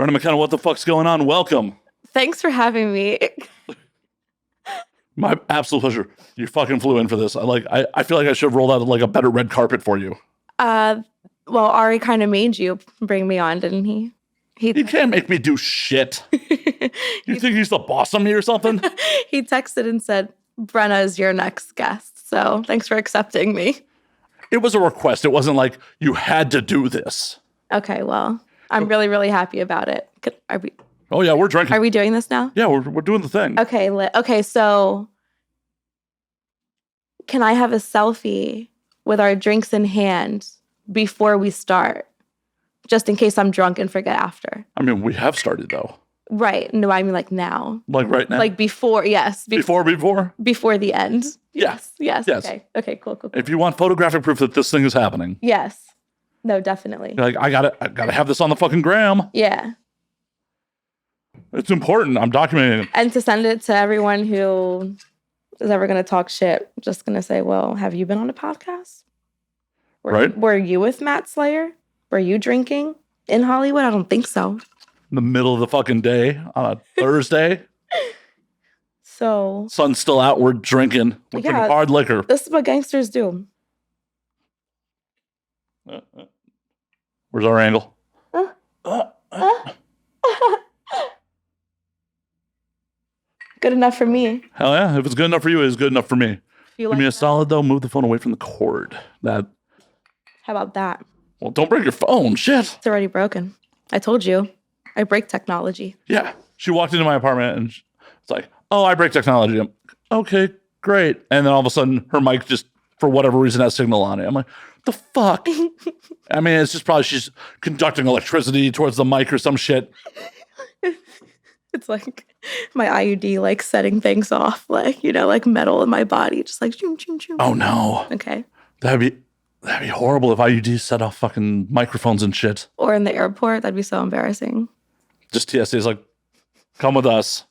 Brenna McKenna, what the fuck's going on? Welcome. Thanks for having me. My absolute pleasure. You fucking flew in for this. I feel like I should have rolled out like a better red carpet for you. Well, Ari kind of made you bring me on, didn't he? He can't make me do shit. You think he's the boss of me or something? He texted and said, Brenna is your next guest. So thanks for accepting me. It was a request. It wasn't like you had to do this. Okay, well, I'm really, really happy about it. Oh, yeah, we're drinking. Are we doing this now? Yeah, we're doing the thing. Okay, so can I have a selfie with our drinks in hand before we start? Just in case I'm drunk and forget after. I mean, we have started, though. Right. No, I mean like now. Like right now? Like before, yes. Before the end. Yes. Yes. Okay, cool. If you want photographic proof that this thing is happening. Yes. No, definitely. Like, I gotta have this on the fucking gram. Yeah. It's important. I'm documenting it. And to send it to everyone who is ever going to talk shit, I'm just going to say, well, have you been on a podcast? Were you with Matt Slayer? Were you drinking in Hollywood? I don't think so. In the middle of the fucking day on a Thursday. So. Sun's still out. We're drinking. We're drinking hard liquor. This is what gangsters do. Where's our angle? Good enough for me. Hell yeah. If it's good enough for you, it's good enough for me. Give me a solid, though. Move the phone away from the cord. How about that? Well, don't break your phone. Shit. It's already broken. I told you. I break technology. Yeah. She walked into my apartment and it's like, oh, I break technology. I'm, okay, great. And then all of a sudden, her mic just, for whatever reason, has signal on it. I'm like, the fuck? I mean, it's just probably she's conducting electricity towards the mic or some shit. It's like my IUD, like setting things off, like, like metal in my body, just like choom, choom, choom. Oh, no. Okay. That'd be horrible if IUDs set off fucking microphones and shit. Or in the airport. That'd be so embarrassing. Just TSA's like, come with us.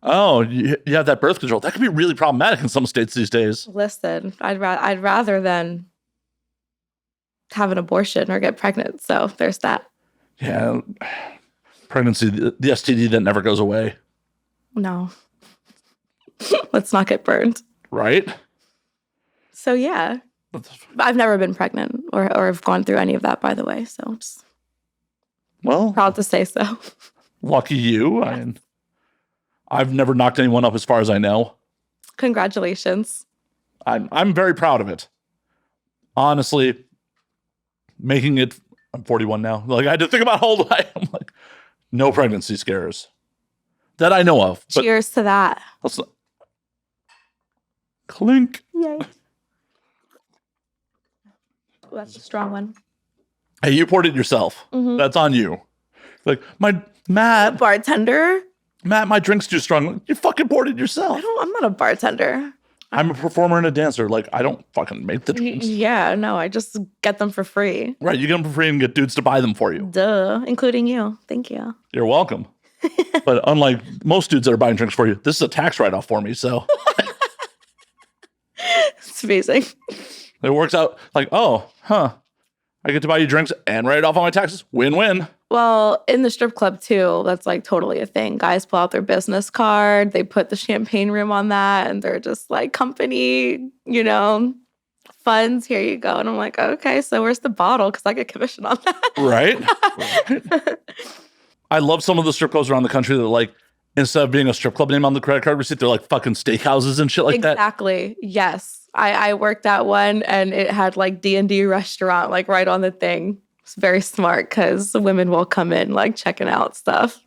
Oh, you have that birth control. That could be really problematic in some states these days. Listen, I'd rather than have an abortion or get pregnant. So there's that. Yeah. Pregnancy, the STD that never goes away. No. Let's not get burned. Right? So yeah. I've never been pregnant or have gone through any of that, by the way. So just proud to say so. Lucky you. Yeah. I mean, I've never knocked anyone up as far as I know. Congratulations. I'm very proud of it. Honestly, making it, I'm 41 now. Like, I had to think about how old I am. Like, no pregnancy scares that I know of. Cheers to that. Clink. Yay. Well, that's a strong one. Hey, you poured it yourself. Mm-hmm. That's on you. Like, Matt. Bartender? Matt, my drink's too strong. You fucking poured it yourself. I'm not a bartender. I'm a performer and a dancer. Like, I don't fucking make the drinks. Yeah, no, I just get them for free. Right, you get them for free and get dudes to buy them for you. Duh, including you. Thank you. You're welcome. But unlike most dudes that are buying drinks for you, this is a tax write-off for me, so. It's amazing. It works out like, oh, huh. I get to buy you drinks and write it off on my taxes. Win-win. Well, in the strip club, too, that's like totally a thing. Guys pull out their business card. They put the champagne room on that. And they're just like, company, funds. Here you go. And I'm like, okay, so where's the bottle? Because I get commission on that. Right. I love some of the strip clubs around the country that like, instead of being a strip club name on the credit card receipt, they're like fucking steakhouses and shit like that. Exactly. Yes. I worked at one and it had like D&D restaurant like right on the thing. It's very smart because women will come in like checking out stuff.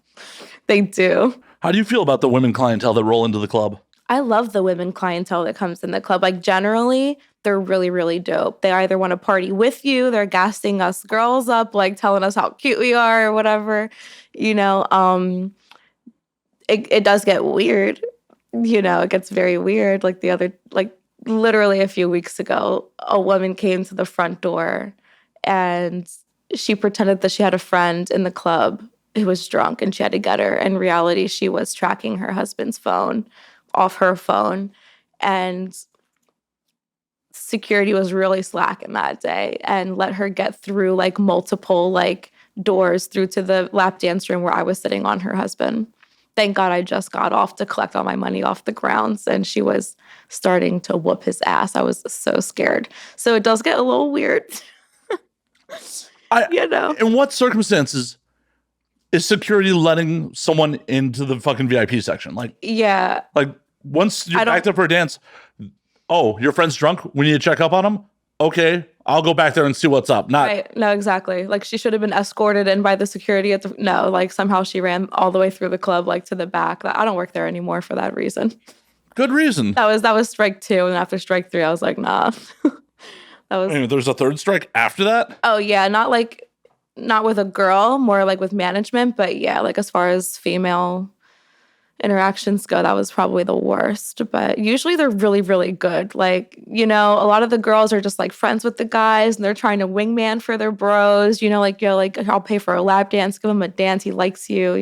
They do. How do you feel about the women clientele that roll into the club? I love the women clientele that comes in the club. Like generally, they're really, really dope. They either want to party with you, they're gassing us girls up, like telling us how cute we are or whatever. It does get weird. It gets very weird. Like literally a few weeks ago, a woman came to the front door and she pretended that she had a friend in the club who was drunk and she had to get her. In reality, she was tracking her husband's phone off her phone. And security was really slacking that day and let her get through like multiple like doors through to the lap dance room where I was sitting on her husband. Thank God I just got off to collect all my money off the grounds, and she was starting to whoop his ass. I was so scared. So it does get a little weird. In what circumstances is security letting someone into the fucking VIP section? Like, yeah. Like, once you're back there for a dance, oh, your friend's drunk, we need to check up on him? Okay, I'll go back there and see what's up. Right. No, exactly. Like, she should have been escorted in by the security no, like, somehow she ran all the way through the club, like, to the back. I don't work there anymore for that reason. Good reason. That was strike 2, and after strike 3, I was like, nah. There's a third strike after that? Oh, yeah, not with a girl, more like with management, but yeah, like, as far as female interactions go, that was probably the worst. But usually they're really, really good. Like, a lot of the girls are just like friends with the guys, and they're trying to wingman for their bros. Like, I'll pay for a lap dance, give him a dance, he likes you.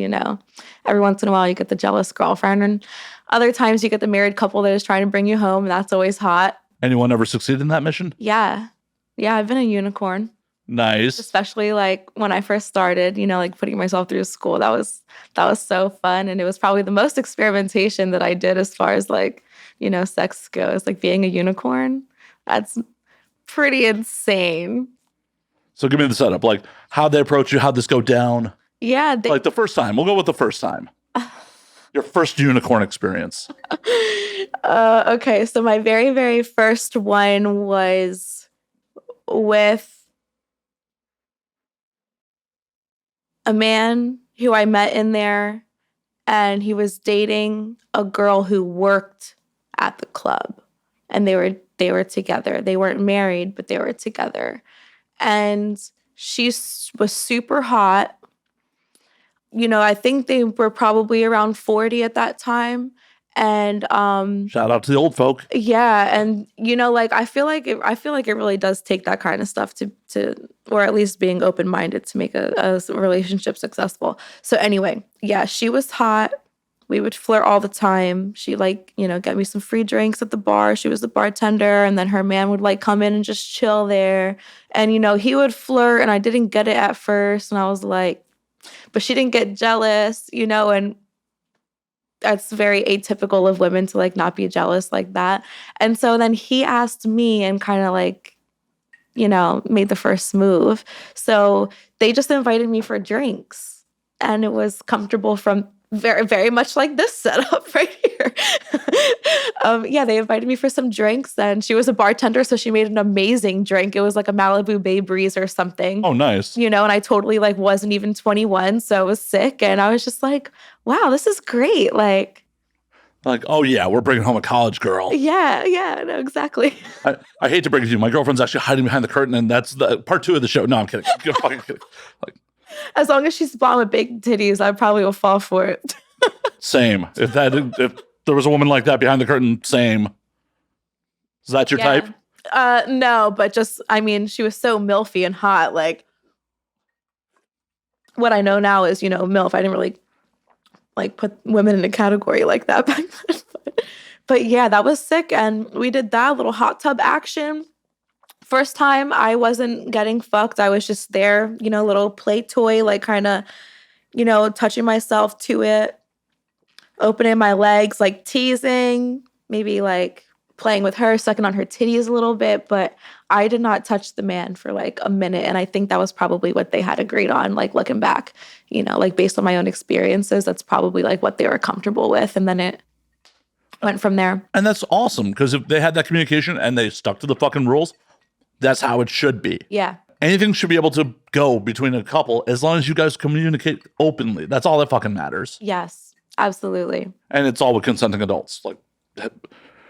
Every once in a while you get the jealous girlfriend, and other times you get the married couple that is trying to bring you home, and that's always hot. Anyone ever succeed in that mission? Yeah, I've been a unicorn. Nice. Especially like when I first started, like putting myself through school. That was so fun. And it was probably the most experimentation that I did as far as like, sex goes. Like being a unicorn, that's pretty insane. So give me the setup. Like, how'd they approach you? How'd this go down? Yeah. Like the first time. We'll go with the first time. Your first unicorn experience. Okay. So my very, very first one was with a man who I met in there, and he was dating a girl who worked at the club, and they were together. They weren't married, but they were together. And she was super hot. I think they were probably around 40 at that time. And shout out to the old folk. Yeah, and like I feel like it really does take that kind of stuff to or at least being open-minded to make a relationship successful. So anyway, yeah, she was hot. We would flirt all the time. She get me some free drinks at the bar. She was the bartender, and then her man would come in and just chill there. And he would flirt, and I didn't get it at first, and I was like, but she didn't get jealous, and that's very atypical of women to not be jealous like that. And so then he asked me and kind of made the first move. So they just invited me for drinks, and it was comfortable from very, very much like this setup right here. Yeah, they invited me for some drinks, and she was a bartender, so she made an amazing drink. It was like a Malibu Bay Breeze or something. Oh, nice. And I totally wasn't even 21, so it was sick. And I was just like, wow, this is great. Like, oh yeah, we're bringing home a college girl. Yeah, no, exactly. I hate to break it to you. My girlfriend's actually hiding behind the curtain, and that's the part 2 of the show. No, I'm kidding. I'm fucking kidding. As long as she's blonde with big titties, I probably will fall for it. Same. If there was a woman like that behind the curtain, same. Is that your type? No, but just, she was so milfy and hot. Like, what I know now is, MILF. I didn't really put women in a category like that back then. But yeah, that was sick. And we did that little hot tub action. First time I wasn't getting fucked. I was just there, little play toy, kind of, touching myself to it, opening my legs, teasing, maybe playing with her, sucking on her titties a little bit. But I did not touch the man for a minute. And I think that was probably what they had agreed on, looking back, based on my own experiences, that's probably what they were comfortable with. And then it went from there. And that's awesome, because if they had that communication and they stuck to the fucking rules, that's how it should be. Yeah. Anything should be able to go between a couple as long as you guys communicate openly. That's all that fucking matters. Yes, absolutely. And it's all with consenting adults.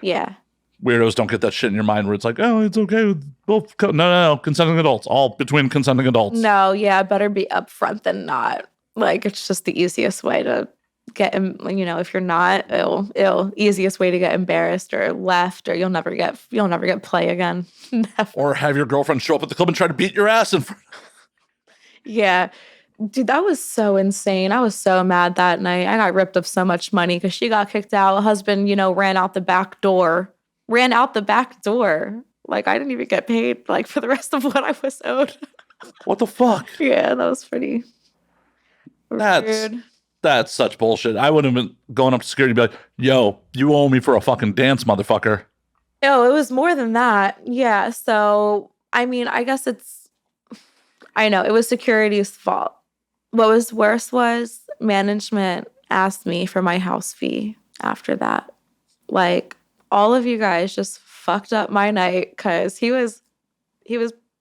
Yeah. Weirdos don't get that shit in your mind where it's oh, it's okay with both. No. Consenting adults. All between consenting adults. No, yeah, better be upfront than not. It's just the easiest way to get, if you're not, it'll easiest way to get embarrassed or left, or you'll never get play again. Never. Or have your girlfriend show up at the club and try to beat your ass in front. Yeah. Dude, that was so insane. I was so mad that night. I got ripped of so much money because she got kicked out. Her husband, ran out the back door. I didn't even get paid for the rest of what I was owed. What the fuck? Yeah, that was pretty rude. That's such bullshit. I would have been going up to security and be like, yo, you owe me for a fucking dance, motherfucker. Oh, it was more than that. Yeah. So, I mean, I know it was security's fault. What was worse was management asked me for my house fee after that. Like, all of you guys just fucked up my night because he was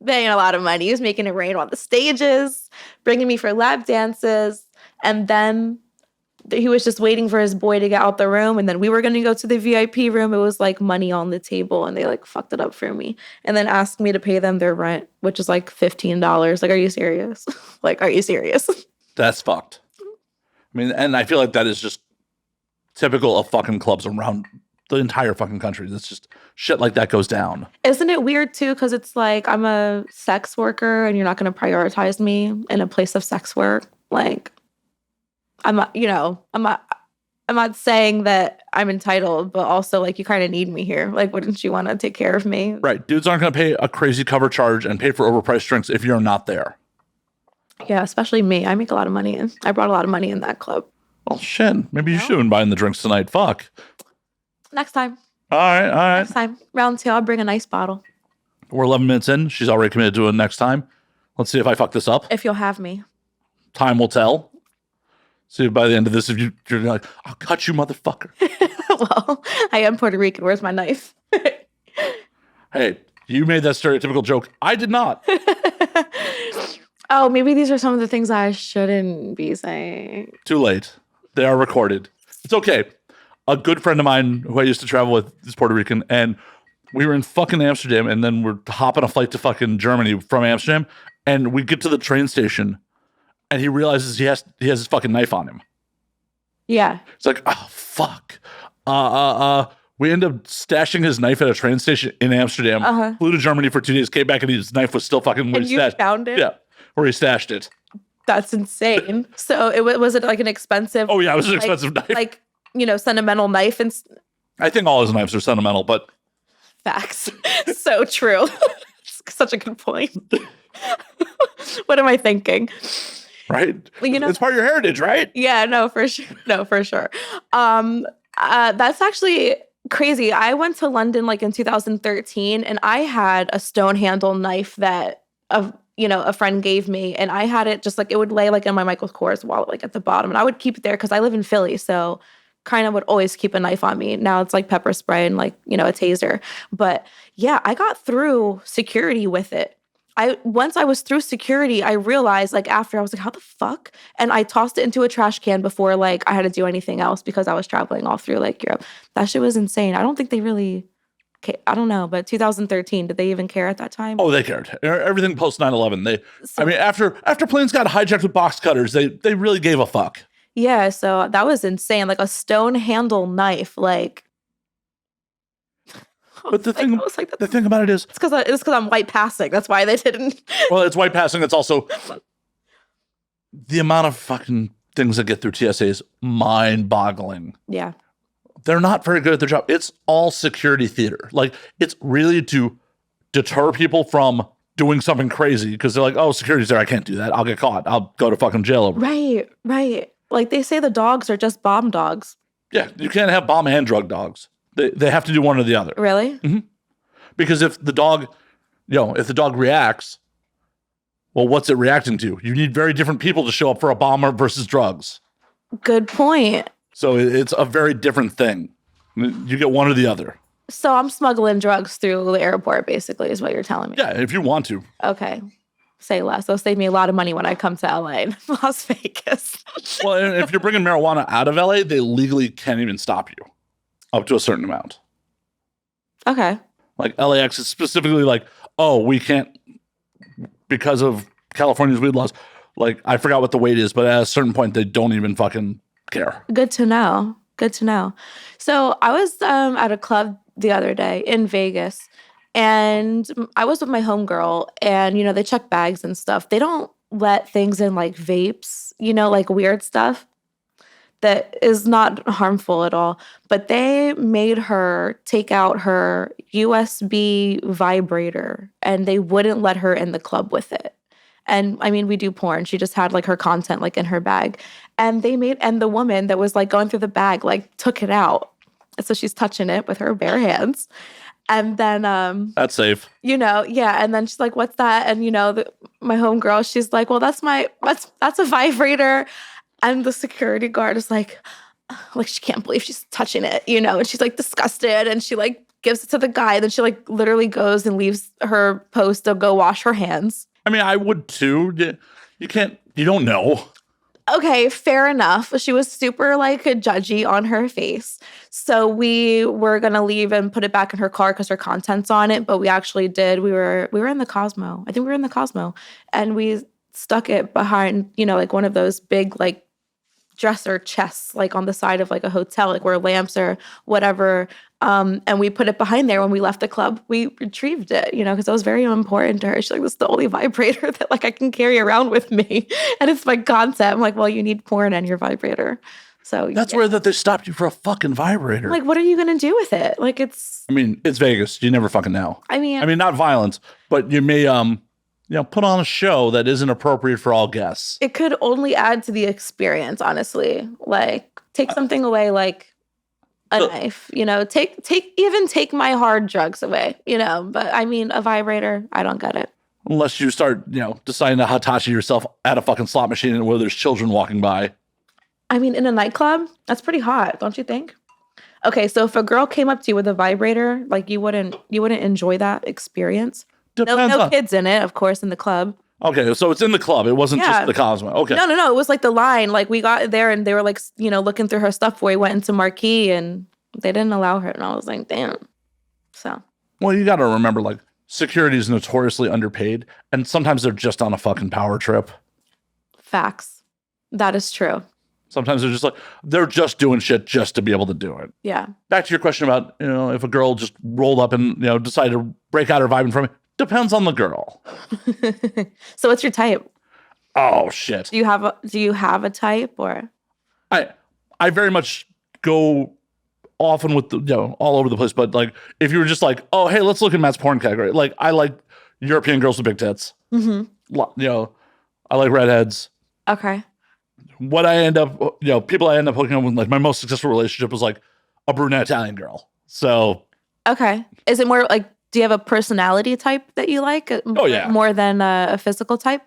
paying a lot of money. He was making it rain on the stages, bringing me for lap dances, and then he was just waiting for his boy to get out the room, and then we were going to go to the VIP room. It was like money on the table, and they like fucked it up for me, and then asked me to pay them their rent, which is like $15. Like, are you serious? Like, are you serious? That's fucked. I mean, and I feel like that is just typical of fucking clubs around the entire fucking country. That's just shit like that goes down. Isn't it weird too? Because it's like I'm a sex worker, and you're not going to prioritize me in a place of sex work. Like, I'm not saying that I'm entitled, but also like you kind of need me here. Like, wouldn't you want to take care of me? Right. Dudes aren't going to pay a crazy cover charge and pay for overpriced drinks if you're not there. Yeah, especially me. I make a lot of money in. I brought a lot of money in that club. Well, shit. Maybe you should have been buying the drinks tonight. Fuck. Next time. All right. Next time. Round 2, I'll bring a nice bottle. We're 11 minutes in. She's already committed to it next time. Let's see if I fuck this up. If you'll have me. Time will tell. See by the end of this, if you're like, I'll cut you, motherfucker. Well, I am Puerto Rican. Where's my knife? Hey, you made that stereotypical joke. I did not. Oh, maybe these are some of the things I shouldn't be saying. Too late. They are recorded. It's okay. A good friend of mine who I used to travel with is Puerto Rican, and we were in fucking Amsterdam, and then we're hopping a flight to fucking Germany from Amsterdam, and we get to the train station, and he realizes he has his fucking knife on him. Yeah. It's like, oh, fuck. We end up stashing his knife at a train station in Amsterdam, flew to Germany for 2 days, came back, and his knife was still fucking where And he you stashed. found it? Yeah, where he stashed it. That's insane. So was it like an expensive? Oh, yeah, it was an expensive knife. Like, sentimental knife and I think all his knives are sentimental, but facts. So true. Such a good point. What am I thinking? right? Well, it's part of your heritage, right? Yeah, no, for sure. No, for sure. That's actually crazy. I went to London like in 2013, and I had a stone handle knife that a friend gave me, and I had it just like it would lay like in my Michael Kors wallet, like at the bottom, and I would keep it there because I live in Philly, so kind of would always keep a knife on me. Now it's like pepper spray and like a taser, but yeah, I got through security with it. Once I was through security, I realized like after I was like, how the fuck? And I tossed it into a trash can before like I had to do anything else because I was traveling all through like Europe. That shit was insane. I don't think they really, I don't know, but 2013, did they even care at that time? Oh, they cared. Everything post 9/11. After planes got hijacked with box cutters, they really gave a fuck. Yeah, so that was insane. Like a stone handle knife, like. But the thing about it is, it's because I'm white passing. That's why they didn't. Well, it's white passing. It's also the amount of fucking things that get through TSA is mind-boggling. Yeah, they're not very good at their job. It's all security theater. Like it's really to deter people from doing something crazy because they're like, oh, security's there. I can't do that. I'll get caught. I'll go to fucking jail over it. Right. Like they say the dogs are just bomb dogs. Yeah, you can't have bomb and drug dogs. They have to do one or the other. Really? Mm-hmm. Because if the dog reacts, well, what's it reacting to? You need very different people to show up for a bomber versus drugs. Good point. So it's a very different thing. You get one or the other. So I'm smuggling drugs through the airport, basically, is what you're telling me. Yeah, if you want to. Okay. Say less. It'll save me a lot of money when I come to LA and Las Vegas. Well, and if you're bringing marijuana out of LA, they legally can't even stop you up to a certain amount. Okay. Like LAX is specifically like, oh, we can't, because of California's weed laws. Like, I forgot what the weight is, but at a certain point, they don't even fucking care. Good to know. So I was at a club the other day in Vegas, and I was with my homegirl, and, they check bags and stuff. They don't let things in like vapes, like weird stuff that is not harmful at all. But they made her take out her USB vibrator, and they wouldn't let her in the club with it. And I mean, we do porn. She just had like her content like in her bag. And the woman that was like going through the bag like took it out. And so she's touching it with her bare hands. And then That's safe. Yeah. And then she's like, "What's that?" And my homegirl, she's like, "Well, that's a vibrator." And the security guard is like she can't believe she's touching it, and she's like disgusted, and she like gives it to the guy. Then she like literally goes and leaves her post to go wash her hands. I mean, I would too. You don't know. Okay, fair enough. She was super like judgy on her face. So we were gonna leave and put it back in her car because her content's on it. But we actually did. We were in the Cosmo. I think we were in the Cosmo, and we stuck it behind, like one of those big like dresser chests, like on the side of like a hotel, like where lamps or whatever. And we put it behind there when we left the club. We retrieved it, because it was very important to her. She's like, "This is the only vibrator that like I can carry around with me." And it's my concept. I'm like, "Well, you need porn and your vibrator." So that's where that they stopped you for a fucking vibrator. Like, what are you going to do with it? Like, it's Vegas. You never fucking know. I mean, not violence, but you may, put on a show that isn't appropriate for all guests. It could only add to the experience, honestly. Like, take something away, like a knife, take my hard drugs away, but I mean, a vibrator, I don't get it. Unless you start, deciding to Hitachi yourself at a fucking slot machine where there's children walking by. I mean, in a nightclub, that's pretty hot, don't you think? Okay, so if a girl came up to you with a vibrator, like you wouldn't enjoy that experience? No kids in it, of course, in the club. Okay, so it's in the club. It wasn't just the Cosmo. Okay. No. It was like the line. Like we got there and they were like, looking through her stuff before we went into Marquee and they didn't allow her. And I was like, damn. So. Well, you got to remember, like, security is notoriously underpaid. And sometimes they're just on a fucking power trip. Facts. That is true. Sometimes they're just doing shit just to be able to do it. Yeah. Back to your question about, if a girl just rolled up and, decided to break out her vibe in front of me. Depends on the girl. So what's your type? Oh shit. Do you have a type or? I very much go often with all over the place, but like if you were just like, "Oh, hey, let's look at Matt's porn category." Like I like European girls with big tits. Mm-hmm. I like redheads. Okay. What I end up, people I end up hooking up with, like my most successful relationship was like a brunette Italian girl. So. Okay. Is it more like? Do you have a personality type that you like? Oh, yeah. More than a physical type?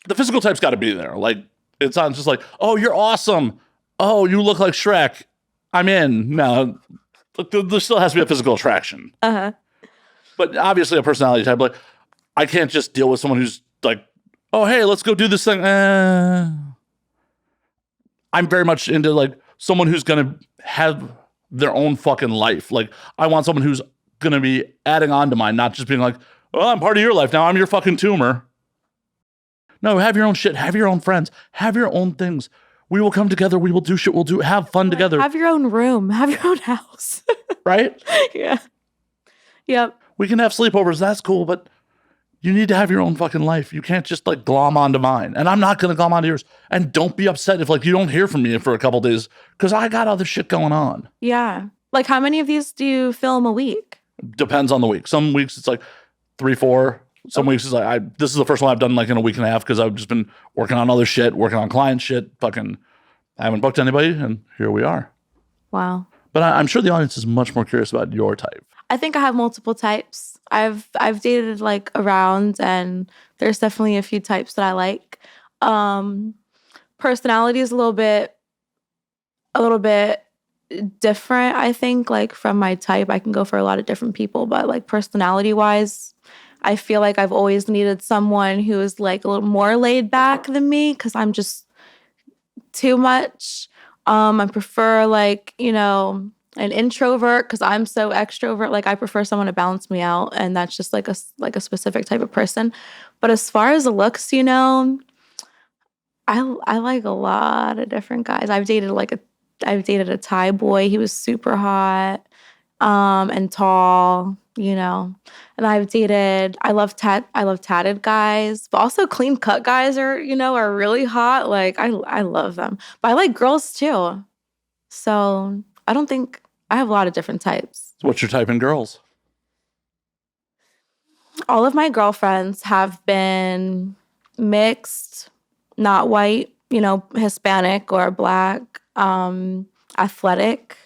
The physical type's got to be there. Like, it's not just like, "Oh, you're awesome. Oh, you look like Shrek. I'm in." No, there still has to be a physical attraction. Uh-huh. But obviously a personality type. Like, I can't just deal with someone who's like, "Oh, hey, let's go do this thing." I'm very much into like someone who's going to have their own fucking life. Like, I want someone who's going to be adding on to mine, not just being like, "Well, I'm part of your life now. I'm your fucking tumor." No, have your own shit. Have your own friends. Have your own things. We will come together. We will do shit. Have fun together. Have your own room. Have your own house. Right? Yeah. Yep. We can have sleepovers. That's cool. But you need to have your own fucking life. You can't just like glom onto mine. And I'm not going to glom onto yours. And don't be upset if like you don't hear from me for a couple days because I got other shit going on. Yeah. Like how many of these do you film a week? Depends on the week. Some weeks it's like 3, 4. Some weeks it's like, this is the first one I've done like in a week and a half because I've just been working on other shit, working on client shit. Fucking, I haven't booked anybody, and here we are. Wow. But I'm sure the audience is much more curious about your type. I think I have multiple types. I've dated like around, and there's definitely a few types that I like. Personality is a little bit different, I think, like from my type. I can go for a lot of different people, but like personality wise, I feel like I've always needed someone who is like a little more laid back than me because I'm just too much. I prefer like, an introvert because I'm so extrovert. Like I prefer someone to balance me out, and that's just like a specific type of person. But as far as the looks, I like a lot of different guys. I've dated a Thai boy. He was super hot, and tall, And I love tatted guys, but also clean cut guys are really hot. Like I love them. But I like girls too. So I don't think I have a lot of different types. What's your type in girls? All of my girlfriends have been mixed, not white, Hispanic or Black, athletic,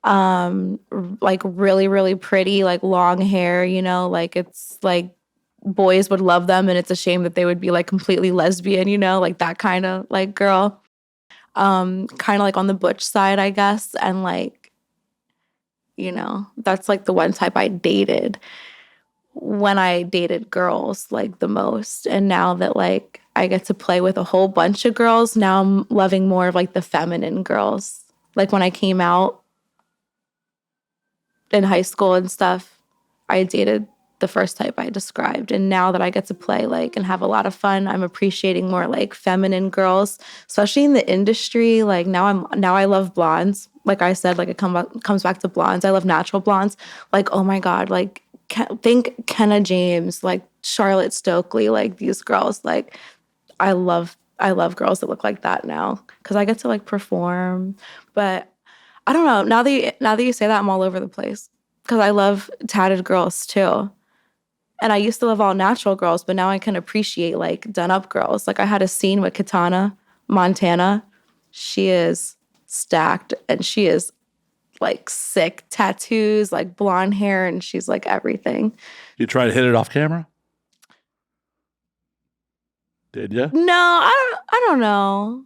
like really, really pretty, like long hair, like it's like boys would love them and it's a shame that they would be like completely lesbian, like that kind of like girl. Kind of like on the butch side, I guess. And like, that's like the one type I dated when I dated girls like the most. And now that like I get to play with a whole bunch of girls, now I'm loving more of like the feminine girls. Like when I came out in high school and stuff, I dated the first type I described. And now that I get to play like and have a lot of fun, I'm appreciating more like feminine girls, especially in the industry. Like now I love blondes. Like I said, like it comes back to blondes. I love natural blondes. Like, oh my God, like think Kenna James, like Charlotte Stokely, like these girls. Like I love girls that look like that now because I get to like perform. But I don't know. Now that you say that, I'm all over the place because I love tatted girls too. And I used to love all natural girls, but now I can appreciate like done up girls. Like I had a scene with Katana Montana. She is stacked and she is like sick tattoos, like blonde hair, and she's like everything. You try to hit it off camera? Did you? No, I don't know.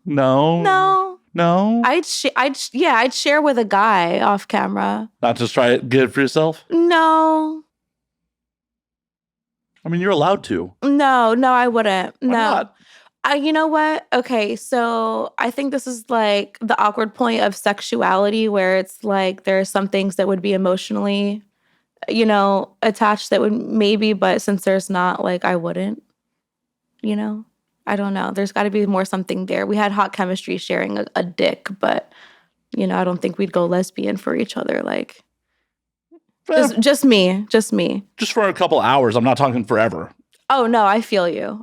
No. I'd share with a guy off camera. Not just try it, get it for yourself? No. I mean, you're allowed to. No, I wouldn't. Why not? You know what? Okay, so I think this is like the awkward point of sexuality where it's like there are some things that would be emotionally, attached that would maybe, but since there's not, like I wouldn't, I don't know. There's got to be more something there. We had hot chemistry sharing a dick, but, I don't think we'd go lesbian for each other. Like, just me. Just for a couple hours. I'm not talking forever. Oh, no, I feel you.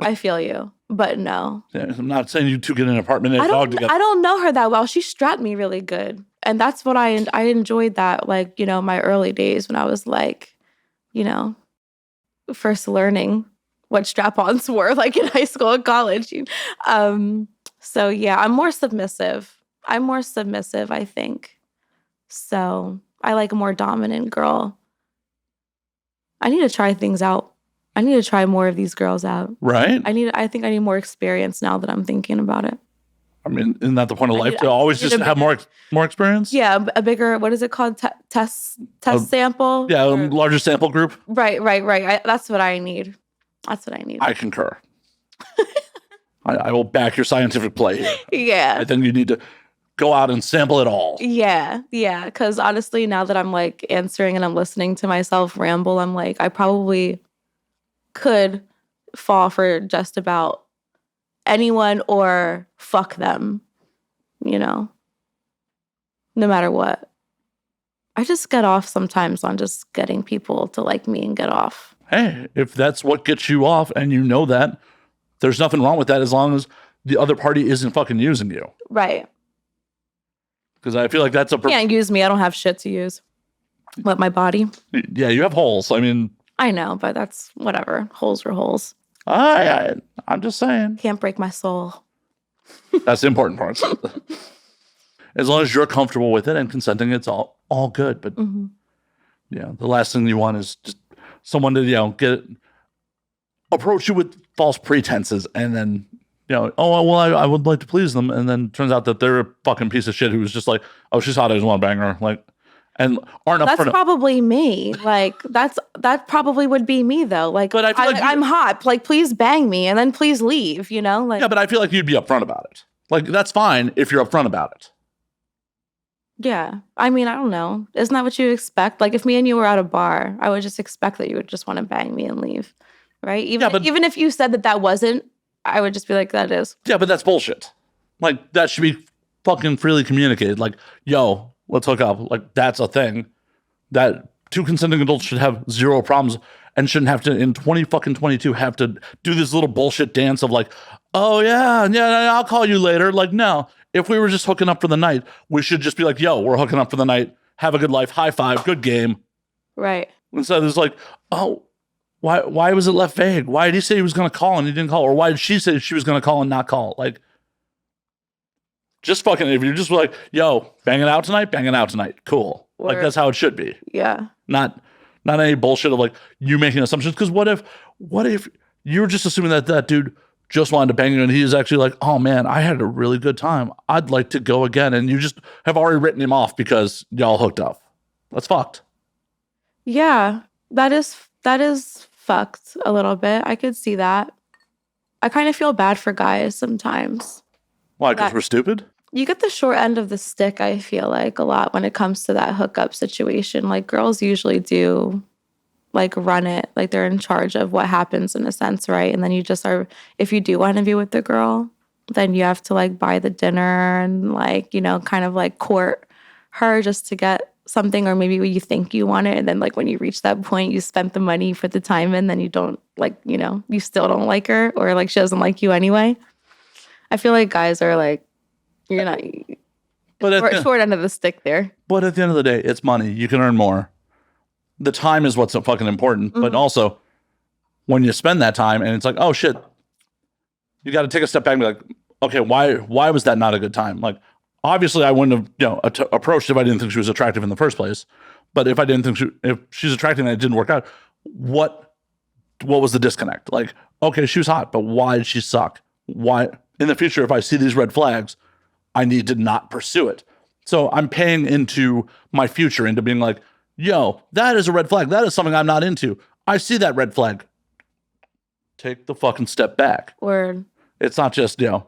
But no. Yeah, I'm not saying you two get in an apartment and a dog together. I don't know her that well. She strapped me really good. And that's what I enjoyed that, like, my early days when I was like, first learning what strap-ons were, like in high school and college. So yeah, I'm more submissive, I think. So I like a more dominant girl. I need to try things out. I need to try more of these girls out. Right? I think I need more experience now that I'm thinking about it. I mean, isn't that the point of life? To always just have more experience? Yeah, a bigger, what is it called? Test sample? Yeah, a larger sample group. Right. That's what I need. I concur. I will back your scientific play here. Yeah. I think you need to go out and sample it all. Yeah. Because honestly, now that I'm like answering and I'm listening to myself ramble, I'm like, I probably could fall for just about anyone or fuck them, no matter what. I just get off sometimes on just getting people to like me and get off. Hey, if that's what gets you off and you know that, there's nothing wrong with that as long as the other party isn't fucking using you. Right. Because I feel like that's You can't use me. I don't have shit to use. What, my body? Yeah, you have holes. I mean... I know, but that's whatever. Holes are holes. I'm just saying. Can't break my soul. That's the important part. As long as you're comfortable with it and consenting, it's all good. But yeah, the last thing you want is just someone to approach you with false pretenses and then I would like to please them, and then turns out that they're a fucking piece of shit who was just like, oh, she's hot, I just want to bang her, like, and aren't up. That's probably me. Like that probably would be me though. Like, but I feel like I'm hot. Like, please bang me and then please leave. Like, yeah, but I feel like you'd be upfront about it. Like, that's fine if you're upfront about it. Yeah, I mean, I don't know. Isn't that what you expect? Like, if me and you were at a bar, I would just expect that you would just want to bang me and leave, right? Even if you said that wasn't, I would just be like, that is. Yeah, but that's bullshit. Like, that should be fucking freely communicated. Like, yo, let's hook up. Like, that's a thing that two consenting adults should have zero problems and shouldn't have to, in 2022, have to do this little bullshit dance of like, oh, yeah, I'll call you later. Like, no, if we were just hooking up for the night, we should just be like, yo, we're hooking up for the night. Have a good life. High five. Good game. Right. Instead, it's like, oh, Why was it left vague? Why did he say he was going to call and he didn't call? Or why did she say she was going to call and not call? Like, just fucking, if you're just like, yo, bang it out tonight. Cool. Or, like, that's how it should be. Yeah. Not any bullshit of like you making assumptions. Because what if you're just assuming that dude just wanted to bang you and he's actually like, oh man, I had a really good time. I'd like to go again. And you just have already written him off because y'all hooked up. That's fucked. Yeah, that is fucked a little bit. I could see that. I kind of feel bad for guys sometimes. Why? Because we're stupid? You get the short end of the stick, I feel like, a lot when it comes to that hookup situation. Like, girls usually do, like, run it. Like, they're in charge of what happens in a sense, right? And then you just are, if you do want to be with the girl, then you have to, like, buy the dinner and, like, you know, kind of, like, court her just to get something, or maybe you think you want it, and then like when you reach that point, you spent the money, for the time, and then you don't, like, you know, you still don't like her, or like she doesn't like you anyway. I feel like guys are like, you're not, but short end of the stick there. But at the end of the day, it's money. You can earn more. The time is what's so fucking important. But also, when you spend that time and it's like, oh shit, you got to take a step back and be like, okay, why was that not a good time? Like, obviously, I wouldn't have, you know, approached if I didn't think she was attractive in the first place. But if I didn't think if she's attractive and it didn't work out, what was the disconnect? Like, okay, she was hot, but why did she suck? Why? In the future, if I see these red flags, I need to not pursue it. So I'm paying into my future, into being like, yo, that is a red flag. That is something I'm not into. I see that red flag. Take the fucking step back. Word. It's not just, you know,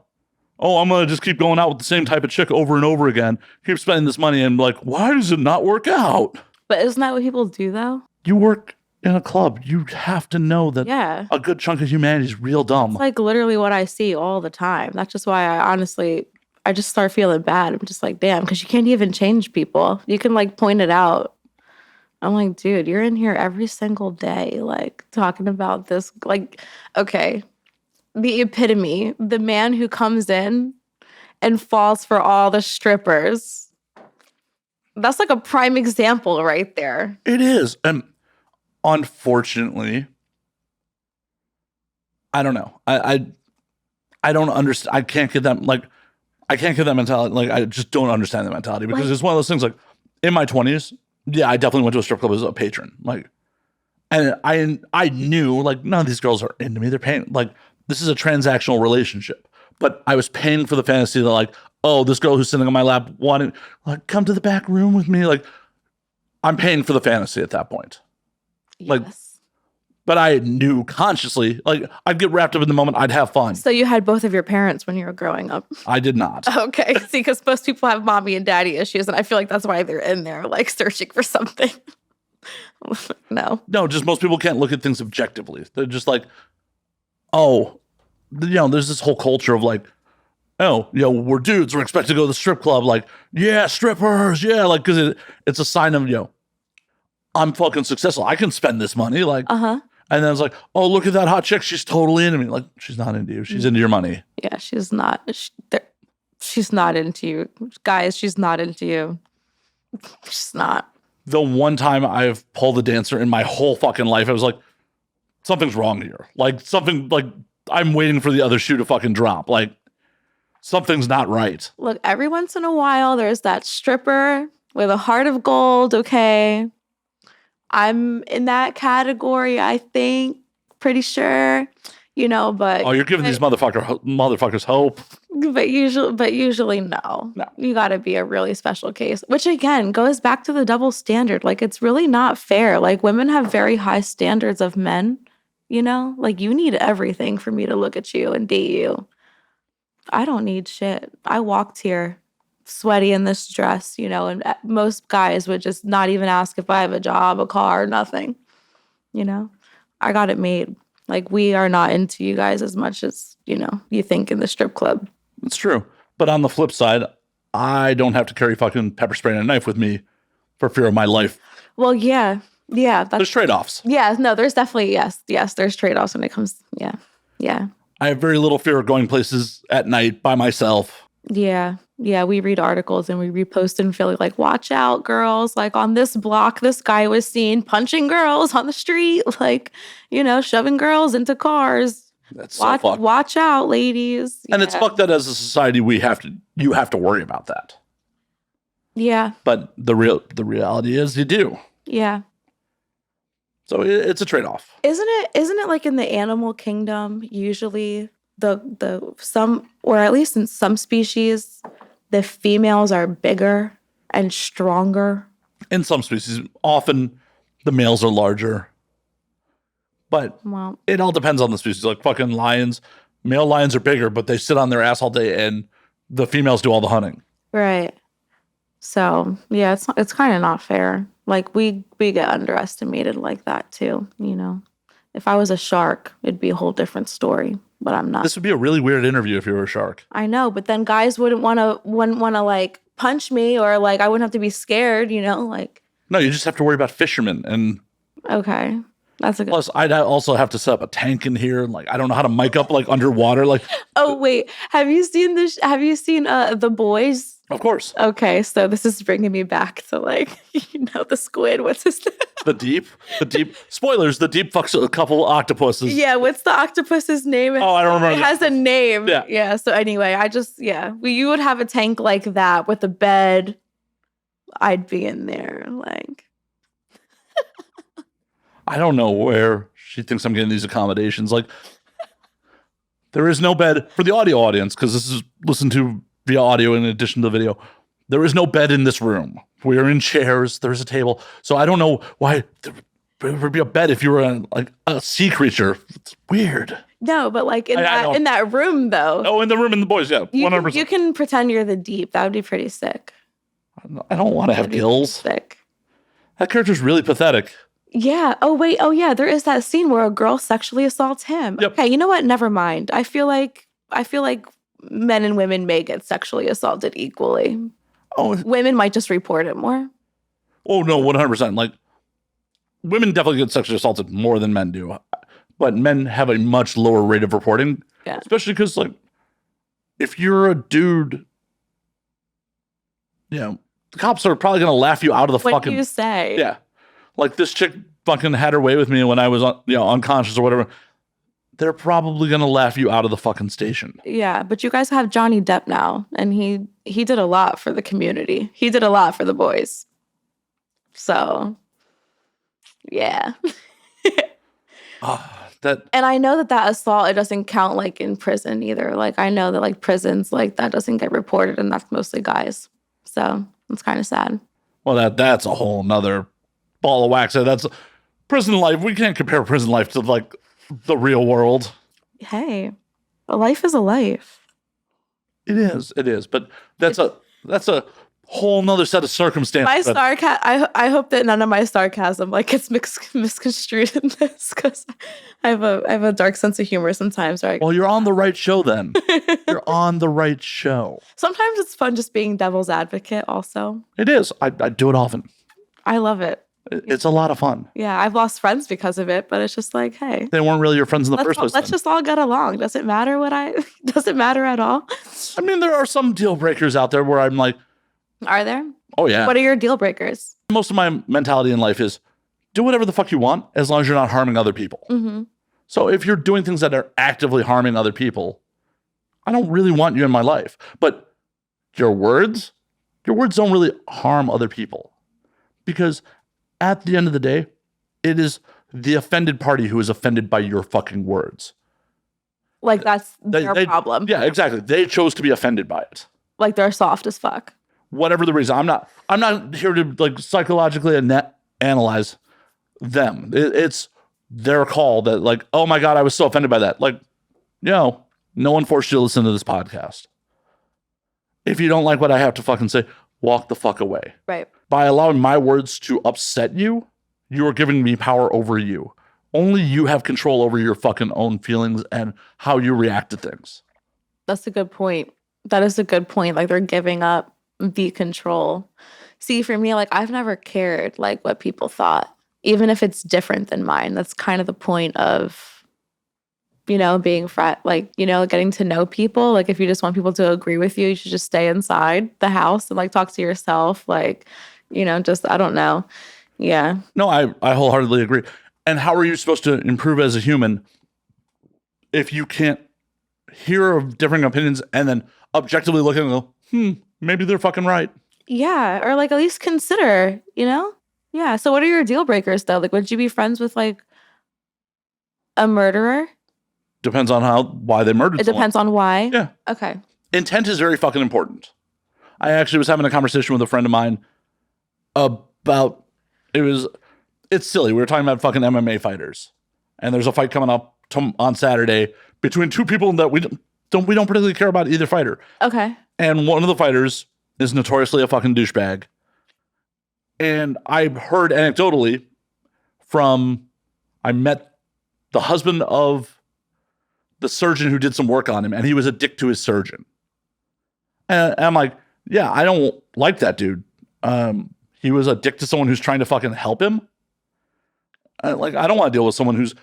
oh, I'm going to just keep going out with the same type of chick over and over again. Keep spending this money and like, why does it not work out? But isn't that what people do though? You work in a club. You have to know that a good chunk of humanity is real dumb. It's like literally what I see all the time. That's just why I just start feeling bad. I'm just like, damn, because you can't even change people. You can like point it out. I'm like, dude, you're in here every single day, like talking about this. Like, okay, the epitome, the man who comes in and falls for all the strippers. That's like a prime example right there. It is. And unfortunately, I don't know. I don't understand. I can't get that, like, I can't get that mentality. Like, I just don't understand the mentality because it's one of those things, like, in my 20s, yeah, I definitely went to a strip club as a patron. Like, and I knew, like, none of these girls are into me. They're paying, like, this is a transactional relationship. But I was paying for the fantasy that, like, oh, this girl who's sitting on my lap wanted, like, come to the back room with me. Like, I'm paying for the fantasy at that point. Yes. Like, but I knew consciously, like, I'd get wrapped up in the moment. I'd have fun. So you had both of your parents when you were growing up? I did not. Okay. See, because most people have mommy and daddy issues, and I feel like that's why they're in there, like, searching for something. No, just most people can't look at things objectively. They're just like, oh, you know, there's this whole culture of like, oh, you know, we're dudes, we're expected to go to the strip club, like, yeah, strippers, yeah, like, because it's a sign of, you know, I'm fucking successful. I can spend this money, like, and then it's like, oh, look at that hot chick, she's totally into me. Like, she's not into you, she's into your money. Yeah, she's not. She's not into you, guys. She's not into you. She's not. The one time I've pulled a dancer in my whole fucking life, I was like, something's wrong here. Like, something, like, I'm waiting for the other shoe to fucking drop. Like, something's not right. Look, every once in a while, there's that stripper with a heart of gold, okay? I'm in that category, I think. Pretty sure, you know, but... Oh, you're giving these motherfuckers hope. But usually, no. You got to be a really special case, which again goes back to the double standard. Like, it's really not fair. Like, women have very high standards of men, you know? Like, you need everything for me to look at you and date you. I don't need shit. I walked here sweaty in this dress, you know, and most guys would just not even ask if I have a job, a car, nothing, you know? I got it made. Like, we are not into you guys as much as, you know, you think in the strip club. It's true. But on the flip side, I don't have to carry fucking pepper spray and a knife with me for fear of my life. Well, yeah. There's trade-offs. Yeah, no, there's definitely, yes, there's trade-offs when it comes, yeah. I have very little fear of going places at night by myself. Yeah, Yeah, we read articles and we repost in Philly, like, watch out, girls. Like, on this block, this guy was seen punching girls on the street, like, shoving girls into cars. That's so fucked. Watch out, ladies. And it's fucked that as a society you have to worry about that. Yeah. But the reality is you do. Yeah. So it's a trade-off. Isn't it like in the animal kingdom, usually some, or at least in some species, the females are bigger and stronger? In some species, often the males are larger. But it all depends on the species. Like fucking lions, male lions are bigger, but they sit on their ass all day and the females do all the hunting. Right. So, yeah, it's kind of not fair. Like, we get underestimated like that, too, If I was a shark, it'd be a whole different story, but I'm not. This would be a really weird interview if you were a shark. I know, but then guys wouldn't want to, like, punch me, or, like, I wouldn't have to be scared, like. No, you just have to worry about fishermen. And okay. That's a good. Plus, I'd also have to set up a tank in here. Like, I don't know how to mic up, like, underwater. Like, oh, wait. Have you seen this? Have you seen The Boys? Of course. Okay, so this is bringing me back to, like, the squid. What's his name? The deep. Spoilers, the deep fucks a couple octopuses. Yeah, what's the octopus's name? Oh, I don't remember. It has a name. Yeah. Yeah, so anyway, you would have a tank like that with a bed. I'd be in there, like. I don't know where she thinks I'm getting these accommodations. Like, there is no bed for the audio audience, because this is listened to via audio in addition to the video. There is no bed in this room. We are in chairs. There's a table. So I don't know why there would be a bed if you were a sea creature. It's weird. No, but like in that room, though. Oh, in the room in the boys, yeah, 100%. You can pretend you're the deep. That would be pretty sick. I don't want to have gills. Sick. That character's really pathetic. Yeah. Oh, wait. Oh, yeah. There is that scene where a girl sexually assaults him. Yep. Okay, you know what? Never mind. I feel like men and women may get sexually assaulted equally. Oh, women might just report it more. Oh, no, 100%. Like, women definitely get sexually assaulted more than men do. But men have a much lower rate of reporting. Yeah. Especially because, like, if you're a dude, the cops are probably going to laugh you out of the fucking... What do you say? Yeah. Like, this chick fucking had her way with me when I was, unconscious or whatever. They're probably going to laugh you out of the fucking station. Yeah, but you guys have Johnny Depp now, and he did a lot for the community. He did a lot for the boys. So, yeah. And I know that assault, it doesn't count, like, in prison either. Like, I know that, like, prisons, like, that doesn't get reported, and that's mostly guys. So, it's kind of sad. Well, that's a whole nother ball of wax. That's prison life. We can't compare prison life to, like, the real world. Hey, a life is a life. It is. But that's a whole nother set of circumstances. I hope that none of my sarcasm gets misconstrued in this, because I have a dark sense of humor sometimes, right? Well, you're on the right show then. You're on the right show. Sometimes it's fun just being devil's advocate also. It is. I do it often. I love it. It's a lot of fun. Yeah, I've lost friends because of it, but it's just like, hey. They weren't really your friends in the first place. Let's just all get along. Does it matter does it matter at all? I mean, there are some deal breakers out there where I'm like. Are there? Oh, yeah. What are your deal breakers? Most of my mentality in life is do whatever the fuck you want as long as you're not harming other people. Mm-hmm. So if you're doing things that are actively harming other people, I don't really want you in my life. But your words don't really harm other people. Because at the end of the day, it is the offended party who is offended by your fucking words. Like, that's their problem. Yeah, exactly. They chose to be offended by it. Like, they're soft as fuck. Whatever the reason. I'm not here to, like, psychologically analyze them. It's their call that, like, oh my God, I was so offended by that. Like, no one forced you to listen to this podcast. If you don't like what I have to fucking say, walk the fuck away. Right. By allowing my words to upset you, you are giving me power over you. Only you have control over your fucking own feelings and how you react to things. That's a good point. That is a good point. Like, they're giving up the control. See, for me, like, I've never cared, like, what people thought, even if it's different than mine. That's kind of the point of being like, getting to know people. Like, if you just want people to agree with you, you should just stay inside the house and like talk to yourself. Like, just, I don't know. Yeah. No, I wholeheartedly agree. And how are you supposed to improve as a human if you can't hear of differing opinions and then objectively look at it and go, maybe they're fucking right. Yeah. Or like at least consider, Yeah. So what are your deal breakers though? Like, would you be friends with like a murderer? Depends on why they murdered someone. Depends on why? Yeah. Okay. Intent is very fucking important. I actually was having a conversation with a friend of mine about, it's silly. We were talking about fucking MMA fighters. And there's a fight coming up on Saturday between two people that we don't particularly care about either fighter. Okay. And one of the fighters is notoriously a fucking douchebag. And I heard anecdotally I met the husband of the surgeon who did some work on him, and he was a dick to his surgeon. And I'm like, yeah, I don't like that dude. He was a dick to someone who's trying to fucking help him. I don't want to deal with someone who's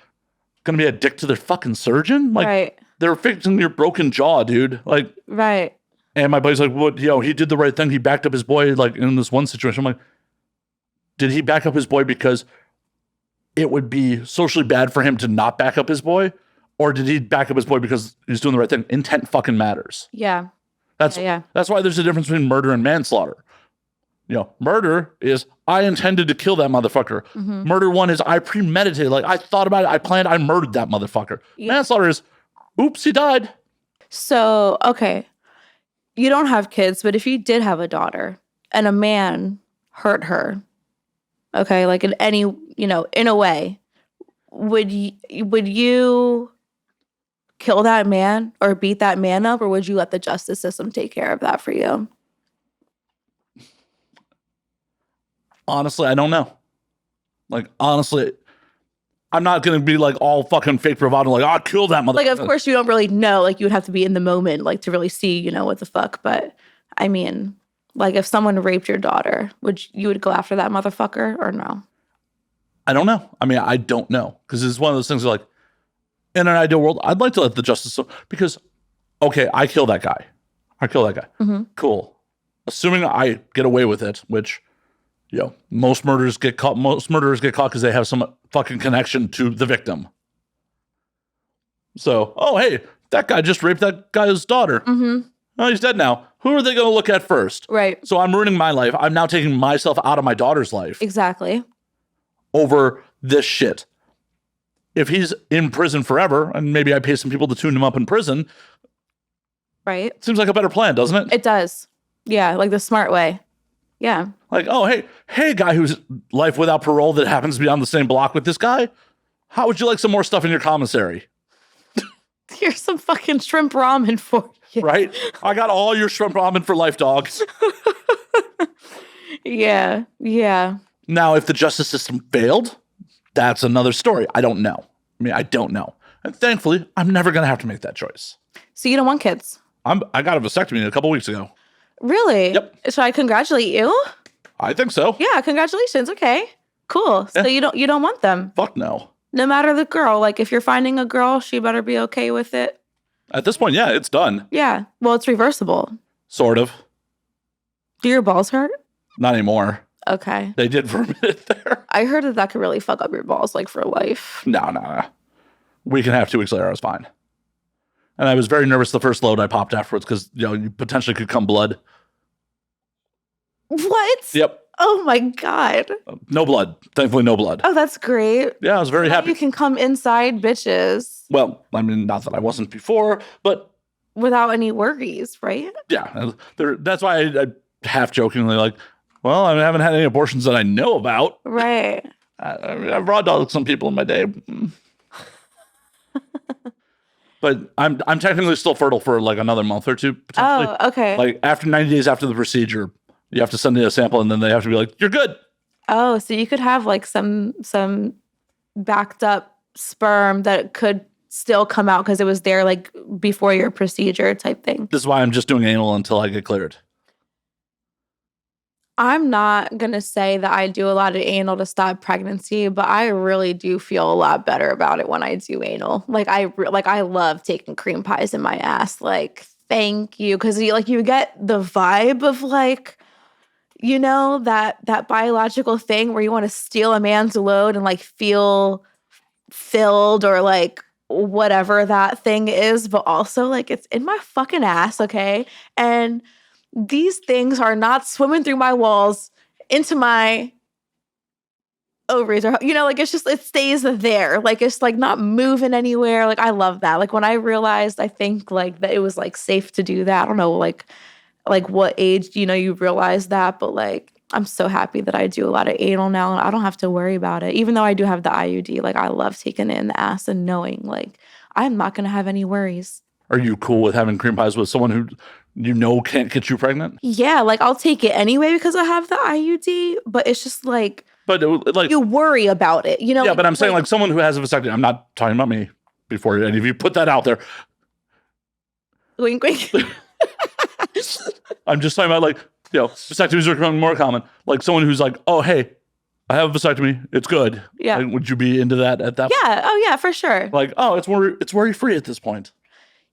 going to be a dick to their fucking surgeon. Like, right. They're fixing your broken jaw, dude. Like, right. And my buddy's like, what? He did the right thing. He backed up his boy, like, in this one situation. I'm like, did he back up his boy because it would be socially bad for him to not back up his boy? Or did he back up his boy because he's doing the right thing? Intent fucking matters. Yeah. That's why there's a difference between murder and manslaughter. Murder is, I intended to kill that motherfucker. Mm-hmm. Murder one is, I premeditated. Like, I thought about it. I planned. I murdered that motherfucker. Yeah. Manslaughter is, oops, he died. So, okay. You don't have kids, but if you did have a daughter and a man hurt her, okay, like in any, in a way, would you kill that man or beat that man up, or would you let the justice system take care of that for you? Honestly, I don't know. Like, honestly, I'm not going to be like all fucking fake bravado, like, I'll kill that motherfucker. Like, of course, you don't really know. Like, you would have to be in the moment, like, to really see, what the fuck. But, I mean, like, if someone raped your daughter, you would go after that motherfucker or no? I don't know. I mean, I don't know. Because it's one of those things like, in an ideal world, I'd like to let the justice system, because, okay, I kill that guy. Mm-hmm. Cool. Assuming I get away with it, which, most murderers get caught because they have some fucking connection to the victim. So, oh, hey, that guy just raped that guy's daughter. Mm-hmm. Oh, he's dead now. Who are they going to look at first? Right. So I'm ruining my life. I'm now taking myself out of my daughter's life. Exactly. Over this shit. If he's in prison forever, and maybe I pay some people to tune him up in prison. Right. Seems like a better plan, doesn't it? It does. Yeah, like the smart way. Yeah. Like, oh, hey, guy who's life without parole that happens to be on the same block with this guy. How would you like some more stuff in your commissary? Here's some fucking shrimp ramen for you. Right? I got all your shrimp ramen for life, dog. Yeah. Now, if the justice system failed, that's another story. I don't know. I don't know. And thankfully, I'm never going to have to make that choice. So you don't want kids? I got a vasectomy a couple weeks ago. Really? Yep. Should I congratulate you? I think so. Yeah, congratulations. Okay, cool. So you don't want them? Fuck no. No matter the girl. Like, if you're finding a girl, she better be okay with it. At this point, yeah, it's done. Yeah. Well, it's reversible. Sort of. Do your balls hurt? Not anymore. Okay. They did for a minute there. I heard that could really fuck up your balls, like, for life. No. Week and a half, 2 weeks later, I was fine. And I was very nervous the first load I popped afterwards because, you potentially could come blood. What? Yep. Oh, my God. No blood. Thankfully, no blood. Oh, that's great. Yeah, I was very happy. You can come inside bitches. Well, I mean, not that I wasn't before, but... without any worries, right? Yeah. That's why I half jokingly like, well, I haven't had any abortions that I know about. Right. I've raw dogged some people in my day. But I'm technically still fertile for like another month or two, potentially. Oh, okay. Like after 90 days after the procedure, you have to send in a sample and then they have to be like, you're good. Oh, so you could have like some backed up sperm that could still come out because it was there like before your procedure type thing. This is why I'm just doing anal until I get cleared. I'm not going to say that I do a lot of anal to stop pregnancy, but I really do feel a lot better about it when I do anal. Like I love taking cream pies in my ass. Like, thank you. Cause you get the vibe of like, that biological thing where you want to steal a man's load and like feel filled or like whatever that thing is, but also like it's in my fucking ass, okay? And these things are not swimming through my walls into my ovaries or like it's just it stays there. Like it's like not moving anywhere. Like I love that. Like when I realized I think like that it was like safe to do that. I don't know like what age you realize that, but like I'm so happy that I do a lot of anal now and I don't have to worry about it. Even though I do have the IUD, like I love taking it in the ass and knowing like I'm not going to have any worries. Are you cool with having cream pies with someone who can't get you pregnant? Yeah, like I'll take it anyway because I have the IUD, but it's just like, like you worry about it, Yeah, like, but I'm saying like someone who has a vasectomy. I'm not talking about me before any of you put that out there. Wink, wink. I'm just talking about like, vasectomies are becoming more common. Like someone who's like, oh, hey, I have a vasectomy. It's good. Yeah. Like, would you be into that at that point? Yeah. Oh, yeah, for sure. Like, oh, it's worry-free at this point.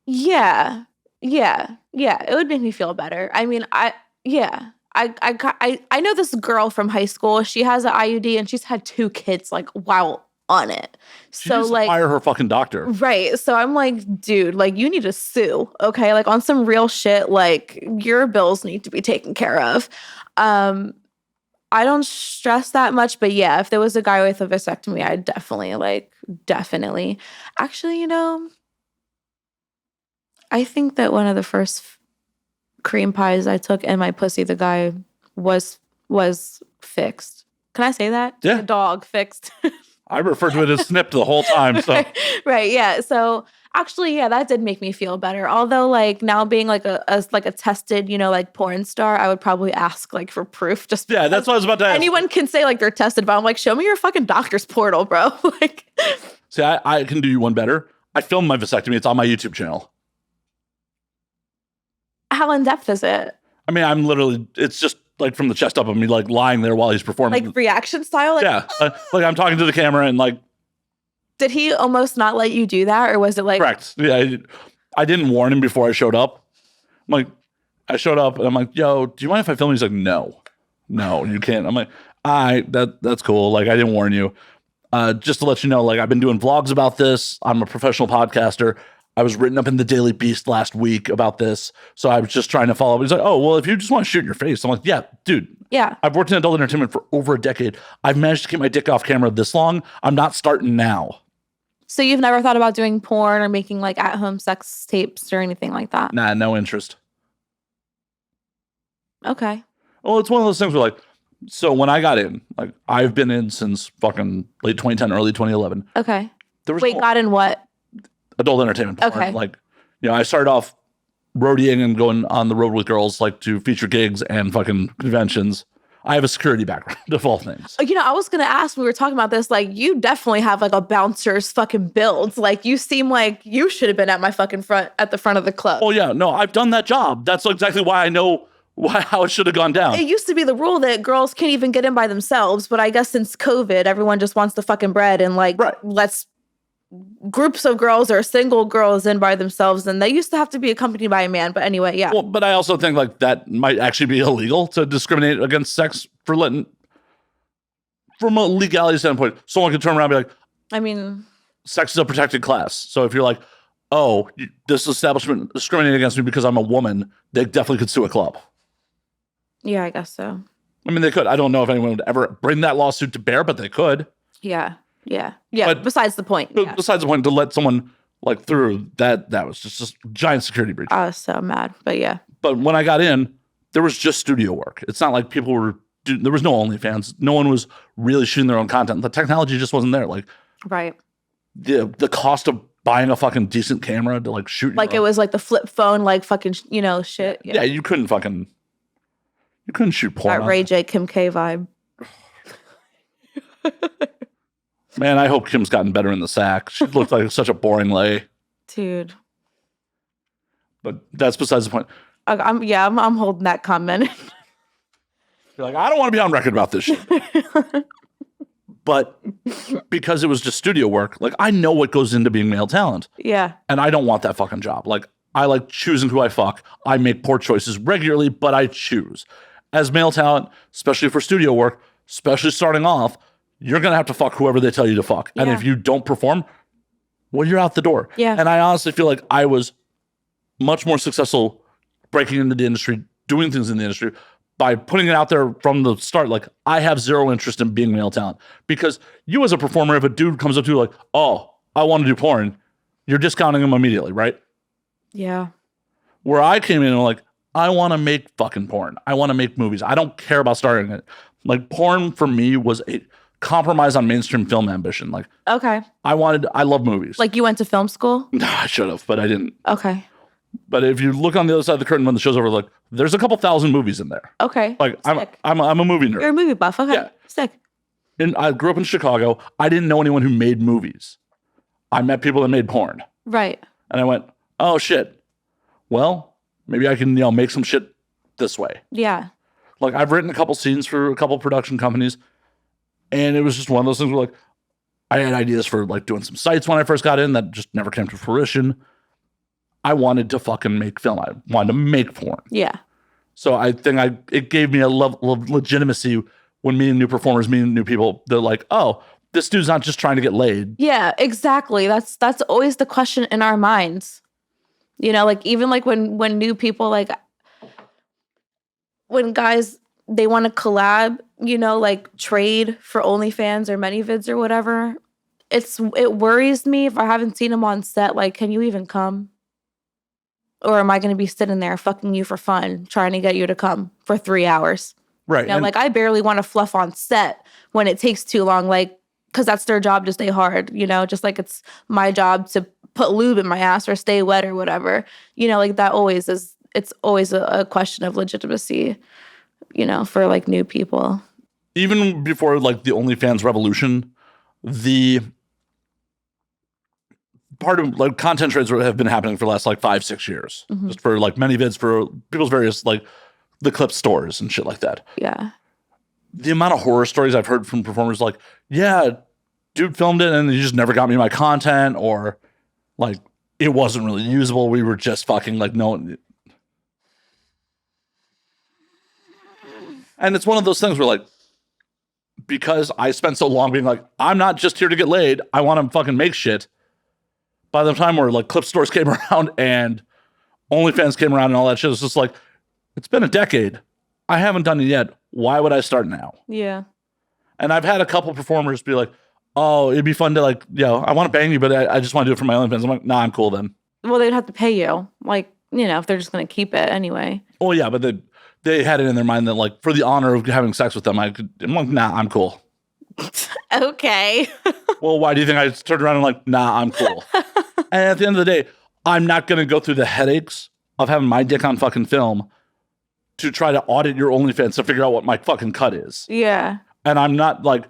Yeah. Yeah. Yeah. It would make me feel better. I mean, I know this girl from high school. She has an IUD and she's had 2 kids like while on it. She So needs to like fire her fucking doctor. Right. So I'm like, dude, like you need to sue. Okay. Like on some real shit, like your bills need to be taken care of. I don't stress that much, but yeah, if there was a guy with a vasectomy, I'd definitely. Actually, I think that one of the first cream pies I took in my pussy, the guy was fixed. Can I say that? Yeah. The dog fixed. I referred to it as snipped the whole time. So right, yeah. So actually, yeah, that did make me feel better. Although, like now being like a tested, like porn star, I would probably ask like for proof. Just yeah, that's what I was about to ask. Anyone can say like they're tested, but I'm like, show me your fucking doctor's portal, bro. Like, see, I can do you one better. I filmed my vasectomy. It's on my YouTube channel. How in depth is it? I mean, it's just like from the chest up of me, like lying there while he's performing. Like reaction style? Like, yeah. Like I'm talking to the camera and like. Did he almost not let you do that? Or was it like. Correct. Yeah. I didn't warn him before I showed up. I showed up and I'm like, yo, do you mind if I film? He's like, no, you can't. I'm like, that's cool. Like I didn't warn you. Just to let you know, like I've been doing vlogs about this. I'm a professional podcaster. I was written up in the Daily Beast last week about this. So I was just trying to follow up. He's like, oh, well, if you just want to shoot in your face. I'm like, yeah, dude. Yeah. I've worked in adult entertainment for over a decade. I've managed to keep my dick off camera this long. I'm not starting now. So you've never thought about doing porn or making like at-home sex tapes or anything like that? Nah, no interest. Okay. Well, it's one of those things where like, so when I got in, like I've been in since fucking late 2010, early 2011. Okay. There was got in what? Adult entertainment porn. Okay. Like, I started off roadieing and going on the road with girls, like to feature gigs and fucking conventions. I have a security background of all things. I was going to ask, when we were talking about this, like you definitely have like a bouncer's fucking build. Like you seem like you should have been at my fucking at the front of the club. Oh yeah. No, I've done that job. That's exactly why I know how it should have gone down. It used to be the rule that girls can't even get in by themselves. But I guess since COVID, everyone just wants the fucking bread and like, let's groups of girls or single girls in by themselves, and they used to have to be accompanied by a man. But anyway, yeah. Well, but I also think like that might actually be illegal to discriminate against sex from a legality standpoint. Someone could turn around and be like, I mean, sex is a protected class. So if you're like, oh, this establishment discriminating against me because I'm a woman, they definitely could sue a club. Yeah, I guess so. I mean, they could. I don't know if anyone would ever bring that lawsuit to bear, but they could. Yeah. But besides the point. Yeah. Besides the point, to let someone like through that was just a giant security breach. I was so mad, but yeah. But when I got in, there was just studio work. It's not like people were. There was no OnlyFans. No one was really shooting their own content. The technology just wasn't there. Like, right. The cost of buying a fucking decent camera to like shoot. Like it was like the flip phone, like fucking shit. Yeah, you couldn't shoot porn. That Ray J Kim K vibe. Man, I hope Kim's gotten better in the sack. She looked like such a boring lay. Dude. But that's besides the point. I'm holding that comment. You're like, I don't want to be on record about this shit. But because it was just studio work, like I know what goes into being male talent. Yeah. And I don't want that fucking job. Like I like choosing who I fuck. I make poor choices regularly, but I choose. As male talent, especially for studio work, especially starting off, you're going to have to fuck whoever they tell you to fuck. And if you don't perform, well, you're out the door. Yeah. And I honestly feel like I was much more successful breaking into the industry, doing things in the industry by putting it out there from the start. Like I have zero interest in being male talent because you as a performer, if a dude comes up to you like, oh, I want to do porn, you're discounting him immediately, right? Yeah. Where I came in and like, I want to make fucking porn. I want to make movies. I don't care about starting it. Like porn for me was a compromise on mainstream film ambition. Like, okay. I love movies. Like you went to film school? No, I should have, but I didn't. Okay. But if you look on the other side of the curtain when the show's over, like there's a couple thousand movies in there. Okay. Like I'm a movie nerd. You're a movie buff. Okay. Yeah. Sick. And I grew up in Chicago. I didn't know anyone who made movies. I met people that made porn. Right. And I went, oh shit. Well, maybe I can, make some shit this way. Yeah. Like I've written a couple scenes for a couple production companies. And it was just one of those things where like I had ideas for like doing some sites when I first got in that just never came to fruition. I wanted to fucking make film. I wanted to make porn. Yeah. So I think it gave me a level of legitimacy when meeting new performers, meeting new people. They're like, oh, this dude's not just trying to get laid. Yeah, exactly. That's always the question in our minds. Like even like when new people, like when guys, they want to collab, like trade for OnlyFans or ManyVids or whatever. It worries me if I haven't seen them on set. Like, can you even come? Or am I going to be sitting there fucking you for fun, trying to get you to come for 3 hours? Right. Like I barely want to fluff on set when it takes too long, like, because that's their job to stay hard, just like it's my job to put lube in my ass or stay wet or whatever. Like that always is, it's always a question of legitimacy, for like new people. Even before like the OnlyFans revolution, the part of like content trades have been happening for the last like 5-6 years, just for like ManyVids, for people's various like the clip stores and shit like that. Yeah. The amount of horror stories I've heard from performers like, yeah, dude filmed it and he just never got me my content, or like it wasn't really usable. We were just fucking like, no. And it's one of those things where like, because I spent so long being like, I'm not just here to get laid, I want to fucking make shit. By the time where like clip stores came around and OnlyFans came around and all that shit, it's just like, it's been a decade. I haven't done it yet. Why would I start now? Yeah. And I've had a couple performers be like, oh, it'd be fun to like, I want to bang you, but I just want to do it for my OnlyFans. I'm like, nah, I'm cool then. Well, they'd have to pay you. Like, if they're just going to keep it anyway. Oh, yeah, but they had it in their mind that like for the honor of having sex with them, I'm like, nah, I'm cool. Okay. Well, why do you think I turned around and like, nah, I'm cool? And at the end of the day, I'm not going to go through the headaches of having my dick on fucking film to try to audit your OnlyFans to figure out what my fucking cut is. Yeah. And I'm not like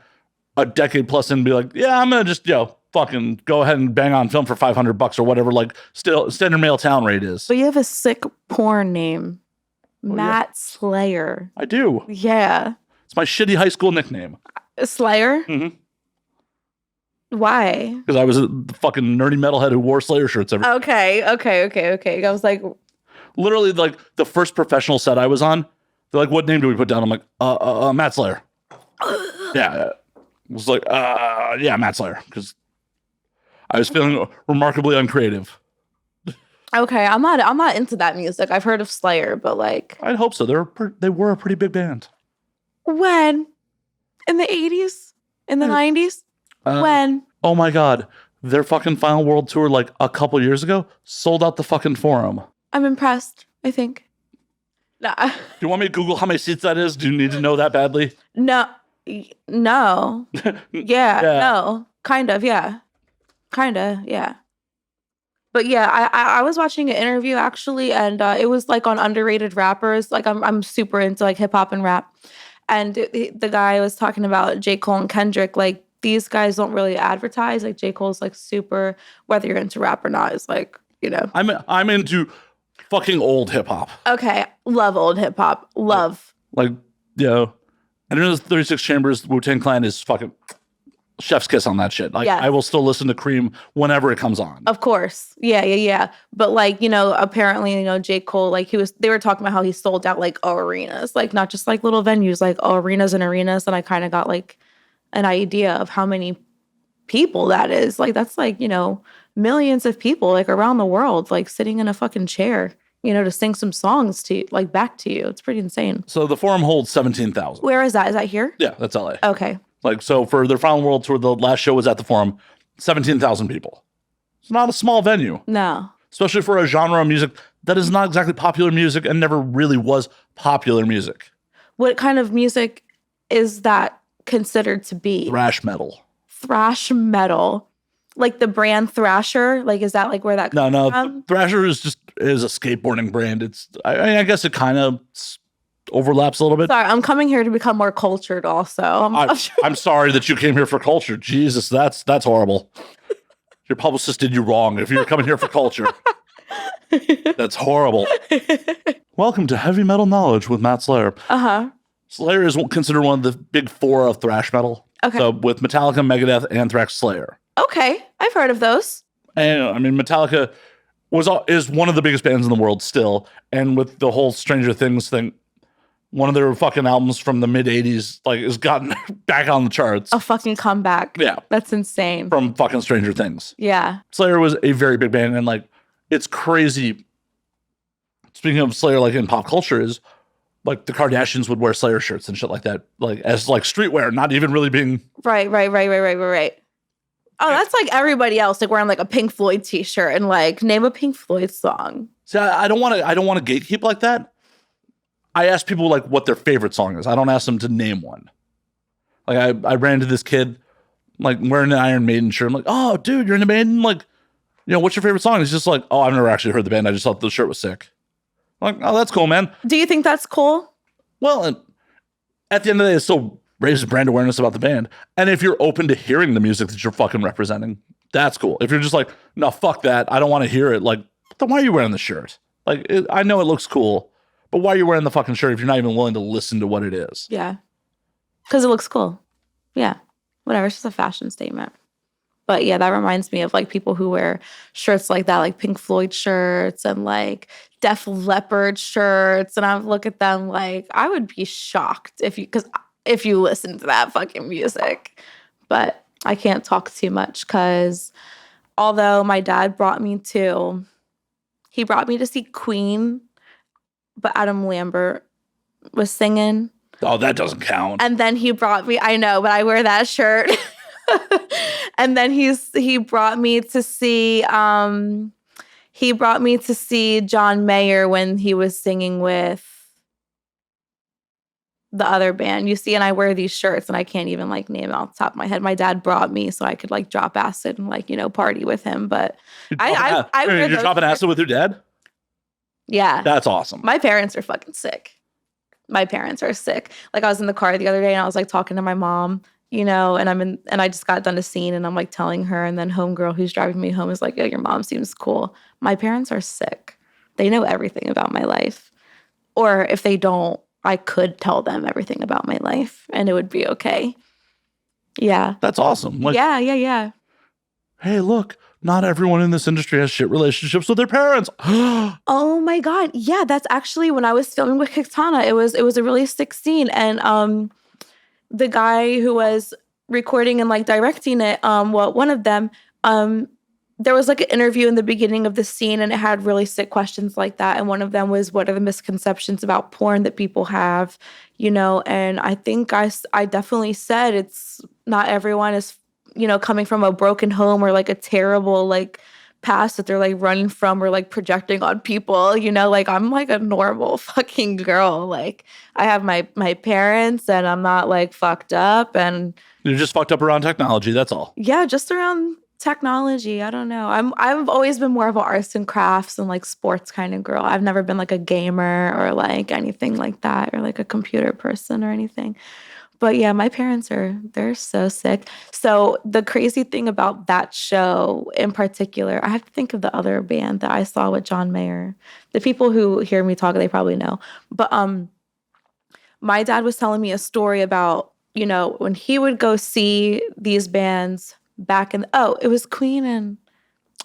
a decade plus in and be like, yeah, I'm going to just, fucking go ahead and bang on film for $500 or whatever, like still standard male town rate is. But you have a sick porn name. Oh, Matt Slayer. I do. Yeah. It's my shitty high school nickname. Slayer? Mm-hmm. Why? Because I was a fucking nerdy metalhead who wore Slayer shirts every. Okay. I was like, literally, like the first professional set I was on, they're like, "What name do we put down?" I'm like, Matt Slayer. Yeah, it was like, yeah, Matt Slayer, because I was feeling remarkably uncreative. Okay, I'm not into that music. I've heard of Slayer, but like, I'd hope so. They were a pretty big band. When? In the 80s? In the 90s? When? Oh my God. Their fucking final world tour like a couple years ago sold out the fucking Forum. I'm impressed, I think. Nah. Do you want me to Google how many seats that is? Do you need to know that badly? No. No. Yeah. No. Kind of, yeah. But yeah, I was watching an interview actually, and it was like on underrated rappers. Like I'm super into like hip hop and rap. And the guy was talking about J. Cole and Kendrick. Like these guys don't really advertise. Like J. Cole's like super, whether you're into rap or not, is like, I'm into fucking old hip hop. Okay. Love old hip hop. Love. Like You know, and in the 36 Chambers, Wu-Tang Clan is fucking chef's kiss on that shit. Like, Yes. I will still listen to Cream whenever it comes on. Of course. Yeah. But like, you know, apparently, you know, J. Cole, like they were talking about how he sold out like arenas, like not just like little venues, like arenas and arenas. And I kind of got like an idea of how many people that is. Like, that's like, you know, millions of people like around the world, like sitting in a fucking chair, you know, to sing some songs to like back to you. It's pretty insane. So the Forum holds 17,000. Where is that? Is that here? Yeah, that's LA. Okay. Like, so for their final world tour, the last show was at the Forum, 17,000 people. It's not a small venue. No. Especially for a genre of music that is not exactly popular music and never really was popular music. What kind of music is that considered to be? Thrash metal. Thrash metal. Like the brand Thrasher? Like, is that like where that comes No. from? Thrasher is a skateboarding brand. It's, I guess it kind of overlaps a little bit. Sorry, I'm coming here to become more cultured also. I'm sorry that you came here for culture. Jesus, that's horrible. Your publicist did you wrong if you were coming here for culture. That's horrible. Welcome to Heavy Metal Knowledge with Matt Slayer. Uh-huh. Slayer is considered one of the big four of thrash metal. Okay. So with Metallica, Megadeth, Anthrax, Slayer. Okay. I've heard of those. And I mean, Metallica is one of the biggest bands in the world still. And with the whole Stranger Things thing, one of their fucking albums from the mid 80s like has gotten back on the charts. A fucking comeback. Yeah. That's insane. From fucking Stranger Things. Yeah. Slayer was a very big band, and like it's crazy. Speaking of Slayer, like in pop culture, is like the Kardashians would wear Slayer shirts and shit like that, like as like streetwear, not even really being Right. Oh, that's like everybody else, like wearing like a Pink Floyd t-shirt and like name a Pink Floyd song. See, I don't want to gatekeep like that. I ask people like what their favorite song is. I don't ask them to name one. Like I ran into this kid like wearing an Iron Maiden shirt. I'm like, oh, dude, you're into Maiden? Like, you know, what's your favorite song? He's just like, oh, I've never actually heard the band. I just thought the shirt was sick. I'm like, oh, that's cool, man. Do you think that's cool? Well, at the end of the day, it still raises brand awareness about the band. And if you're open to hearing the music that you're fucking representing, that's cool. If you're just like, no, fuck that, I don't want to hear it, like, then why are you wearing the shirt? Like, I know it looks cool, but why are you wearing the fucking shirt if you're not even willing to listen to what it is? Yeah. Because it looks cool. Yeah. Whatever. It's just a fashion statement. But yeah, that reminds me of like people who wear shirts like that, like Pink Floyd shirts and like Def Leppard shirts. And I look at them like, I would be shocked if you listen to that fucking music. But I can't talk too much because although my dad brought me to see Queen, but Adam Lambert was singing. Oh, that doesn't count. And then he brought me, I know, but I wear that shirt. And then he brought me to see John Mayer when he was singing with the other band. You see, and I wear these shirts and I can't even like name it off the top of my head. My dad brought me so I could like drop acid and like, you know, party with him. But I wear you're dropping acid with your dad? Yeah. That's awesome. My parents are fucking sick. My parents are sick. Like I was in the car the other day and I was like talking to my mom, you know, and I just got done a scene and I'm like telling her, and then homegirl who's driving me home is like, yo, your mom seems cool. My parents are sick. They know everything about my life. Or if they don't, I could tell them everything about my life and it would be okay. Yeah. That's awesome. Like, yeah. Hey, look, not everyone in this industry has shit relationships with their parents. Oh my God. Yeah, that's actually when I was filming with Kitana. It was a really sick scene. And the guy who was recording and like directing it, one of them, there was like an interview in the beginning of the scene and it had really sick questions like that. And one of them was, what are the misconceptions about porn that people have, you know? And I think I definitely said it's not everyone is, you know, coming from a broken home or like a terrible like past that they're like running from or like projecting on people, you know, like I'm like a normal fucking girl. Like I have my parents and I'm not like fucked up and you're just fucked up around technology. That's all. Yeah. Just around technology. I don't know. I've always been more of an arts and crafts and like sports kind of girl. I've never been like a gamer or like anything like that or like a computer person or anything. But yeah, my parents they're so sick. So the crazy thing about that show in particular, I have to think of the other band that I saw with John Mayer. The people who hear me talk, they probably know. But my dad was telling me a story about, when he would go see these bands back in, it was Queen and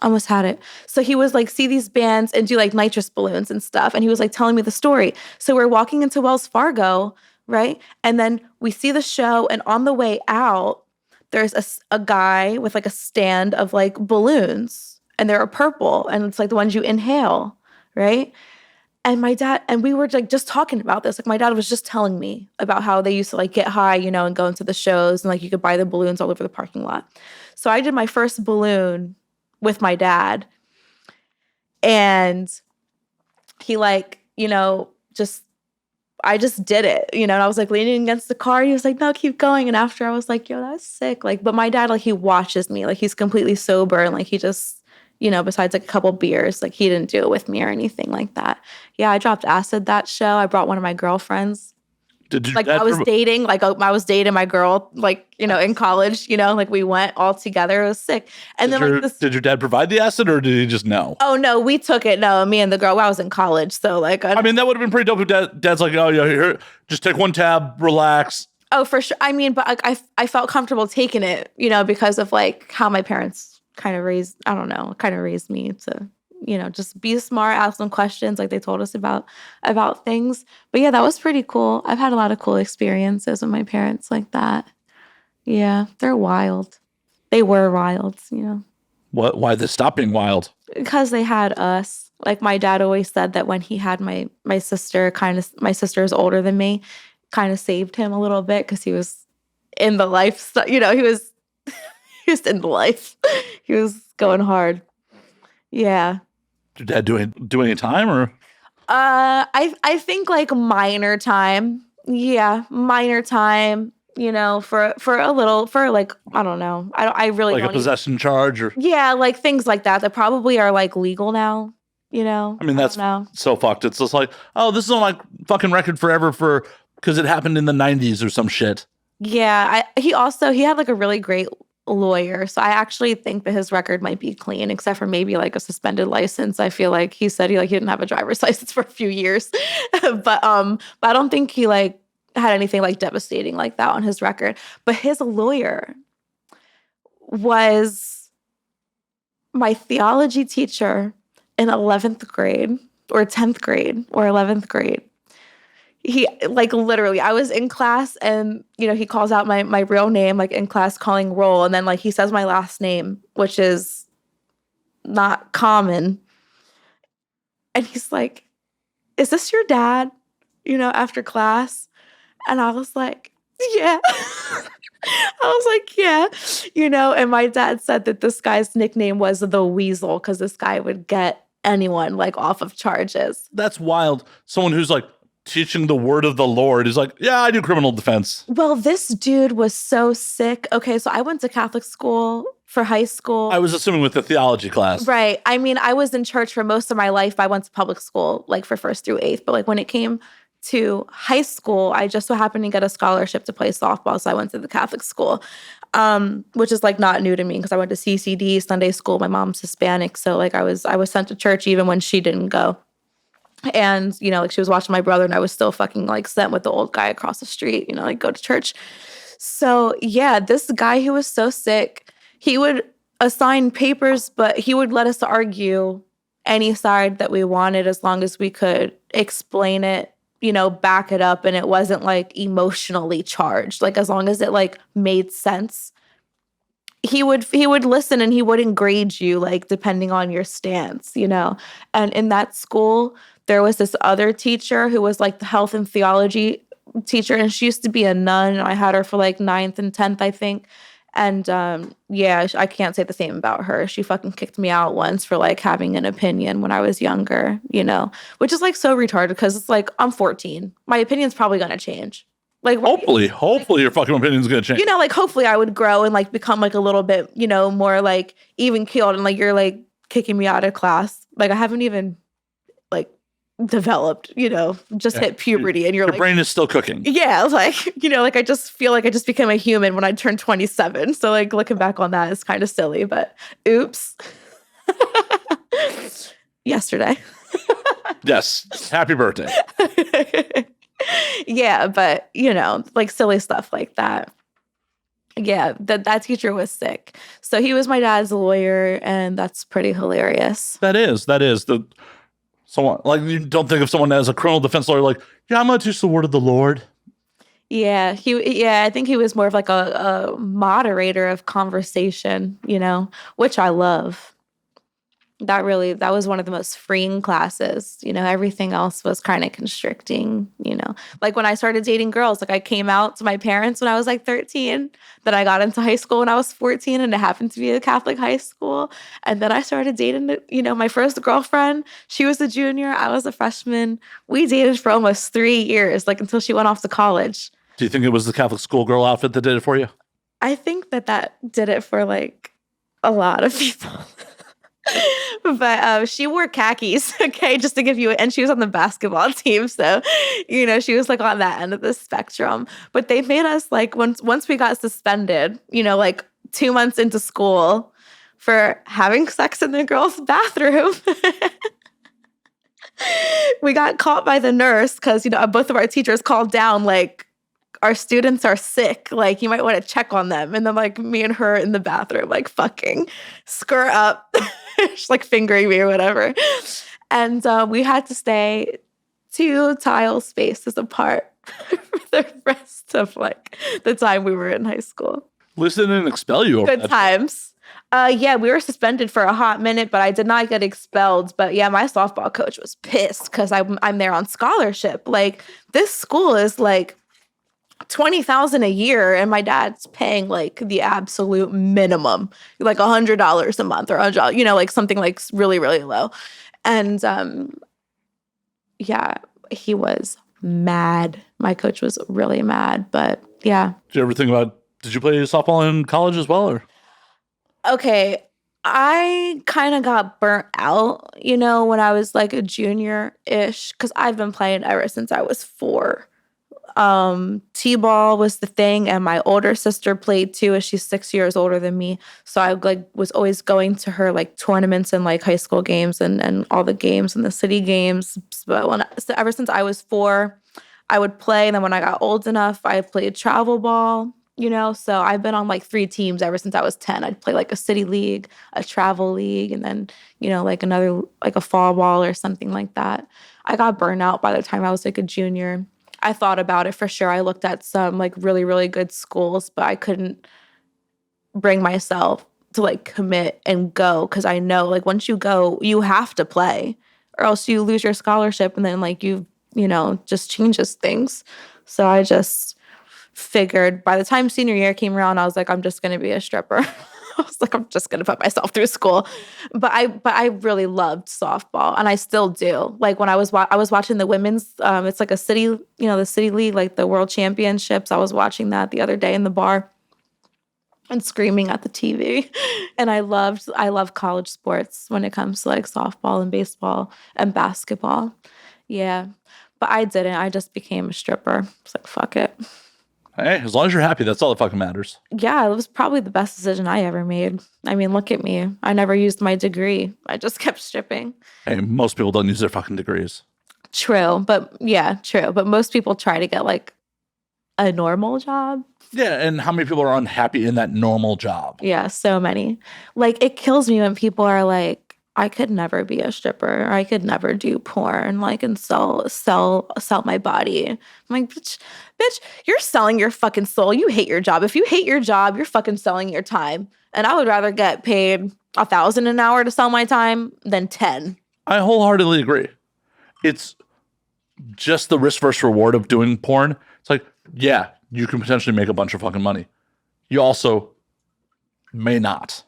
almost had it. So he was like see these bands and do like nitrous balloons and stuff. And he was like telling me the story. So we're walking into Wells Fargo, right? And then we see the show, and on the way out, there's a guy with like a stand of like balloons, and they're purple, and it's like the ones you inhale, right? And my dad, and we were like just talking about this. Like my dad was just telling me about how they used to like get high, and go into the shows, and like you could buy the balloons all over the parking lot. So I did my first balloon with my dad, and he like, I just did it, and I was like leaning against the car. He was like, no, keep going. And after I was like, yo, that's sick. Like, but my dad, like, he watches me, like he's completely sober. And like, he just, besides like a couple beers, like he didn't do it with me or anything like that. Yeah. I dropped acid that show. I brought one of my girlfriends. I was dating my girl, like, in college, like we went all together. It was sick. And did your dad provide the acid, or did he just know? Oh no, we took it. No, me and the girl, I was in college. So like, I mean, that would have been pretty dope if dad's like, oh yeah, here, just take one tab, relax. Oh, for sure. I mean, but like, I felt comfortable taking it, because of like how my parents kind of raised me to, just be smart, ask them questions like they told us about things. But yeah, that was pretty cool. I've had a lot of cool experiences with my parents like that. Yeah, they're wild. They were wild, What? Why they stopped being wild? Because they had us. Like my dad always said that when he had my sister, my sister is older than me, kind of saved him a little bit because he was in the life. He was he was in the life. He was going hard. Yeah. Did Dad do any time, or? I think like minor time. Yeah, minor time. For like, I don't know. I really like don't a possession charge, or? Yeah, like things like that probably are like legal now. I mean, that's so fucked. It's just like, oh, this is on my fucking record forever because it happened in the 90s or some shit. Yeah, he had like a really great lawyer, so I actually think that his record might be clean, except for maybe like a suspended license. I feel like he said he didn't have a driver's license for a few years, but I don't think he like had anything like devastating like that on his record. But his lawyer was my theology teacher in 11th grade or 10th grade or 11th grade. He like literally, I was in class and, he calls out my real name, like in class calling roll. And then like he says my last name, which is not common. And he's like, is this your dad? After class. And I was like, yeah. I was like, yeah. And my dad said that this guy's nickname was the Weasel because this guy would get anyone like off of charges. That's wild. Someone who's like teaching the word of the Lord is like, yeah, I do criminal defense. Well, this dude was so sick. Okay, so I went to Catholic school for high school. I was assuming with the theology class. Right. I mean, I was in church for most of my life. I went to public school like for 1st through 8th. But like when it came to high school, I just so happened to get a scholarship to play softball. So I went to the Catholic school, which is like not new to me because I went to CCD, Sunday school. My mom's Hispanic. So like I was sent to church even when she didn't go. And, like she was watching my brother and I was still fucking like sent with the old guy across the street, like go to church. So yeah, this guy who was so sick, he would assign papers, but he would let us argue any side that we wanted as long as we could explain it, back it up. And it wasn't like emotionally charged, like as long as it like made sense. He would listen and he wouldn't grade you like depending on your stance, And in that school, there was this other teacher who was like the health and theology teacher, and she used to be a nun. I had her for like 9th and 10th, I think. And yeah, I can't say the same about her. She fucking kicked me out once for like having an opinion when I was younger, which is like so retarded because it's like I'm 14. My opinion's probably gonna change. Like hopefully your fucking opinion's gonna change. Like hopefully I would grow and like become like a little bit, more like even keeled, and like you're like kicking me out of class. Like I haven't even like developed, just hit puberty and your brain is still cooking. Yeah, like, like I just feel like I just became a human when I turned 27. So like looking back on that is kind of silly, but oops. Yesterday. Yes. Happy birthday. Yeah, but like silly stuff like that. Yeah, that teacher was sick. So he was my dad's lawyer, and that's pretty hilarious. That is the someone like you don't think of someone as a criminal defense lawyer like, yeah, I'm gonna teach the word of the Lord. Yeah, I think he was more of like a moderator of conversation, which I love. That was one of the most freeing classes. Everything else was kind of constricting, Like when I started dating girls, like I came out to my parents when I was like 13. Then I got into high school when I was 14 and it happened to be a Catholic high school. And then I started dating, my first girlfriend. She was a junior. I was a freshman. We dated for almost 3 years, like until she went off to college. Do you think it was the Catholic schoolgirl outfit that did it for you? I think that did it for like a lot of people. But she wore khakis, okay, just to give you and she was on the basketball team. So, she was like on that end of the spectrum. But they made us like once we got suspended, like 2 months into school for having sex in the girls' bathroom. We got caught by the nurse because, both of our teachers called down like, our students are sick. Like, you might want to check on them. And then, like, me and her in the bathroom, like, fucking skirt up. She's, like, fingering me or whatever. And we had to stay 2 tile spaces apart for the rest of, like, the time we were in high school. At least they didn't expel you. Good times. Yeah, we were suspended for a hot minute, but I did not get expelled. But yeah, my softball coach was pissed because I'm there on scholarship. Like, this school is, like, $20,000 a year, and my dad's paying like the absolute minimum, like $100 a month or $100, like something like really, really low. And yeah, he was mad. My coach was really mad, but yeah. Did you ever think about, did you play softball in college as well? Or? Okay, I kind of got burnt out, when I was like a junior-ish, because I've been playing ever since I was 4. T-ball was the thing, and my older sister played too, as she's 6 years older than me. So I like was always going to her like tournaments and like high school games and all the games and the city games. But ever since I was 4, I would play. And then when I got old enough, I played travel ball, So I've been on like 3 teams ever since I was 10. I'd play like a city league, a travel league, and then, like another, like a fall ball or something like that. I got burned out by the time I was like a junior. I thought about it for sure. I looked at some like really, really good schools, but I couldn't bring myself to like commit and go because I know like once you go, you have to play or else you lose your scholarship and then like just changes things. So I just figured by the time senior year came around, I was like, I'm just going to be a stripper. I was like, I'm just going to put myself through school. But I really loved softball, and I still do. Like when I was watching the women's, it's like a city, the city league, like the world championships. I was watching that the other day in the bar and screaming at the TV. And I love college sports when it comes to like softball and baseball and basketball. Yeah. But I didn't. I just became a stripper. It's like, fuck it. Hey, as long as you're happy, that's all that fucking matters. Yeah, it was probably the best decision I ever made. I mean, look at me. I never used my degree. I just kept stripping. Hey, most people don't use their fucking degrees. True. But most people try to get like a normal job. Yeah, and how many people are unhappy in that normal job? Yeah, so many. Like, it kills me when people are like, I could never be a stripper, or I could never do porn, like, and sell my body. I'm like, bitch, you're selling your fucking soul. You hate your job. If you hate your job, you're fucking selling your time. And I would rather get paid $1,000 an hour to sell my time than 10. I wholeheartedly agree. It's just the risk versus reward of doing porn. It's like, yeah, you can potentially make a bunch of fucking money. You also may not.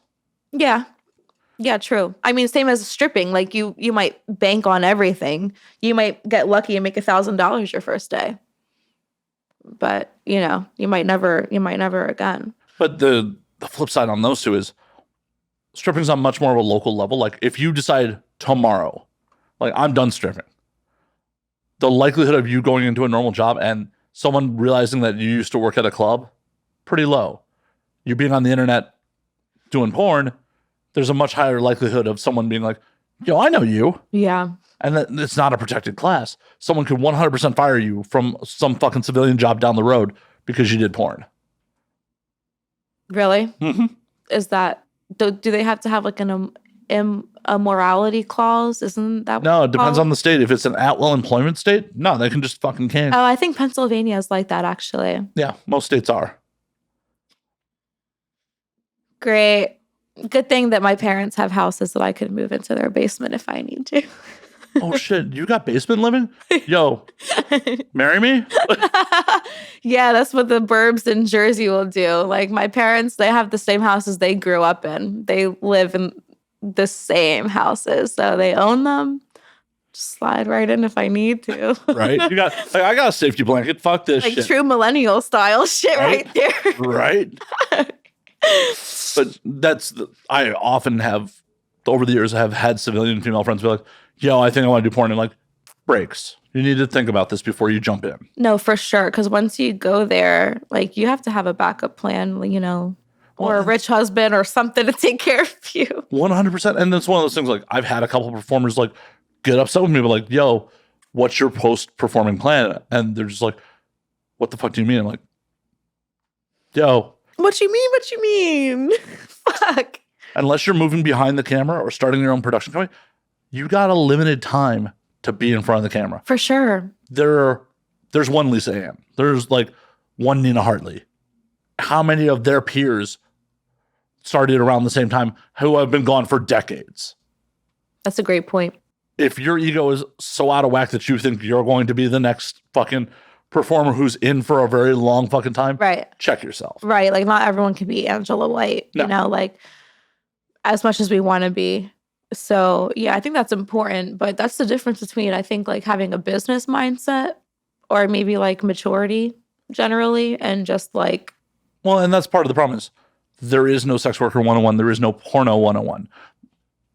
Yeah. Yeah, true. I mean, same as stripping. Like you might bank on everything. You might get lucky and make $1,000 your first day. But, you might never again. But the flip side on those two is stripping's on much more of a local level. Like if you decide tomorrow, like I'm done stripping, the likelihood of you going into a normal job and someone realizing that you used to work at a club, pretty low. You being on the internet doing porn, there's a much higher likelihood of someone being like, yo, I know you. Yeah. And that it's not a protected class. Someone could 100% fire you from some fucking civilian job down the road because you did porn. Really? Mm-hmm. Is that, do they have to have like a morality clause? Isn't that No, it depends on the state. If it's an at-will employment state, no, they can just fucking can't. Oh, I think Pennsylvania is like that, actually. Yeah, most states are. Great. Good thing that my parents have houses that I could move into their basement if I need to. Oh shit, you got basement living? Yo, marry me? Yeah, that's what the burbs in Jersey will do. Like my parents, they have the same houses they grew up in. They live in the same houses, so they own them. Just slide right in if I need to. Right? You got like I got a safety blanket. Fuck this like shit. True millennial style shit right there. Right? But I often have over the years have had civilian female friends be like, yo, I think I want to do porn. And like, breaks. You need to think about this before you jump in. No, for sure. Because once you go there, like you have to have a backup plan, you know, or a rich husband or something to take care of you. 100%. And that's one of those things like I've had a couple of performers like get upset with me, but like, yo, what's your post-performing plan? And they're just like, what the fuck do you mean? I'm like, yo. What you mean? What you mean? Fuck. Unless you're moving behind the camera or starting your own production company, you got a limited time to be in front of the camera. For sure. There's one Lisa Ann. There's like one Nina Hartley. How many of their peers started around the same time who have been gone for decades? That's a great point. If your ego is so out of whack that you think you're going to be the next fucking performer who's in for a very long fucking time, right? Check yourself. Right. Like not everyone can be Angela White, you know, like as much as we want to be. So yeah, I think that's important, but that's the difference between, I think, like having a business mindset or maybe like maturity generally and just like. Well, and that's part of the problem is there is no sex worker 101. There is no porno 101.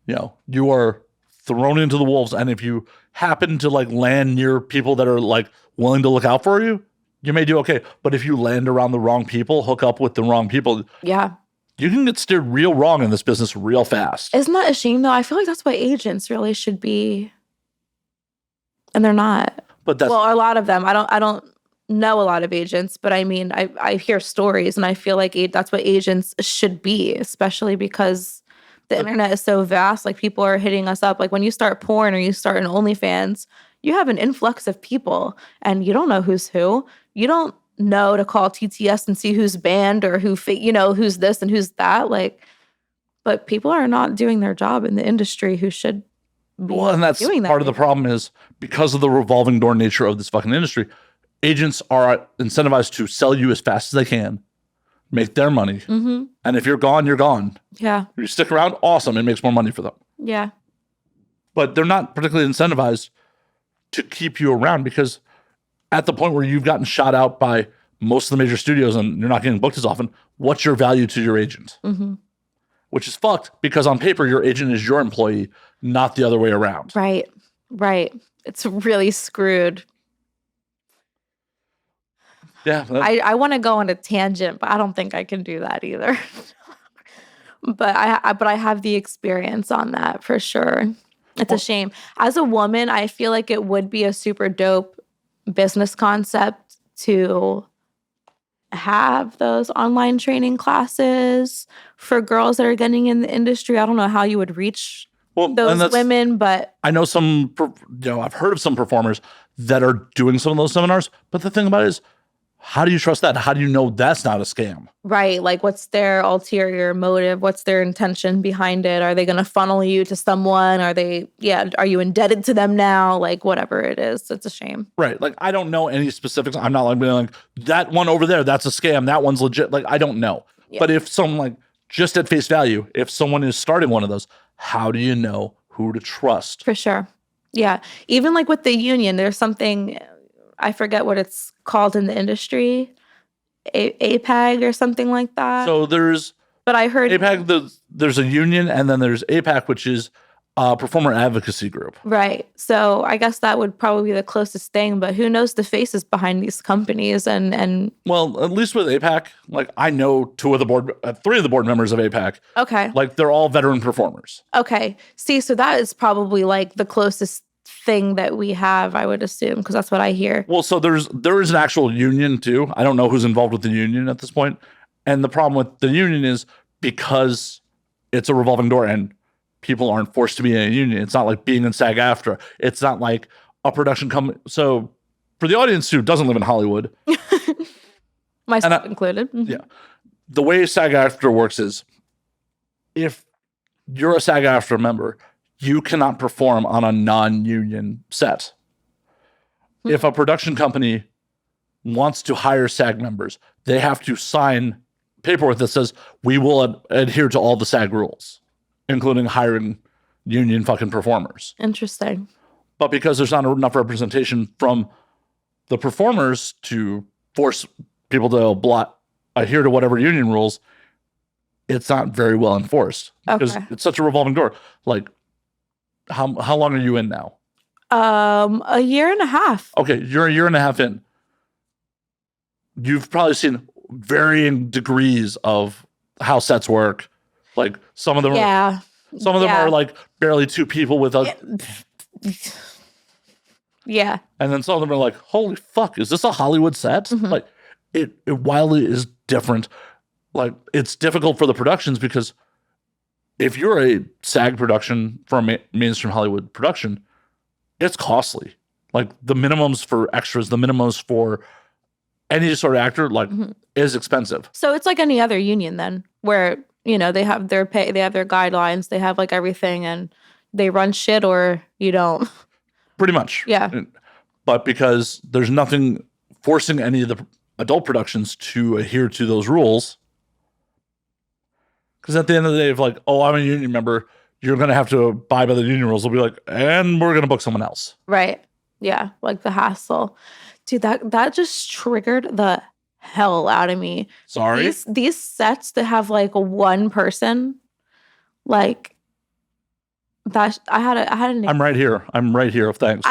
You know, you are thrown into the wolves. And if you happen to like land near people that are like willing to look out for you, you may do okay. But if you land around the wrong people, hook up with the wrong people. Yeah. You can get steered real wrong in this business real fast. Isn't that a shame though? I feel like that's what agents really should be. And they're not. But that's well, a lot of them. I don't know a lot of agents, but I mean, I hear stories and I feel like that's what agents should be, especially because the internet is so vast. Like people are hitting us up. Like when you start porn or you start an OnlyFans, you have an influx of people and you don't know who's who. You don't know to call TTS and see who's banned or who's this and who's that. Like, but people are not doing their job in the industry who should be and that's doing that. Part of the problem is because of the revolving door nature of this fucking industry, agents are incentivized to sell you as fast as they can, make their money. Mm-hmm. And if you're gone, you're gone. Yeah. If you stick around, awesome. It makes more money for them. Yeah. But they're not particularly incentivized to keep you around because at the point where you've gotten shot out by most of the major studios and you're not getting booked as often, what's your value to your agent? Mm-hmm. Which is fucked because on paper, your agent is your employee, not the other way around. Right. Right. It's really screwed. Yeah. I want to go on a tangent, but I don't think I can do that either. But I have the experience on that for sure. It's a shame. As a woman, I feel like it would be a super dope business concept to have those online training classes for girls that are getting in the industry. I don't know how you would reach those women, but I know I've heard of some performers that are doing some of those seminars. But the thing about it is, how do you trust that? How do you know that's not a scam? Right. Like what's their ulterior motive? What's their intention behind it? Are they going to funnel you to someone? Are you indebted to them now? Like whatever it is, it's a shame. Right. Like I don't know any specifics. I'm not like being like that one over there, that's a scam. That one's legit. Like I don't know. Yeah. But if someone like just at face value, if someone is starting one of those, how do you know who to trust? For sure. Yeah. Even like with the union, there's something, I forget what it's called in the industry, APAG or something like that. So but I heard APAG, there's a union and then there's APAC, which is performer advocacy group. Right. So I guess that would probably be the closest thing, but who knows the faces behind these companies and Well, at least with APAC, like I know three of the board members of APAC. okay. Like they're all veteran performers. Okay. See, so that is probably like the closest thing that we have, I would assume, because that's what I hear. Well, so there is an actual union too. I don't know who's involved with the union at this point. And the problem with the union is because it's a revolving door and people aren't forced to be in a union. It's not like being in SAG-AFTRA. It's not like a production company. So for the audience who doesn't live in Hollywood, myself included. Mm-hmm. Yeah. The way SAG-AFTRA works is if you're a SAG-AFTRA member, you cannot perform on a non-union set. Mm-hmm. If a production company wants to hire SAG members, they have to sign paperwork that says we will adhere to all the SAG rules, including hiring union fucking performers. Interesting. But because there's not enough representation from the performers to force people to adhere to whatever union rules, it's not very well enforced because it's such a revolving door. Like, how long are you in now? A year and a half. Okay, you're a year and a half in. You've probably seen varying degrees of how sets work. Like some of them are like barely two people with a yeah. And then some of them are like, holy fuck, is this a Hollywood set? Mm-hmm. Like it wildly is different. Like it's difficult for the productions because if you're a SAG production from a mainstream Hollywood production, it's costly. Like the minimums for extras, the minimums for any sort of actor, like is expensive. So it's like any other union then, where they have their pay, they have their guidelines, they have like everything, and they run shit or you don't. Pretty much. Yeah. But because there's nothing forcing any of the adult productions to adhere to those rules. Because at the end of the day, if like, oh, I'm a union member, you're going to have to abide by the union rules. They'll be like, and we're going to book someone else. Right. Yeah. Like the hassle. Dude, that just triggered the hell out of me. Sorry? These sets that have like one person, like that I had an I'm right here. Thanks.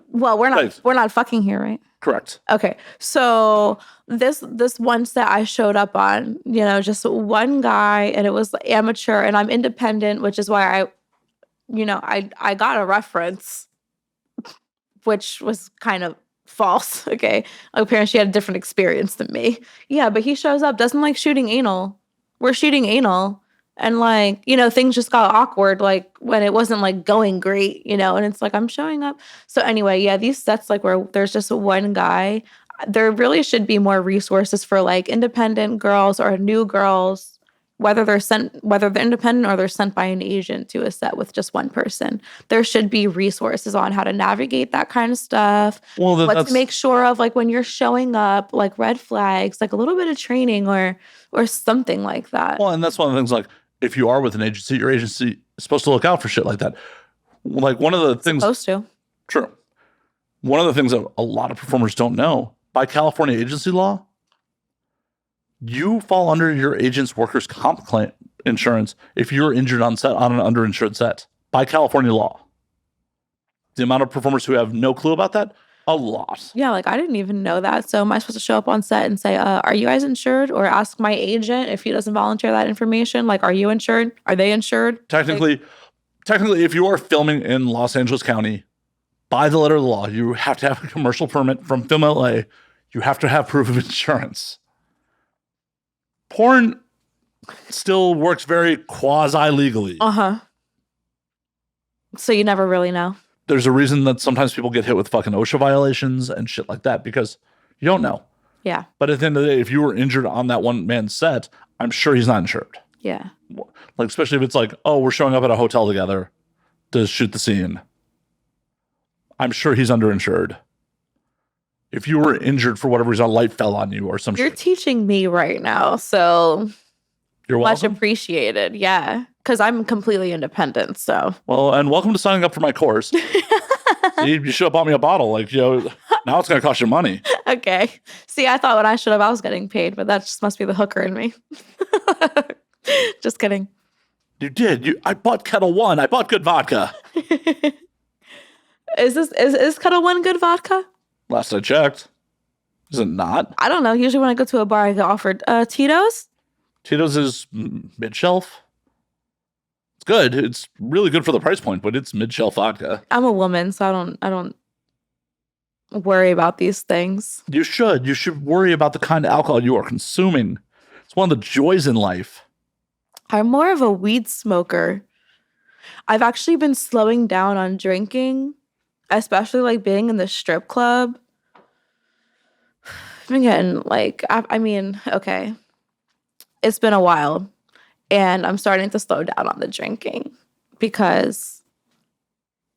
Well, we're not fucking here, right? Correct. Okay. So this one set I showed up on, just one guy, and it was amateur, and I'm independent, which is why I got a reference, which was kind of false. Okay. Apparently she had a different experience than me. Yeah, but he shows up, doesn't like shooting anal. We're shooting anal. And like, things just got awkward, like when it wasn't like going great, and it's like, I'm showing up. So anyway, yeah, these sets like where there's just one guy, there really should be more resources for like independent girls or new girls, whether they're independent or they're sent by an agent to a set with just one person. There should be resources on how to navigate that kind of stuff. Well, what to make sure of, like when you're showing up, like red flags, like a little bit of training or something like that. Well, and that's one of the things, like if you are with an agency, your agency is supposed to look out for shit like that. Like one of the things... Supposed to. True. One of the things that a lot of performers don't know, by California agency law, you fall under your agent's workers' comp claim insurance if you're injured on set on an underinsured set. By California law. The amount of performers who have no clue about that, a lot. Yeah, like I didn't even know that. So am I supposed to show up on set and say, are you guys insured? Or ask my agent if he doesn't volunteer that information? Like, are you insured? Are they insured? Technically, if you are filming in Los Angeles County, by the letter of the law, you have to have a commercial permit from Film LA. You have to have proof of insurance. Porn still works very quasi-legally. Uh-huh. So you never really know. There's a reason that sometimes people get hit with fucking OSHA violations and shit like that because you don't know. Yeah. But at the end of the day, if you were injured on that one man's set, I'm sure he's not insured. Yeah. Like, especially if it's like, oh, we're showing up at a hotel together to shoot the scene. I'm sure he's underinsured. If you were injured for whatever reason, a light fell on you or some shit. You're teaching me right now, so you're welcome. Much appreciated. Yeah. Because I'm completely independent, so. Well, and welcome to signing up for my course. See, you should have bought me a bottle. Like, now it's going to cost you money. Okay. See, I thought when I should have, I was getting paid, but that just must be the hooker in me. Just kidding. You did. I bought Kettle One. I bought good vodka. Is Kettle One good vodka? Last I checked. Is it not? I don't know. Usually when I go to a bar, I get offered Tito's. Tito's is mid-shelf. It's good. It's really good for the price point, but it's mid-shelf vodka. I'm a woman, so I don't worry about these things. You should. You should worry about the kind of alcohol you are consuming. It's one of the joys in life. I'm more of a weed smoker. I've actually been slowing down on drinking, especially like being in the strip club. I've been getting like, I mean, okay. It's been a while and I'm starting to slow down on the drinking because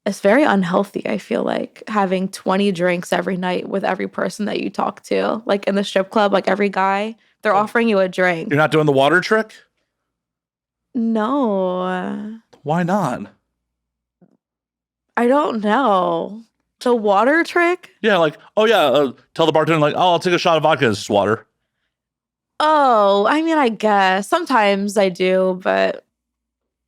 it's very unhealthy. I feel like having 20 drinks every night with every person that you talk to, like in the strip club, like every guy, they're offering you a drink. You're not doing the water trick? No. Why not? I don't know. The water trick? Yeah, like, oh yeah, tell the bartender like, oh, I'll take a shot of vodka. It's just water. Oh, I mean, I guess. Sometimes I do, but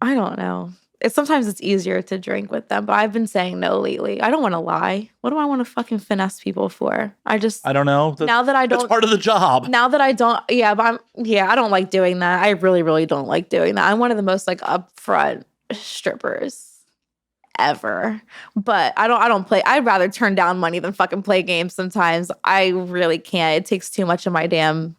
I don't know. Sometimes it's easier to drink with them, but I've been saying no lately. I don't want to lie. What do I want to fucking finesse people for? I don't know. Now that I don't. It's part of the job. Now that I don't, I don't like doing that. I really, really don't like doing that. I'm one of the most like upfront strippers ever. But I don't play. I'd rather turn down money than fucking play games sometimes. I really can't. It takes too much of my damn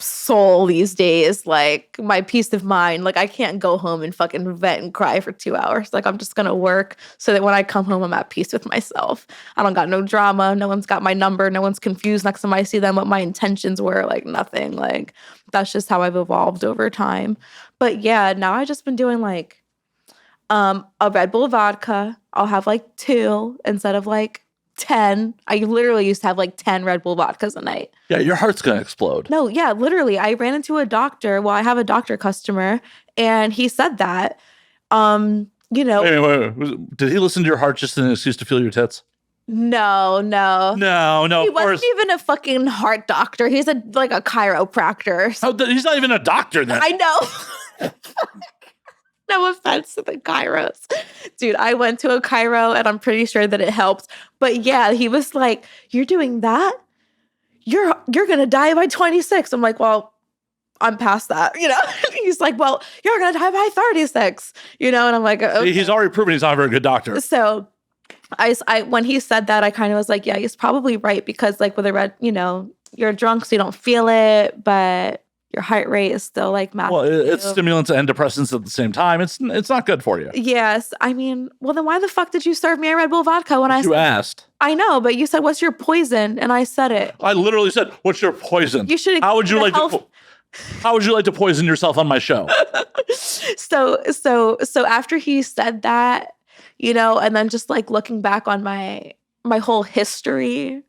soul these days, like my peace of mind. Like I can't go home and fucking vent and cry for 2 hours. Like I'm just gonna work so that when I come home I'm at peace with myself. I don't got no drama. No one's got my number. No one's confused next time I see them what my intentions were. Like nothing. Like that's just how I've evolved over time. But yeah, now I just been doing like a Red Bull vodka. I'll have like 2 instead of like 10. I literally used to have like 10 Red Bull vodkas a night. Yeah, your heart's gonna explode. No, yeah, literally. I ran into a doctor. Well, I have a doctor customer, and he said that, Wait. Did he listen to your heart just as an excuse to feel your tits? No. He wasn't even a fucking heart doctor. He's like a chiropractor. He's not even a doctor then. I know. No offense to the chiros. Dude, I went to a chiro and I'm pretty sure that it helped. But yeah, he was like, you're doing that? You're going to die by 26. I'm like, well, I'm past that, He's like, well, you're going to die by 36, and I'm like, okay. He's already proven he's not a very good doctor. So I when he said that, I kind of was like, yeah, he's probably right because like with a red, you're drunk so you don't feel it, but your heart rate is still like massive. Well, it's stimulants and depressants at the same time. It's not good for you. Yes. I mean, well, then why the fuck did you serve me a Red Bull vodka when you asked? I know, but you said, what's your poison? And I said it. I literally said, what's your poison? You should. How would you like to poison yourself on my show? So after he said that, and then just like looking back on my whole history,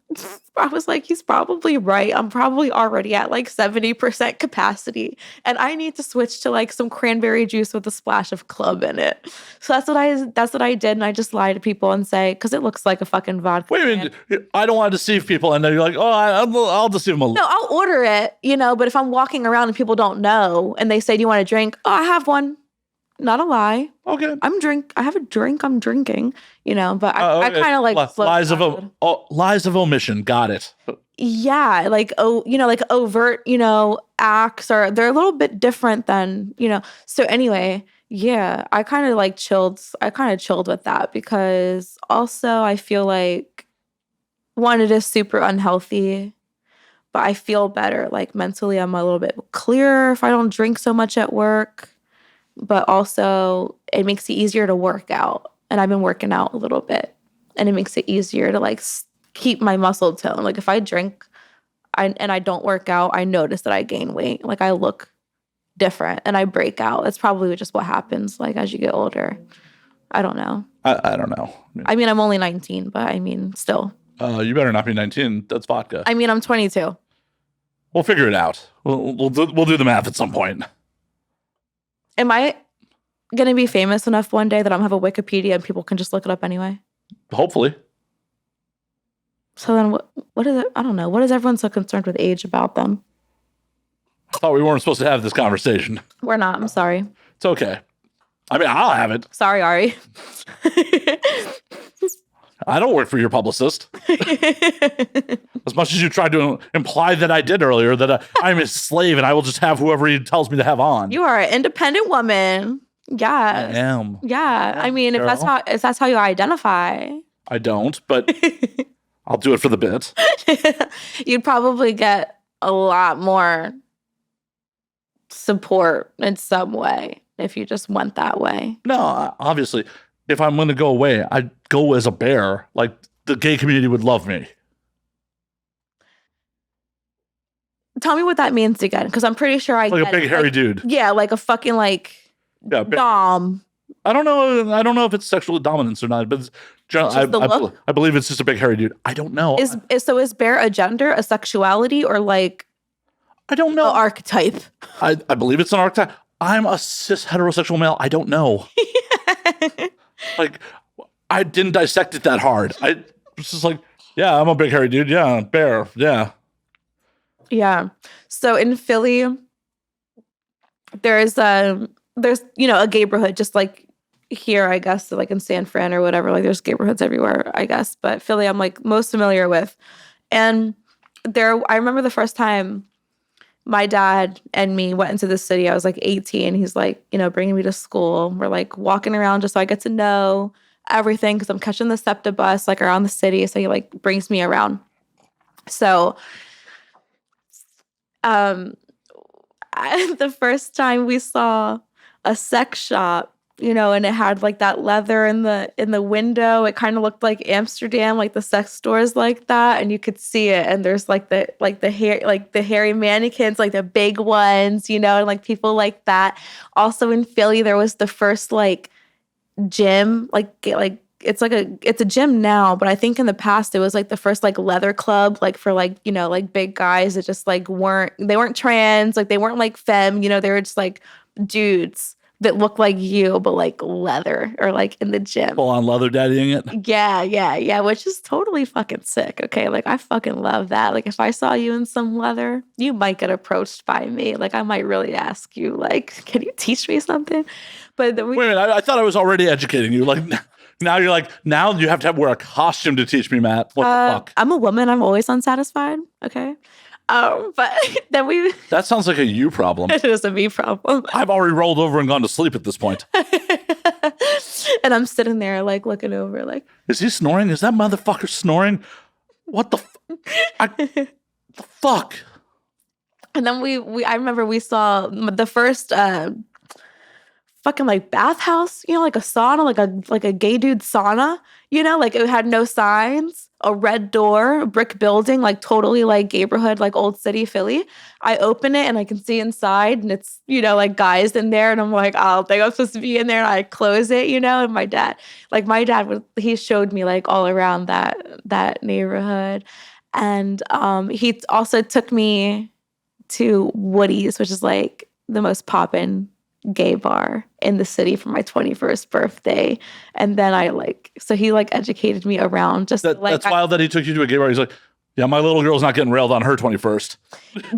I was like, he's probably right. I'm probably already at like 70% capacity. And I need to switch to like some cranberry juice with a splash of club in it. So that's what I did. And I just lie to people and say, because it looks like a fucking vodka. Wait a minute. I don't want to deceive people. And then you're like, oh, I'll deceive them a little. No, I'll order it, but if I'm walking around and people don't know and they say, do you want a drink? Oh, I have one. Not a lie. Okay. I have a drink. I'm drinking, but I kind of like lies of omission. Got it. Yeah. Like, like overt, acts they're a little bit different than, so anyway, yeah, I kind of chilled with that because also I feel like one, it is super unhealthy, but I feel better. Like mentally, I'm a little bit clearer if I don't drink so much at work. But also it makes it easier to work out. And I've been working out a little bit. And it makes it easier to like keep my muscle tone. Like if I drink and I don't work out, I notice that I gain weight. Like I look different and I break out. That's probably just what happens like as you get older. I don't know. I don't know. I mean, I'm only 19, but I mean, still. You better not be 19. That's vodka. I mean, I'm 22. We'll figure it out. We'll do the math at some point. Am I going to be famous enough one day that I'm have a Wikipedia and people can just look it up anyway? Hopefully. So then what is it? I don't know. What is everyone so concerned with age about them? I thought we weren't supposed to have this conversation. We're not. I'm sorry. It's okay. I mean, I'll have it. Sorry, Ari. I don't work for your publicist. As much as you tried to imply that I did earlier, that I'm his slave and I will just have whoever he tells me to have on. You are an independent woman. Yeah. I am. Yeah. I mean, if that's how you identify. I don't, but I'll do it for the bit. You'd probably get a lot more support in some way if you just went that way. No, obviously, if I'm going to go away, I'd go as a bear. Like, the gay community would love me. Tell me what that means again, because I'm pretty sure I like get a big hairy dude. Yeah, like a fucking dom. I don't know if it's sexual dominance or not, but I believe it's just a big hairy dude. I don't know. Is bear a gender, a sexuality, or like I don't know. An archetype? I believe it's an archetype. I'm a cis heterosexual male. I don't know. Like, I didn't dissect it that hard. I was just like, yeah, I'm a big hairy dude. Yeah, bear. Yeah. Yeah. So in Philly, there's a gayborhood just like here, I guess, like in San Fran or whatever. Like there's gayborhoods everywhere, I guess. But Philly, I'm like most familiar with. And I remember the first time my dad and me went into the city. I was like 18. He's like, bringing me to school. We're like walking around just so I get to know everything because I'm catching the SEPTA bus like around the city. So he like brings me around. So the first time we saw a sex shop, and it had like that leather in the window. It kind of looked like Amsterdam, like the sex stores like that, and you could see it. And there's like the hairy mannequins, like the big ones, and like people like that. Also in Philly, there was the first like gym, like it's a gym now, but I think in the past it was like the first like leather club, like for like, like big guys that just like weren't trans, like they weren't like femme, they were just like dudes that look like you, but like leather or like in the gym. Full on leather daddying it? Yeah, which is totally fucking sick, okay? Like I fucking love that. Like if I saw you in some leather, you might get approached by me. Like I might really ask you, like, can you teach me something? But wait a minute, I thought I was already educating you. Like now you're like, now you have to wear a costume to teach me, Matt. What the fuck? I'm a woman. I'm always unsatisfied, okay? But then That sounds like a you problem. It is a me problem. I've already rolled over and gone to sleep at this point. And I'm sitting there like looking over like, is he snoring? Is that motherfucker snoring? What the the fuck? And then I remember we saw the first fucking like bathhouse, like a sauna, like a gay dude sauna, like it had no signs, a red door, a brick building, like totally like gayborhood, like old city Philly. I open it and I can see inside and it's, like guys in there and I'm like, I don't think I'm supposed to be in there. And I close it, and my dad he showed me like all around that neighborhood. And he also took me to Woody's, which is like the most poppin' gay bar in the city for my 21st birthday. And then he educated me around just that's wild that he took you to a gay bar. He's like, yeah, my little girl's not getting railed on her 21st.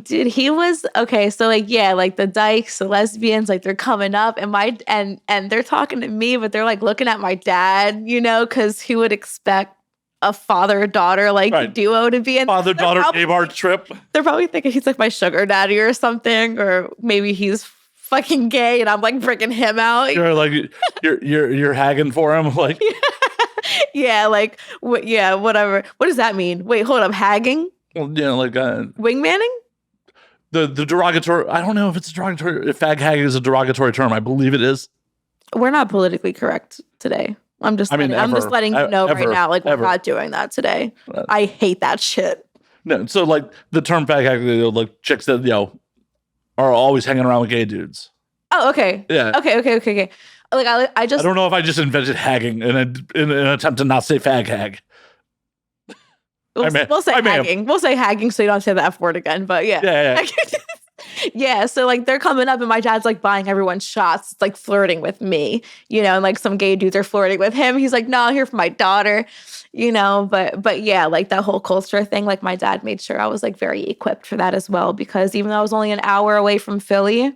Dude, he was okay. So like the dykes, the lesbians, like they're coming up and they're talking to me, but they're like looking at my dad, because who would expect a father-daughter right. duo to be in father-daughter gay bar trip. They're probably thinking he's like my sugar daddy or something, or maybe he's fucking gay and I'm like freaking him out. You're like you're hagging for him, like yeah, like whatever. What does that mean? Wait, hold up, hagging? Well, like wingmanning? The derogatory. I don't know if it's derogatory. If fag hag is a derogatory term, I believe it is. We're not politically correct today. I'm just letting you know right now, like we're not doing that today. I hate that shit. No, so like the term fag hag, like chicks that are always hanging around with gay dudes. Oh, okay. Yeah. Okay. Like I don't know if I just invented hagging in an attempt to not say fag hag. We'll say hagging. We'll say hagging so you don't say the F word again. But yeah. Yeah. Yeah. So like they're coming up and my dad's like buying everyone shots. It's like flirting with me, and like some gay dudes are flirting with him. He's like, no, I'm here for my daughter, but yeah, like that whole culture thing, like my dad made sure I was like very equipped for that as well, because even though I was only an hour away from Philly,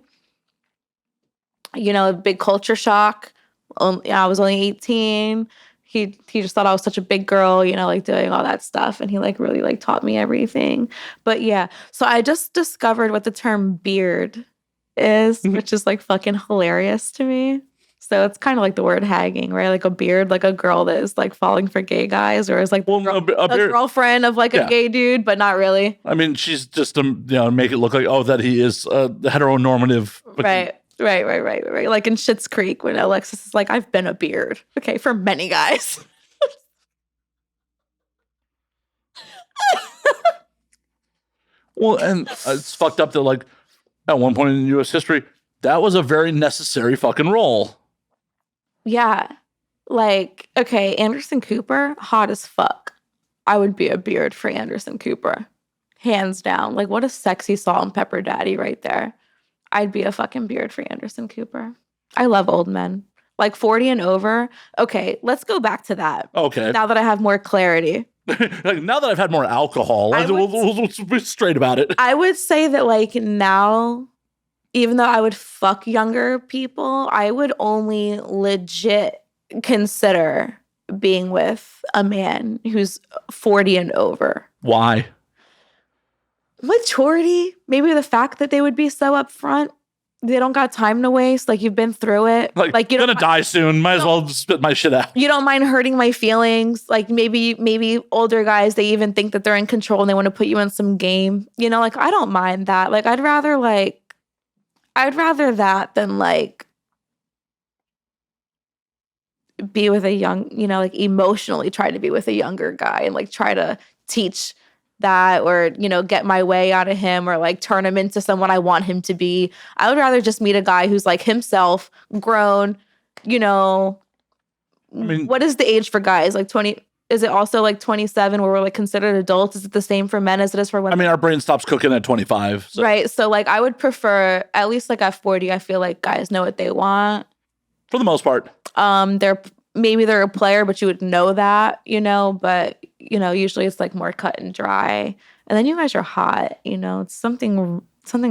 A big culture shock. I was only 18. He just thought I was such a big girl, like doing all that stuff. And he like really like taught me everything. But yeah, so I just discovered what the term beard is, which is like fucking hilarious to me. So it's kind of like the word hagging, right? Like a beard, like a girl that is like falling for gay guys, or is like a girlfriend of like a gay dude, but not really. I mean, she's just to make it look like that he is heteronormative. Right. Like in Schitt's Creek when Alexis is like, I've been a beard. Okay, for many guys. Well, and it's fucked up that like at one point in U.S. history, that was a very necessary fucking role. Yeah. Like, okay, Anderson Cooper, hot as fuck. I would be a beard for Anderson Cooper. Hands down. Like, what a sexy salt and pepper daddy right there. I'd be a fucking beard for Anderson Cooper. I love old men. Like 40 and over. Okay, let's go back to that. Okay. Now that I have more clarity. Like, now that I've had more alcohol, we'll be straight about it. I would say that like now, even though I would fuck younger people, I would only legit consider being with a man who's 40 and over. Why? Maturity, maybe the fact that they would be so upfront. They don't got time to waste. Like, you've been through it. Like you're gonna die soon. Might as well spit my shit out. You don't mind hurting my feelings. Like maybe older guys, they even think that they're in control and they want to put you in some game. Like I don't mind that. Like I'd rather that than like be with a young, like emotionally try to be with a younger guy and like try to teach that or, get my way out of him or like turn him into someone I want him to be. I would rather just meet a guy who's like himself, grown, I mean, what is the age for guys? Like 20, is it also like 27 where we're like considered adults? Is it the same for men as it is for women? I mean, our brain stops cooking at 25. So. Right. So like I would prefer at least like at 40, I feel like guys know what they want. For the most part. They're a player, but you would know that, but usually it's like more cut and dry. And then you guys are hot, it's something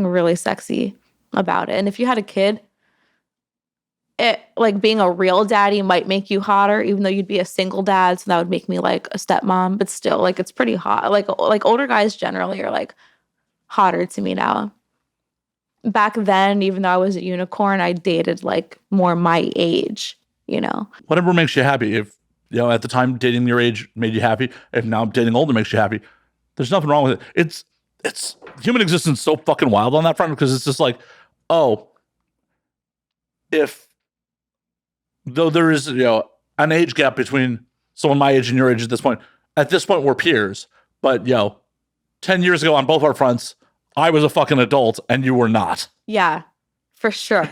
really sexy about it. And if you had a kid, it like being a real daddy might make you hotter, even though you'd be a single dad. So that would make me like a stepmom, but still like it's pretty hot. Like older guys generally are like hotter to me now. Back then, even though I was a unicorn, I dated like more my age. Whatever makes you happy. If, at the time dating your age made you happy, if now dating older makes you happy, there's nothing wrong with it. It's human existence so fucking wild on that front because it's just like, though there is, an age gap between someone my age and your age at this point we're peers. But, 10 years ago on both our fronts, I was a fucking adult and you were not. Yeah, for sure.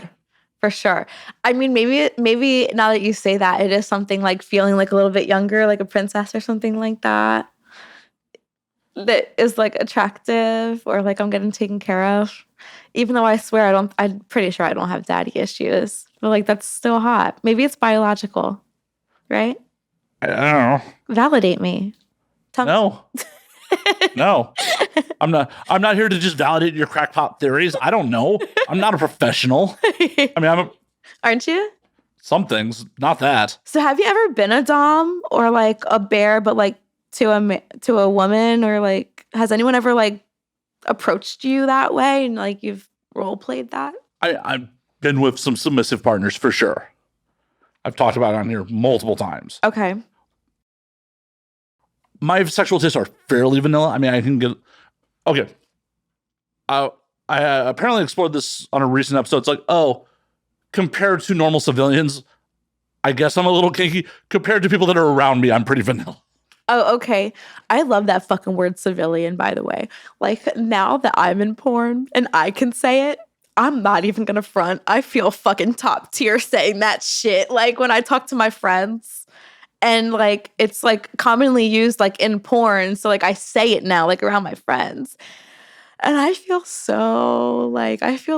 For sure. I mean, maybe now that you say that, it is something like feeling like a little bit younger, like a princess or something like that is like attractive or like I'm getting taken care of. Even though I swear I'm pretty sure I don't have daddy issues. But like that's still hot. Maybe it's biological, right? I don't know. Validate me. No. No. I'm not here to just validate your crackpot theories. I don't know. I'm not a professional. I mean, aren't you? Some things, not that. So have you ever been a dom or like a bear, but like to a woman, or like has anyone ever like approached you that way and like you've role played that? I've been with some submissive partners for sure. I've talked about it on here multiple times. Okay. My sexual tastes are fairly vanilla. I mean, I can get... Okay. I apparently explored this on a recent episode. It's like, compared to normal civilians, I guess I'm a little kinky. Compared to people that are around me, I'm pretty vanilla. Oh, okay. I love that fucking word civilian, by the way. Like, now that I'm in porn and I can say it, I'm not even gonna front. I feel fucking top tier saying that shit. Like, when I talk to my friends... And like, it's like commonly used like in porn. So like I say it now, like around my friends. And I feel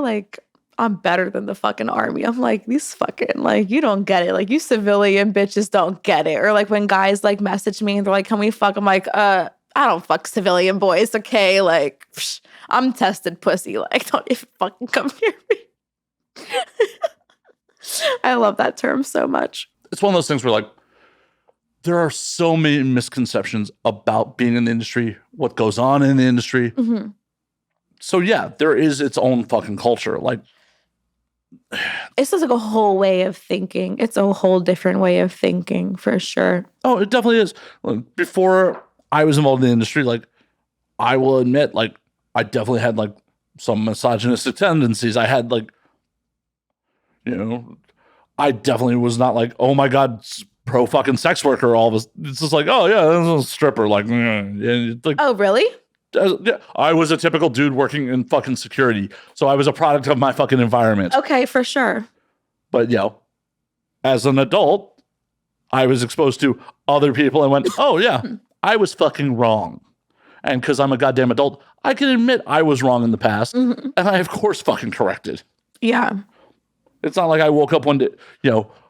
like I'm better than the fucking army. I'm like, these fucking, like, you don't get it. Like, you civilian bitches don't get it. Or like when guys like message me and they're like, can we fuck? I'm like, I don't fuck civilian boys. Okay. Like, I'm tested pussy. Like, don't even fucking come near me. I love that term so much. It's one of those things where like there are so many misconceptions about being in the industry, what goes on in the industry. Mm-hmm. So yeah, there is its own fucking culture. Like it's just like a whole way of thinking. It's a whole different way of thinking for sure. Oh, it definitely is. Like, before I was involved in the industry, like I will admit, like I definitely had like some misogynistic tendencies. I had like, you know, I definitely was not like, oh my God, pro fucking sex worker. All of us, it's just like, oh yeah, this is a stripper. Like, like, oh really? Yeah, I was a typical dude working in fucking security, so I was a product of my fucking environment. Okay, for sure. But as an adult, I was exposed to other people and went, oh yeah, I was fucking wrong. And because I'm a goddamn adult, I can admit I was wrong in the past, and I of course fucking corrected. Yeah. It's not like I woke up one day,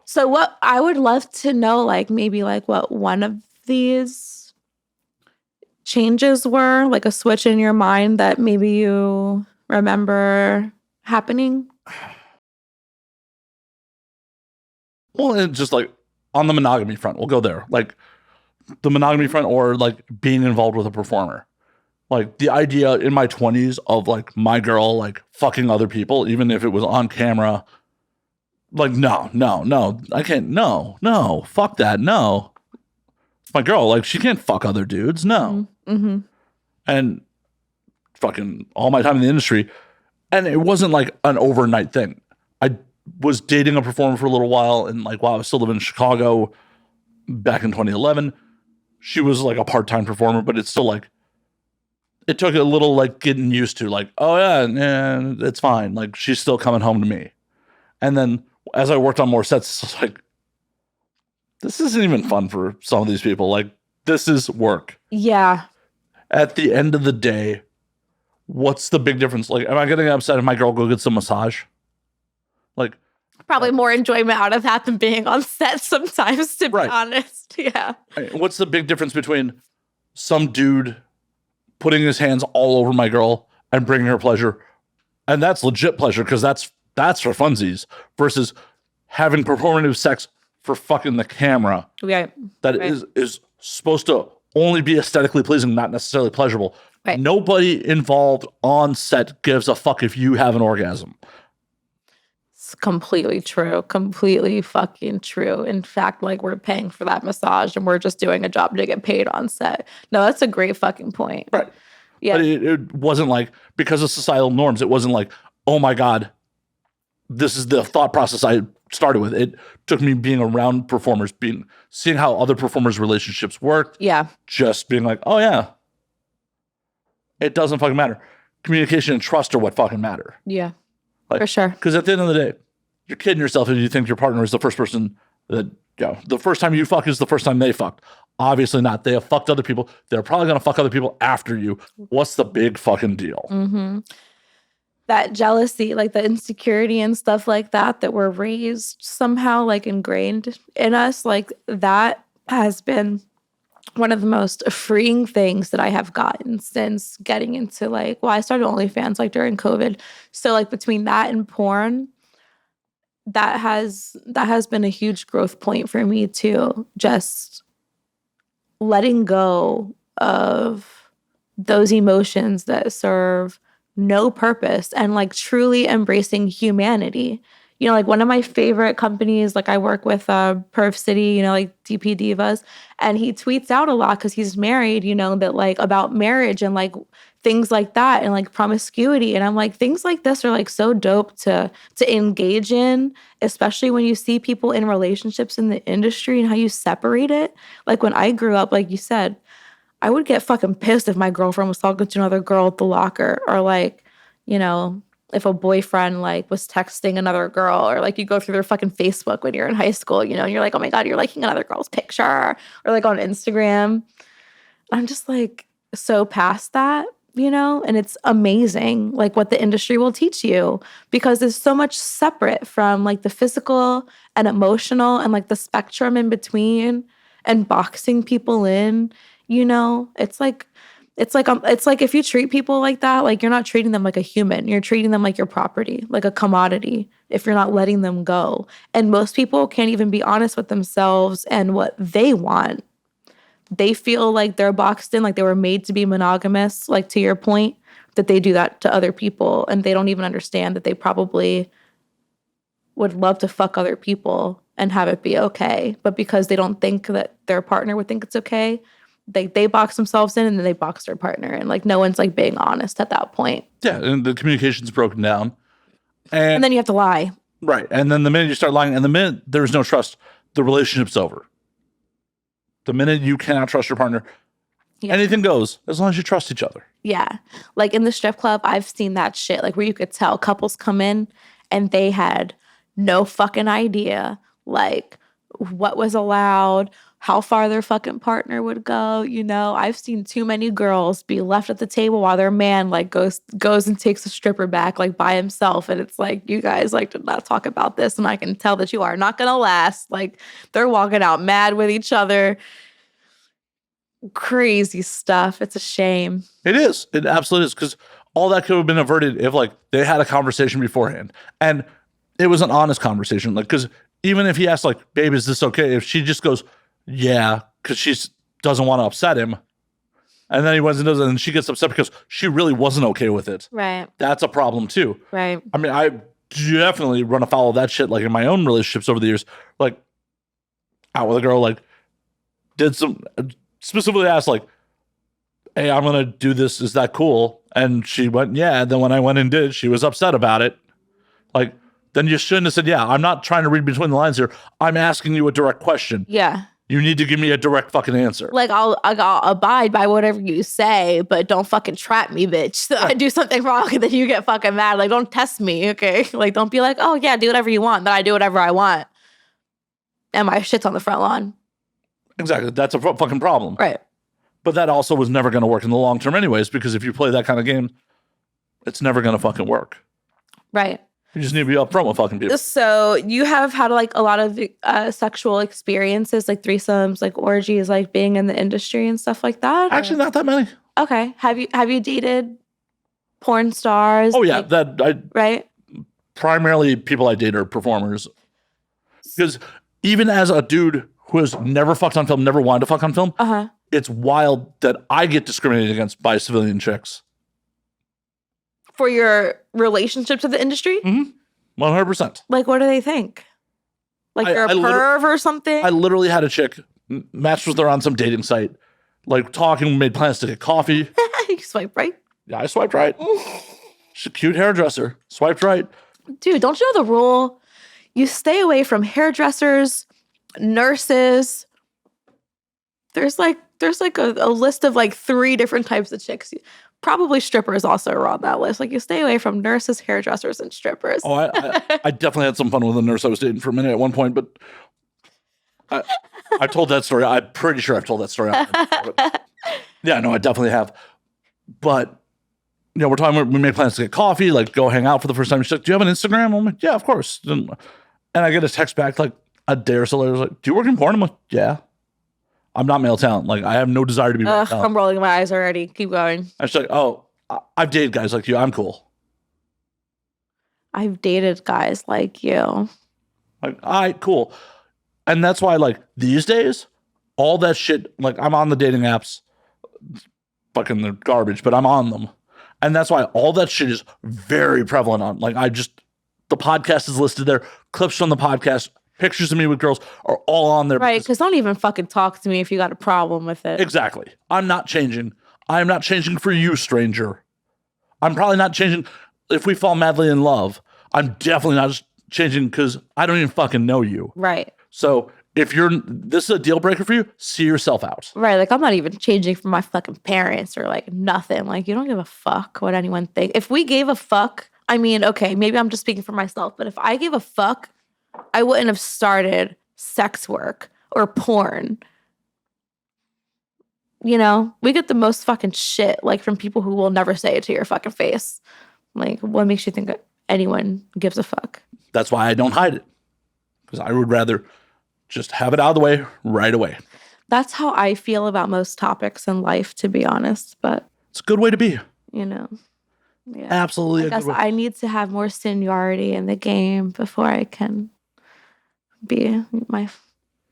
So what I would love to know, like maybe like what one of these changes were, like a switch in your mind that maybe you remember happening. Well, it's just like on the monogamy front, we'll go there. Like the monogamy front or like being involved with a performer. Like the idea in my 20s of like my girl like fucking other people, even if it was on camera. Like, no, I can't. No, fuck that. No. It's my girl. Like, she can't fuck other dudes. No. Mm-hmm. And fucking all my time in the industry. And it wasn't like an overnight thing. I was dating a performer for a little while. And like, while I was still living in Chicago back in 2011, she was like a part-time performer, but it's still like, it took a little like getting used to like, oh yeah, it's fine. Like, she's still coming home to me. And then as I worked on more sets, it's like, this isn't even fun for some of these people. Like, this is work. Yeah. At the end of the day, what's the big difference? Like, am I getting upset if my girl go gets a massage? Like, probably more enjoyment out of that than being on set sometimes, to be honest. Yeah. What's the big difference between some dude putting his hands all over my girl and bringing her pleasure, and that's legit pleasure because that's for funsies, versus having performative sex for fucking the camera. Right. That is supposed to only be aesthetically pleasing, not necessarily pleasurable. Right. Nobody involved on set gives a fuck if you have an orgasm. It's completely true. Completely fucking true. In fact, like we're paying for that massage and we're just doing a job to get paid on set. No, that's a great fucking point. Right. Yeah. But it wasn't like, because of societal norms, it wasn't like, oh my God, this is the thought process I started with. It took me being around performers, seeing how other performers' relationships worked. Yeah. Just being like, oh yeah, it doesn't fucking matter. Communication and trust are what fucking matter. Yeah. Like, for sure. Because at the end of the day, you're kidding yourself if you think your partner is the first person that, the first time you fuck is the first time they fucked. Obviously not. They have fucked other people. They're probably going to fuck other people after you. What's the big fucking deal? Mm-hmm. That jealousy, like the insecurity and stuff like that were raised somehow, like ingrained in us, like that has been one of the most freeing things that I have gotten since getting into I started OnlyFans like during COVID. So like between that and porn, that has been a huge growth point for me too. Just letting go of those emotions that serve no purpose and like truly embracing humanity. Like one of my favorite companies, like I work with Perv City, like DP Divas, and he tweets out a lot because he's married, that like about marriage and like things like that and like promiscuity. And I'm like, things like this are like so dope to engage in, especially when you see people in relationships in the industry and how you separate it. Like when I grew up, like you said, I would get fucking pissed if my girlfriend was talking to another girl at the locker, or like, if a boyfriend like was texting another girl, or like you go through their fucking Facebook when you're in high school, and you're like, oh my God, you're liking another girl's picture, or like on Instagram. I'm just like so past that, and it's amazing like what the industry will teach you, because there's so much separate from like the physical and emotional and like the spectrum in between and boxing people in. It's like It's like if you treat people like that, like you're not treating them like a human. You're treating them like your property, like a commodity, if you're not letting them go. And most people can't even be honest with themselves and what they want. They feel like they're boxed in, like they were made to be monogamous, like to your point, that they do that to other people. And they don't even understand that they probably would love to fuck other people and have it be okay. But because they don't think that their partner would think it's okay, they box themselves in and then they box their partner. And like no one's like being honest at that point. Yeah, and the communication's broken down. And then you have to lie. Right. And then the minute you start lying, and the minute there's no trust, the relationship's over. The minute you cannot trust your partner, anything goes as long as you trust each other. Yeah. Like in the strip club, I've seen that shit. Like where you could tell couples come in and they had no fucking idea like what was allowed, how far their fucking partner would go. You know, I've seen too many girls be left at the table while their man like goes and takes a stripper back like by himself. And it's like, you guys like did not talk about this. And I can tell that you are not going to last. Like they're walking out mad with each other. Crazy stuff. It's a shame. It is. It absolutely is. Because all that could have been averted if like they had a conversation beforehand. And it was an honest conversation. Like, because even if he asked like, babe, is this okay? If she just goes, yeah, because she doesn't want to upset him. And then he went and does it, and she gets upset because she really wasn't okay with it. Right. That's a problem too. Right. I mean, I definitely run afoul of that shit, like in my own relationships over the years. Like, out with a girl, like, specifically asked, like, hey, I'm going to do this. Is that cool? And she went, yeah. And then when I went and did, she was upset about it. Like, then you shouldn't have said, yeah, I'm not trying to read between the lines here. I'm asking you a direct question. Yeah. You need to give me a direct fucking answer. Like, I'll abide by whatever you say, but don't fucking trap me, bitch. So I do something wrong and then you get fucking mad. Like, don't test me, okay? Like, don't be like, oh, yeah, do whatever you want. Then I do whatever I want. And my shit's on the front lawn. Exactly. That's a fucking problem. Right. But that also was never going to work in the long term anyways, because if you play that kind of game, it's never going to fucking work. Right. You just need to be upfront with fucking people. So you have had like a lot of sexual experiences, like threesomes, like orgies, like being in the industry and stuff like that? Actually, not that many. Okay. Have you dated porn stars? Oh, yeah. Like, right? Primarily people I date are performers. Because even as a dude who has never fucked on film, never wanted to fuck on film, it's wild that I get discriminated against by civilian chicks. For your relationship to the industry? 100%. Like, what do they think? Like you're a perv or something? I literally had a chick matched with her on some dating site, like talking, made plans to get coffee. You swipe right? Yeah, I swiped right. She's a cute hairdresser. Swiped right. Dude, don't you know the rule? You stay away from hairdressers, nurses. There's like a list of like 3 different types of chicks. Probably strippers also are on that list. Like you stay away from nurses, hairdressers, and strippers. Oh, I definitely had some fun with a nurse I was dating for a minute at one point, but I told that story. I'm pretty sure I've told that story. Yeah, no, I definitely have. But, you know, we made plans to get coffee, like go hang out for the first time. She's like, do you have an Instagram? I'm like, yeah, of course. And I get a text back like a day or so later. I was like, do you work in porn? I'm like, yeah. I'm not male talent. Like, I have no desire to be male talent. I'm rolling my eyes already. Keep going. I was like, oh, I've dated guys like you. I'm cool. I've dated guys like you. Like, all right, cool. And that's why, like, these days, all that shit, like, I'm on the dating apps. Fucking they're garbage, but I'm on them. And that's why all that shit is very prevalent on. Like, the podcast is listed there. Clips from the podcast, pictures of me with girls are all on there. Right, because don't even fucking talk to me if you got a problem with it. Exactly. I'm not changing. I'm not changing for you, stranger. I'm probably not changing if we fall madly in love. I'm definitely not changing because I don't even fucking know you. Right. So if this is a deal breaker for you, see yourself out. Right. Like I'm not even changing for my fucking parents or like nothing. Like you don't give a fuck what anyone thinks. If we gave a fuck, I mean, okay, maybe I'm just speaking for myself, but if I gave a fuck, I wouldn't have started sex work or porn. You know, we get the most fucking shit like from people who will never say it to your fucking face. Like, what makes you think that anyone gives a fuck? That's why I don't hide it. Because I would rather just have it out of the way right away. That's how I feel about most topics in life, to be honest. But It's a good way to be. yeah. Absolutely. I guess I need to have more seniority in the game before I can be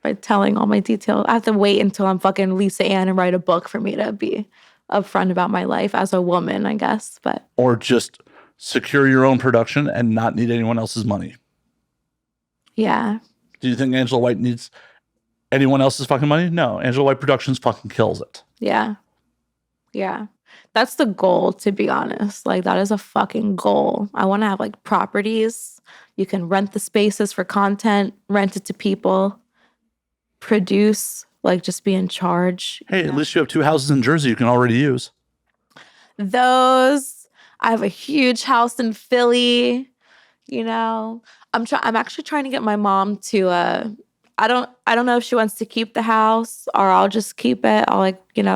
by telling all my details. I have to wait until I'm fucking Lisa Ann and write a book for me to be upfront about my life as a woman, I guess. But or just secure your own production and not need anyone else's money. Yeah. Do you think Angela White needs anyone else's fucking money? No. Angela White Productions fucking kills it. Yeah. That's the goal, to be honest. Like, that is a fucking goal. I want to have like properties. You can rent the spaces for content, rent it to people, produce, like just be in charge. Hey, at least you have 2 houses in Jersey you can already use. I have a huge house in Philly. I'm actually trying to get my mom to I don't know if she wants to keep the house or I'll just keep it. I'll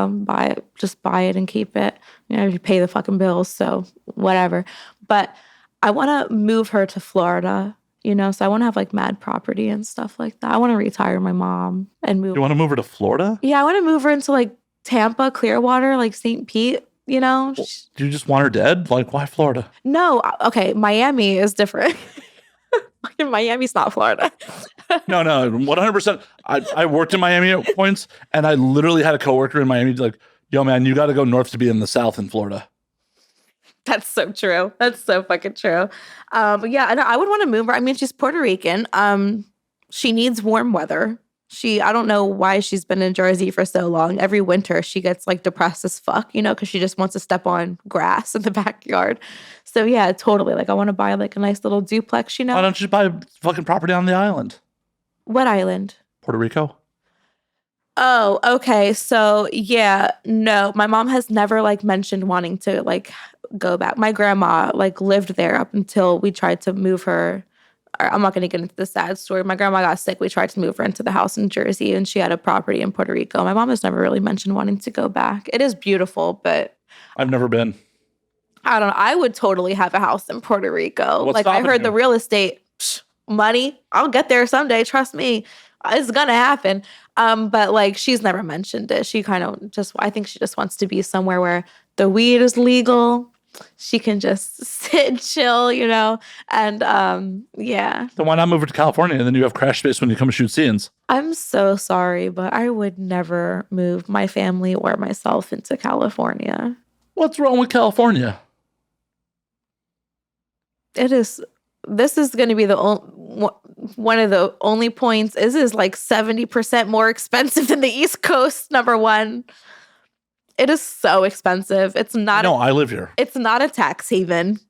buy it and keep it. You pay the fucking bills, so whatever. But I want to move her to Florida, so I want to have like mad property and stuff like that. I want to retire my mom and move. You want to move her to Florida? Yeah, I want to move her into like Tampa, Clearwater, like St. Pete. Well, do you just want her dead? Like, why Florida? No, okay, Miami is different. Miami's not Florida. No, 100%. I worked in Miami at points, and I literally had a coworker in Miami like, yo, man, you got to go north to be in the South in Florida. That's so true. That's so fucking true. But yeah, I would want to move her. I mean, she's Puerto Rican. She needs warm weather. I don't know why she's been in Jersey for so long. Every winter she gets like depressed as fuck, because she just wants to step on grass in the backyard. So yeah, totally. Like I want to buy like a nice little duplex, Why don't you buy fucking property on the island? What island? Puerto Rico. Oh, okay. So yeah, no, my mom has never like mentioned wanting to like go back. My grandma like lived there up until we tried to move her. I'm not going to get into the sad story. My grandma got sick. We tried to move her into the house in Jersey, and she had a property in Puerto Rico. My mom has never really mentioned wanting to go back. It is beautiful, but I've never been. I don't know. I would totally have a house in Puerto Rico. What's I heard the real estate money. I'll get there someday. Trust me. It's going to happen. But like, she's never mentioned it. She kind of I think she just wants to be somewhere where the weed is legal. She can just sit and chill, and yeah. Then why not move her to California and then you have crash space when you come shoot scenes? I'm so sorry, but I would never move my family or myself into California. What's wrong with California? This is going to be one of the only points. This is like 70% more expensive than the East Coast, number one. It is so expensive. It's not. No, I live here. It's not a tax haven.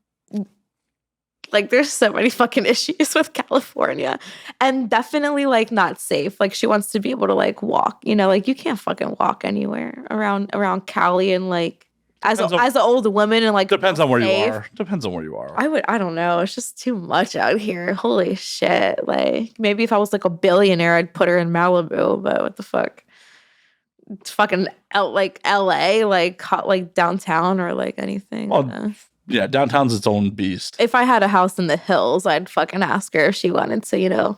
Like, there's so many fucking issues with California, and definitely like not safe. Like, she wants to be able to like walk. Like you can't fucking walk anywhere around Cali, and like as an old woman, and like depends on where you are. Depends on where you are. I don't know. It's just too much out here. Holy shit! Like maybe if I was like a billionaire, I'd put her in Malibu. But what the fuck? It's fucking like LA, like downtown or like anything. Yeah, downtown's its own beast. If I had a house in the hills, I'd fucking ask her if she wanted to,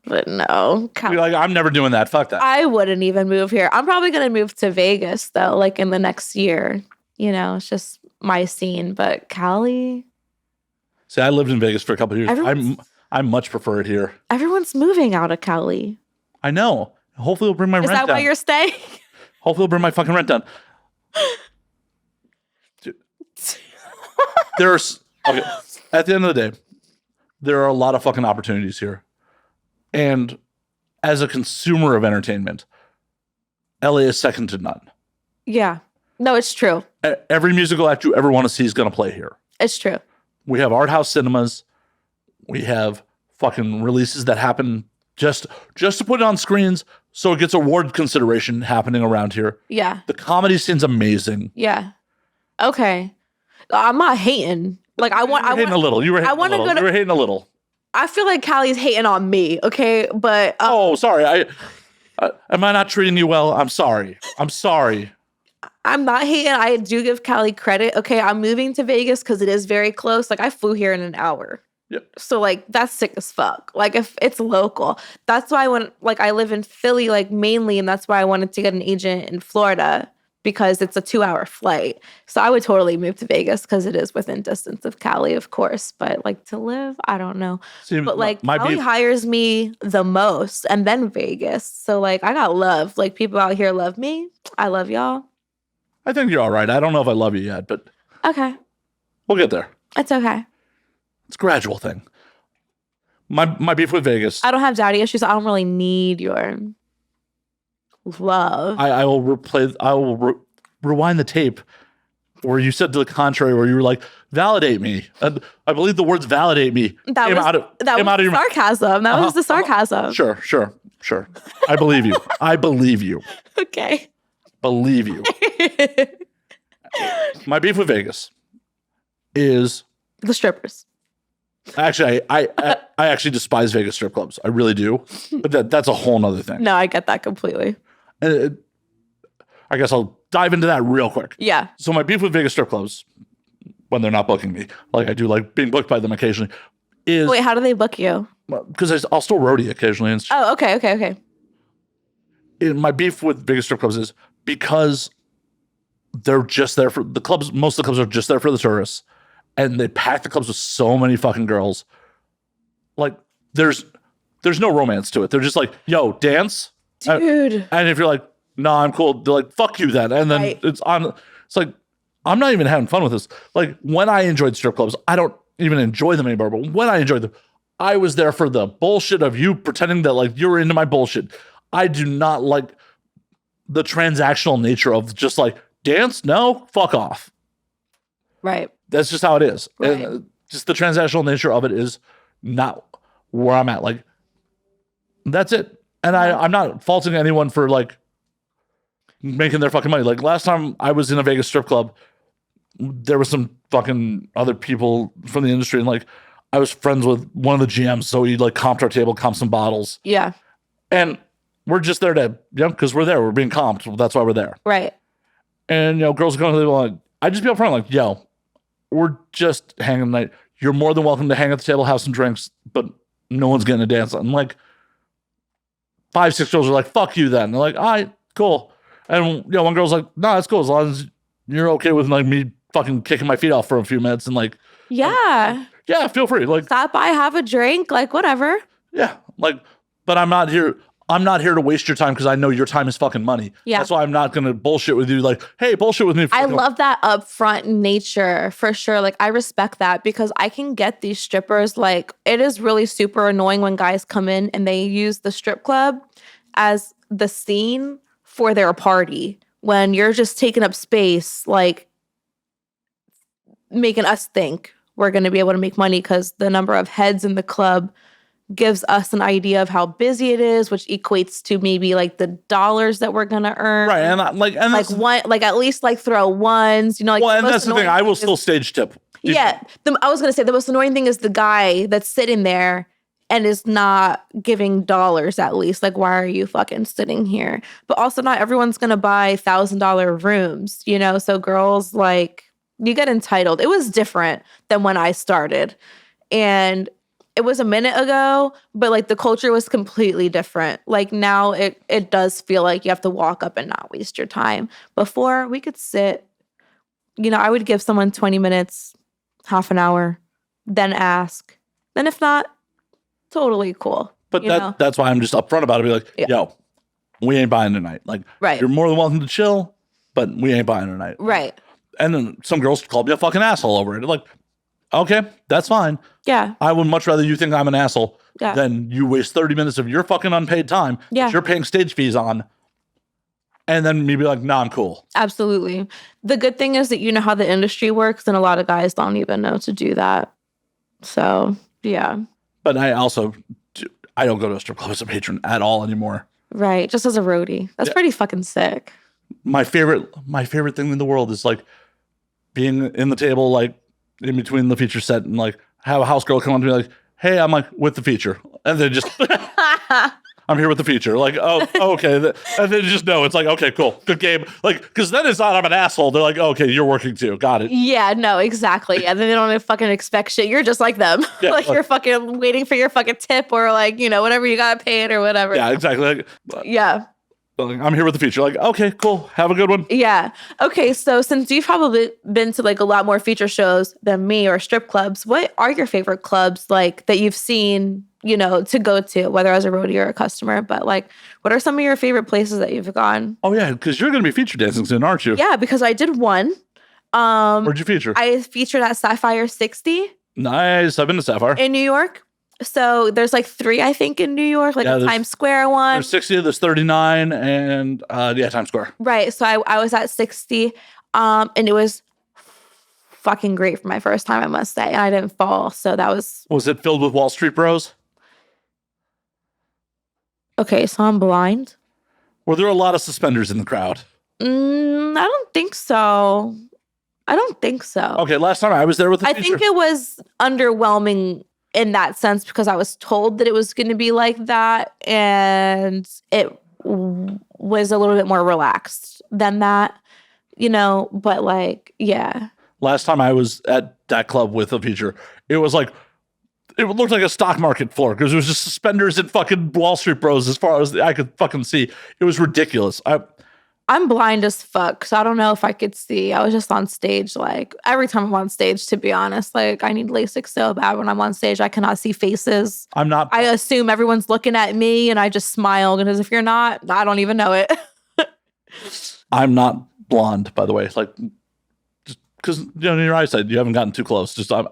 But no. You're like, I'm never doing that. Fuck that. I wouldn't even move here. I'm probably going to move to Vegas, though, like in the next year. It's just my scene. But Cali? See, I lived in Vegas for a couple of years. I much prefer it here. Everyone's moving out of Cali. I know. Hopefully it'll bring my rent down. Is that why you're staying? Hopefully it'll bring my fucking rent down. Dude. At the end of the day, there are a lot of fucking opportunities here. And as a consumer of entertainment, LA is second to none. Yeah. No, it's true. Every musical act you ever want to see is going to play here. It's true. We have art house cinemas. We have fucking releases that happen just to put it on screens so it gets award consideration happening around here. Yeah. The comedy scene's amazing. Yeah. Okay. I'm not hating. Like you were hating a little. I feel like Callie's hating on me, okay? But sorry. Am I not treating you well? I'm sorry. I'm not hating. I do give Callie credit. Okay, I'm moving to Vegas because it is very close. Like I flew here in an hour. Yep. So like that's sick as fuck. Like if it's local, that's why when like I live in Philly, like mainly, and that's why I wanted to get an agent in Florida because it's a 2-hour flight. So I would totally move to Vegas because it is within distance of Cali, of course. But like to live, I don't know. See, But like Cali hires me the most, and then Vegas. So like I got love. Like people out here love me. I love y'all. I think you're all right. I don't know if I love you yet, but okay, we'll get there. It's okay. It's a gradual thing. My beef with Vegas. I don't have daddy issues. So I don't really need your love. I will replay. I will rewind the tape where you said to the contrary, where you were like, "Validate me." And I believe the words "validate me" that was sarcasm. That was the sarcasm. Sure. I believe you. I believe you. Okay. Believe you. My beef with Vegas is the strippers. Actually, I actually despise Vegas strip clubs. I really do. But that's a whole nother thing. No, I get that completely. And I guess I'll dive into that real quick. Yeah. So my beef with Vegas strip clubs, when they're not booking me, like I do like being booked by them occasionally, is... Wait, how do they book you? Because I'll still roadie occasionally. And okay. My beef with Vegas strip clubs is because they're just there for the clubs. Most of the clubs are just there for the tourists. And they pack the clubs with so many fucking girls. Like, there's no romance to it. They're just like, yo, dance. Dude. And if you're like, no, I'm cool. They're like, fuck you then. And then it's like, I'm not even having fun with this. Like, when I enjoyed strip clubs, I don't even enjoy them anymore. But when I enjoyed them, I was there for the bullshit of you pretending that like you're into my bullshit. I do not like the transactional nature of just like, dance? No, fuck off. Right. That's just how it is. Right. And just the transactional nature of it is not where I'm at. Like, that's it. And I'm not faulting anyone for like making their fucking money. Like last time I was in a Vegas strip club, there was some fucking other people from the industry. And like, I was friends with one of the GMs. So he like comped our table, comped some bottles. Yeah. And we're just there to, because we're there. We're being comped. That's why we're there. Right. And, girls are going to the table. Like, I just be up front like, yo, we're just hanging tonight. You're more than welcome to hang at the table, have some drinks, but no one's getting a dance. I'm like, 5-6 girls are like, fuck you then. They're like, all right, cool. And one girl's like, no, that's cool as long as you're okay with like me fucking kicking my feet off for a few minutes and like, yeah, feel free. Like, stop by, have a drink, like whatever. Yeah, like, but I'm not here to waste your time because I know your time is fucking money. Yeah. That's why I'm not going to bullshit with you. Like, hey, bullshit with me. I love that upfront nature for sure. Like, I respect that because I can get these strippers. Like, it is really super annoying when guys come in and they use the strip club as the scene for their party when you're just taking up space, like making us think we're going to be able to make money because the number of heads in the club gives us an idea of how busy it is, which equates to maybe like the dollars that we're gonna earn. Right, and at least like throw ones, Like, well, and that's the thing. I will still stage tip. Yeah, I was gonna say the most annoying thing is the guy that's sitting there and is not giving dollars. At least, like, why are you fucking sitting here? But also, not everyone's gonna buy $1,000 rooms, So girls, like, you get entitled. It was different than when I started, and it was a minute ago, but like the culture was completely different. Like now it does feel like you have to walk up and not waste your time. Before we could sit, I would give someone 20 minutes, half an hour, then ask. Then if not, totally cool. But that's why I'm just upfront about it. Be like, yo, we ain't buying tonight. Like, right. You're more than welcome to chill, but we ain't buying tonight. Right. And then some girls called me a fucking asshole over it. Like, okay, that's fine. Yeah. I would much rather you think I'm an asshole than you waste 30 minutes of your fucking unpaid time that you're paying stage fees on. And then me be like, nah, I'm cool. Absolutely. The good thing is that you know how the industry works, and a lot of guys don't even know to do that. So, yeah. But I don't go to a strip club as a patron at all anymore. Right. Just as a roadie. That's pretty fucking sick. My favorite thing in the world is like being in the table, like in between the feature set, and like have a house girl come up to me like, hey, I'm like with the feature. And they just, I'm I'm here with the feature. Like, oh, okay. And then you just know it's like, okay, cool, good game. Like, because then it's not I'm an asshole. They're like, okay, you're working too. Got it. Yeah, no, exactly. And then they don't fucking expect shit. You're just like them. Yeah, like you're fucking waiting for your fucking tip or like, whatever you got to pay it or whatever. Yeah, exactly. Like, Yeah. I'm here with the feature. Like, okay, cool. Have a good one. Yeah. Okay. So since you've probably been to like a lot more feature shows than me or strip clubs, what are your favorite clubs like that you've seen, to go to, whether as a roadie or a customer? But like, what are some of your favorite places that you've gone? Oh yeah, because you're going to be feature dancing soon, aren't you? Yeah, because I did one. Where'd you feature? I featured at Sapphire 60. Nice. I've been to Sapphire. In New York. So there's like 3, I think, in New York, like a Times Square one. There's 60, there's 39, and Times Square. Right. So I was at 60, and it was fucking great for my first time, I must say. And I didn't fall. So that was... Was it filled with Wall Street bros? Okay, so I'm blind. Were there a lot of suspenders in the crowd? I don't think so. Okay, last time I was there with the feature. I think it was underwhelming in that sense because I was told that it was going to be like that, and it was a little bit more relaxed than that, but like, yeah. Last time I was at that club with a feature, it was like, it looked like a stock market floor because it was just suspenders and fucking Wall Street bros as far as I could fucking see. It was ridiculous. I'm blind as fuck, so I don't know if I could see. I was just on stage, like, every time I'm on stage, to be honest. Like, I need LASIK so bad when I'm on stage. I cannot see faces. I assume everyone's looking at me, and I just smile, because if you're not, I don't even know it. I'm not blonde, by the way. Like, just because, in your eyesight, you haven't gotten too close. Just, I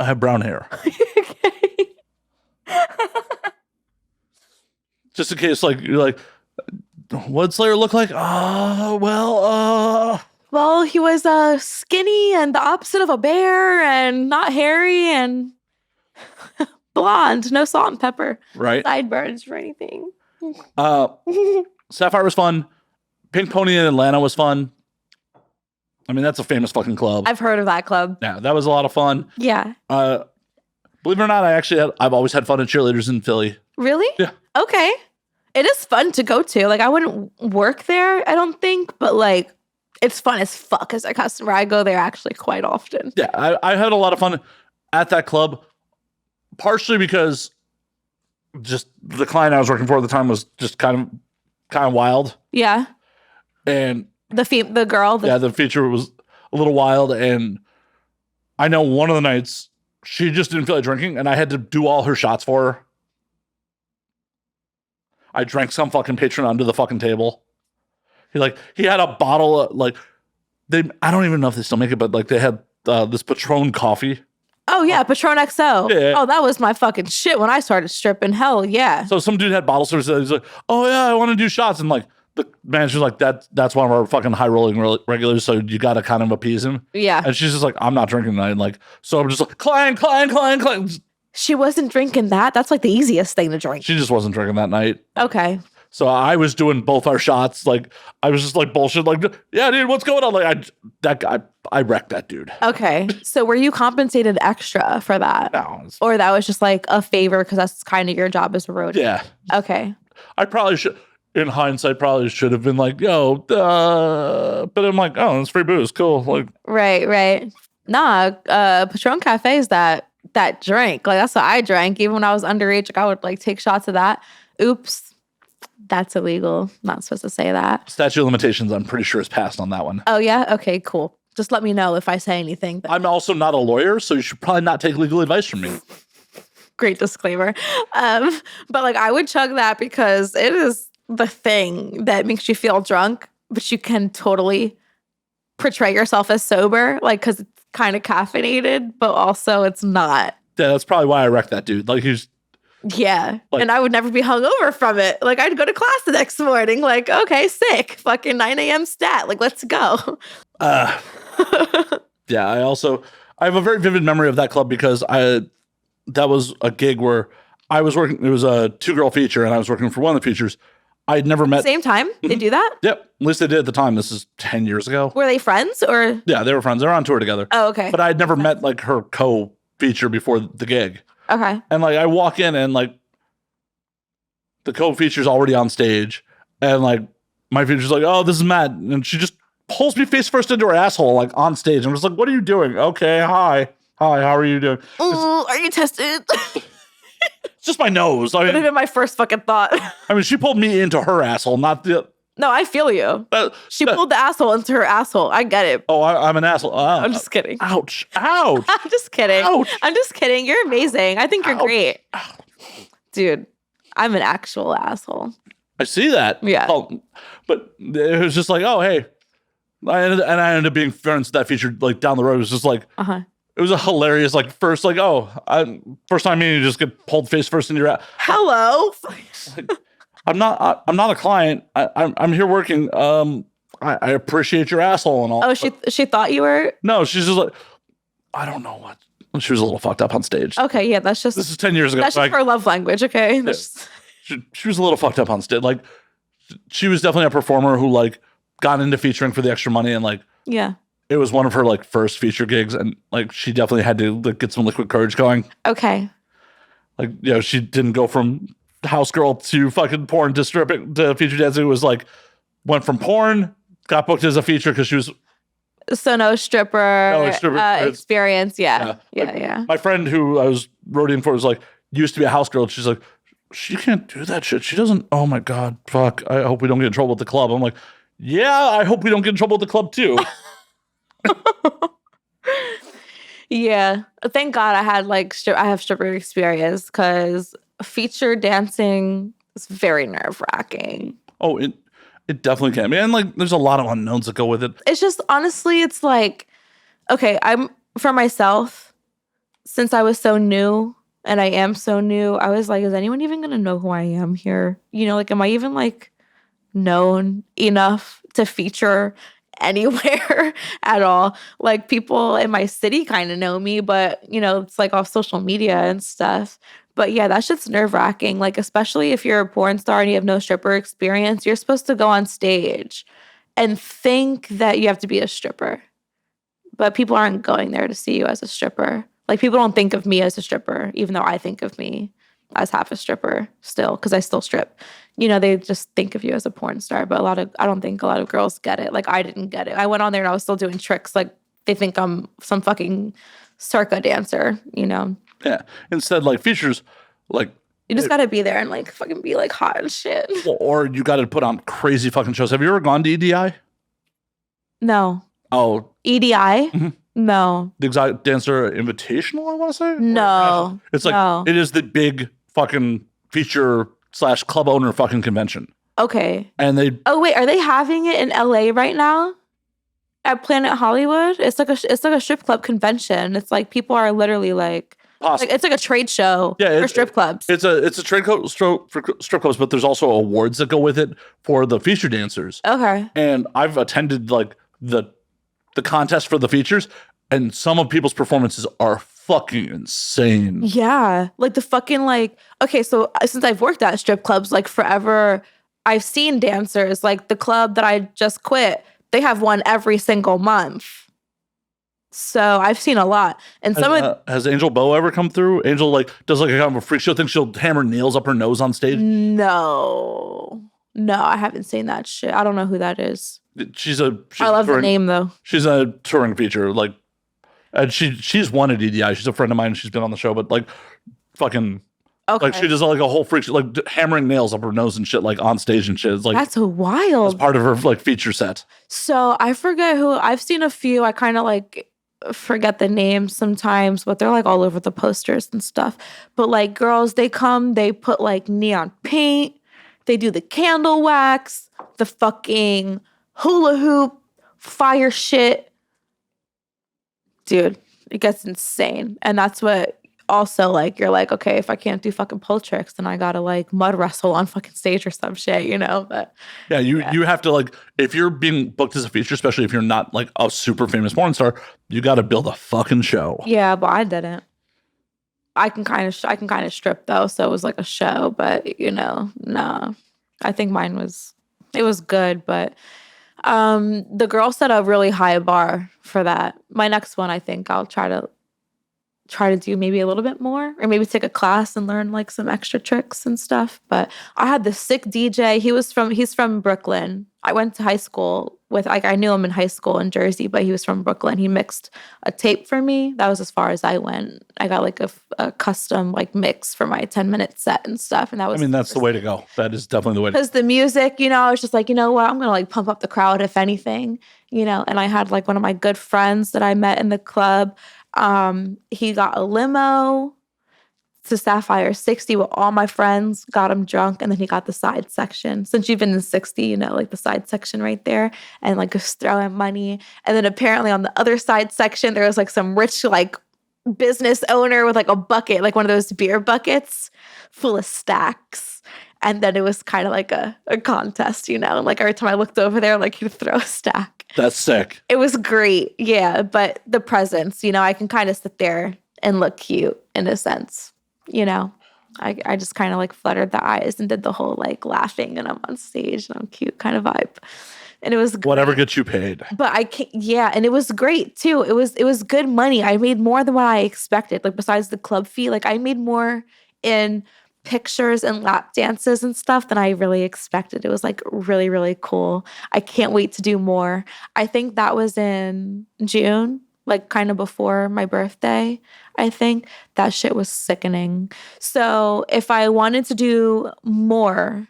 have brown hair. Okay. Just in case, like, you're like, what'd Slayer look like? Well, he was skinny and the opposite of a bear and not hairy and blonde, no salt and pepper. Right. Sideburns or anything. Sapphire was fun. Pink Pony in Atlanta was fun. I mean, that's a famous fucking club. I've heard of that club. Yeah, that was a lot of fun. Yeah. Believe it or not, I've always had fun at cheerleaders in Philly. Really? Yeah. Okay. It is fun to go to. Like, I wouldn't work there, I don't think, but like, it's fun as fuck as a customer. I go there actually quite often. Yeah, I had a lot of fun at that club, partially because just the client I was working for at the time was just kind of wild. Yeah. And the girl. The feature was a little wild. And I know one of the nights she just didn't feel like drinking, and I had to do all her shots for her. I drank some fucking patron under the fucking table. He had a bottle of, like, I don't even know if they still make it, but like they had this Patron coffee. Oh yeah, Patron XO. Yeah. Oh, that was my fucking shit when I started stripping. Hell yeah. So some dude had bottle service. He's like, oh yeah, I want to do shots, and like the manager's like, that's one of our fucking high rolling regulars, so you got to kind of appease him. Yeah. And she's just like, I'm not drinking tonight. And like, so I'm just like, clang. She wasn't drinking that. That's like the easiest thing to drink. She just wasn't drinking that night. Okay. So I was doing both our shots. Like, I was just like bullshit. Like, yeah, dude, what's going on? Like, I wrecked that dude. Okay. So were you compensated extra for that? No. Or that was just like a favor because that's kind of your job as a roadie? Yeah. Okay. I probably should, in hindsight, probably have been like, yo, but I'm like, oh, it's free booze. Cool. Like, Right. Nah, Patron Cafe is that drink. Like, that's what I drank. Even when I was underage, like I would like take shots of that. Oops. That's illegal. Not supposed to say that. Statute of limitations, I'm pretty sure, is passed on that one. Oh, yeah? Okay, cool. Just let me know if I say anything. I'm also not a lawyer, so you should probably not take legal advice from me. Great disclaimer. But like, I would chug that because it is the thing that makes you feel drunk, but you can totally portray yourself as sober, like, because it's kind of caffeinated, but also it's not. Yeah, that's probably why I wrecked that dude. Like, Yeah. Like, and I would never be hungover from it. Like, I'd go to class the next morning, like, okay, sick. Fucking 9 a.m. stat. Like, let's go. Yeah, I have a very vivid memory of that club because that was a gig where I was working. It was a 2-girl feature, and I was working for one of the features. I'd never met. Same time? They do that? Yep. At least they did at the time. This is 10 years ago. Were they friends or? Yeah, they were friends. They were on tour together. Oh, okay. But I'd never met like her co-feature before the gig. Okay. And like I walk in and like the co-feature's already on stage, and like my feature's like, oh, this is Matt, and she just pulls me face first into her asshole, like on stage. I'm just like, what are you doing? Okay, hi, how are you doing? Ooh, are you tested? It's just my nose. I Would have mean, been my first fucking thought. she pulled me into her asshole, not the. No, I feel you. She pulled the asshole into her asshole. I get it. Oh, I'm an asshole. I'm just kidding. Ouch! Ouch! I'm just kidding. Ouch. I'm just kidding. You're amazing. I think you're Ouch. great. Ouch. Dude, I'm an actual asshole. I see that. Yeah. Well, but it was just like, oh, hey. I ended up being friends with that feature like down the road. It was just like, it was a hilarious, like, first, like, first time meeting, you just get pulled face first into your ass. Hello. Like, I'm not a client. I'm here working. I appreciate your asshole and all. Oh, she thought you were? No, she's just like, I don't know what. She was a little fucked up on stage. Okay, yeah, that's just. This is 10 years ago. That's just her love language, okay? Yeah. She was a little fucked up on stage. Like, she was definitely a performer who, like, got into featuring for the extra money, and, like, yeah, it was one of her, like, first feature gigs, and, like, she definitely had to, like, get some liquid courage going. Okay. Like, she didn't go from house girl to fucking porn to stripping to feature dancing. It was like, went from porn, got booked as a feature because she was. So no stripper experience. Yeah. Like, Yeah. My friend who I was roading for was like, used to be a house girl. She's like, she can't do that shit. She doesn't. Oh my God. Fuck. I hope we don't get in trouble with the club. I'm like, yeah, I hope we don't get in trouble with the club too. Yeah. Thank God I had I have stripper experience, because feature dancing is very nerve-wracking. Oh, it definitely can. And like, there's a lot of unknowns that go with it. It's just, honestly, it's like, okay, I'm, for myself, since I was so new, and I am so new, I was like, is anyone even going to know who I am here? You know, like, am I even, like, known enough to feature anywhere at all? Like, people in my city kind of know me, but, you know, it's, like, off social media and stuff. But yeah, that shit's nerve-wracking. Like, especially if you're a porn star and you have no stripper experience, you're supposed to go on stage and think that you have to be a stripper. But people aren't going there to see you as a stripper. Like, people don't think of me as a stripper, even though I think of me as half a stripper still, because I still strip. You know, they just think of you as a porn star. But I don't think a lot of girls get it. Like, I didn't get it. I went on there and I was still doing tricks. Like, they think I'm some fucking circa dancer, you know? Yeah. Instead, like, features, like, you just gotta be there and like fucking be like hot and shit. Or you gotta put on crazy fucking shows. Have you ever gone to EDI? No. Oh. EDI? Mm-hmm. No. The Exotic Dancer Invitational, I want to say? No. It's like, it is the big fucking feature / club owner fucking convention. Okay. And they. Oh, wait, are they having it in LA right now? At Planet Hollywood? It's like a strip club convention. It's like people are literally like, it's like a trade show for strip clubs. It's a trade show for strip clubs, but there's also awards that go with it for the feature dancers. Okay. And I've attended like the contest for the features, and some of people's performances are fucking insane. Yeah. Like the fucking like, okay, so since I've worked at strip clubs like forever, I've seen dancers, like the club that I just quit, they have one every single month. So I've seen a lot. And has Angel Bow ever come through? Angel like does like a kind of a freak show thing. She'll hammer nails up her nose on stage. No, I haven't seen that shit. I don't know who that is. I love the name though. She's a touring feature. Like, and she's won at EDI. She's a friend of mine. She's been on the show, but like, fucking. Okay. Like she does like a whole freak, like hammering nails up her nose and shit, like on stage and shit. It's like that's wild. It's part of her like feature set. So I forget who. I've seen a few. I kind of like forget the names sometimes, but they're like all over the posters and stuff. But like girls, they come, they put like neon paint, they do the candle wax, the fucking hula hoop, fire shit. Dude, it gets insane. And that's what. Also, like, you're like, okay, if I can't do fucking pole tricks, then I gotta, like, mud wrestle on fucking stage or some shit, you know? But yeah, you have to, like, if you're being booked as a feature, especially if you're not, like, a super famous porn star, you gotta build a fucking show. Yeah, but I didn't. I can kind of strip, though, so it was, like, a show. But, you know, nah. I think mine was good, but the girl set a really high bar for that. My next one, I think I'll try to try to do maybe a little bit more, or maybe take a class and learn like some extra tricks and stuff. But I had this sick DJ. He's from Brooklyn. I went to high school with, like, I knew him in high school in Jersey, but he was from Brooklyn. He mixed a tape for me. That was as far as I went. I got like a custom like mix for my 10-minute set and stuff. And that was, I mean, that's the way to go. That is definitely the way to go. because the music, I was just like, you know what, I'm gonna like pump up the crowd if anything, and I had like one of my good friends that I met in the club. He got a limo to Sapphire 60 with all my friends, got him drunk, and then he got the side section. Since you've been in 60, like the side section right there, and like just throwing money. And then apparently on the other side section, there was like some rich like business owner with like a bucket, like one of those beer buckets full of stacks. And then it was kind of like a contest, like every time I looked over there, like he'd throw a stack. That's sick. It was great. Yeah. But the presence, I can kind of sit there and look cute in a sense, I just kind of like fluttered the eyes and did the whole like laughing and I'm on stage and I'm cute kind of vibe. And it was great. Whatever gets you paid. But I can't, yeah. And it was great too. It was good money. I made more than what I expected. Like besides the club fee, like I made more in pictures and lap dances and stuff than I really expected. It was like really, really cool. I can't wait to do more. I think that was in June, like kind of before my birthday. I think that shit was sickening. So if I wanted to do more,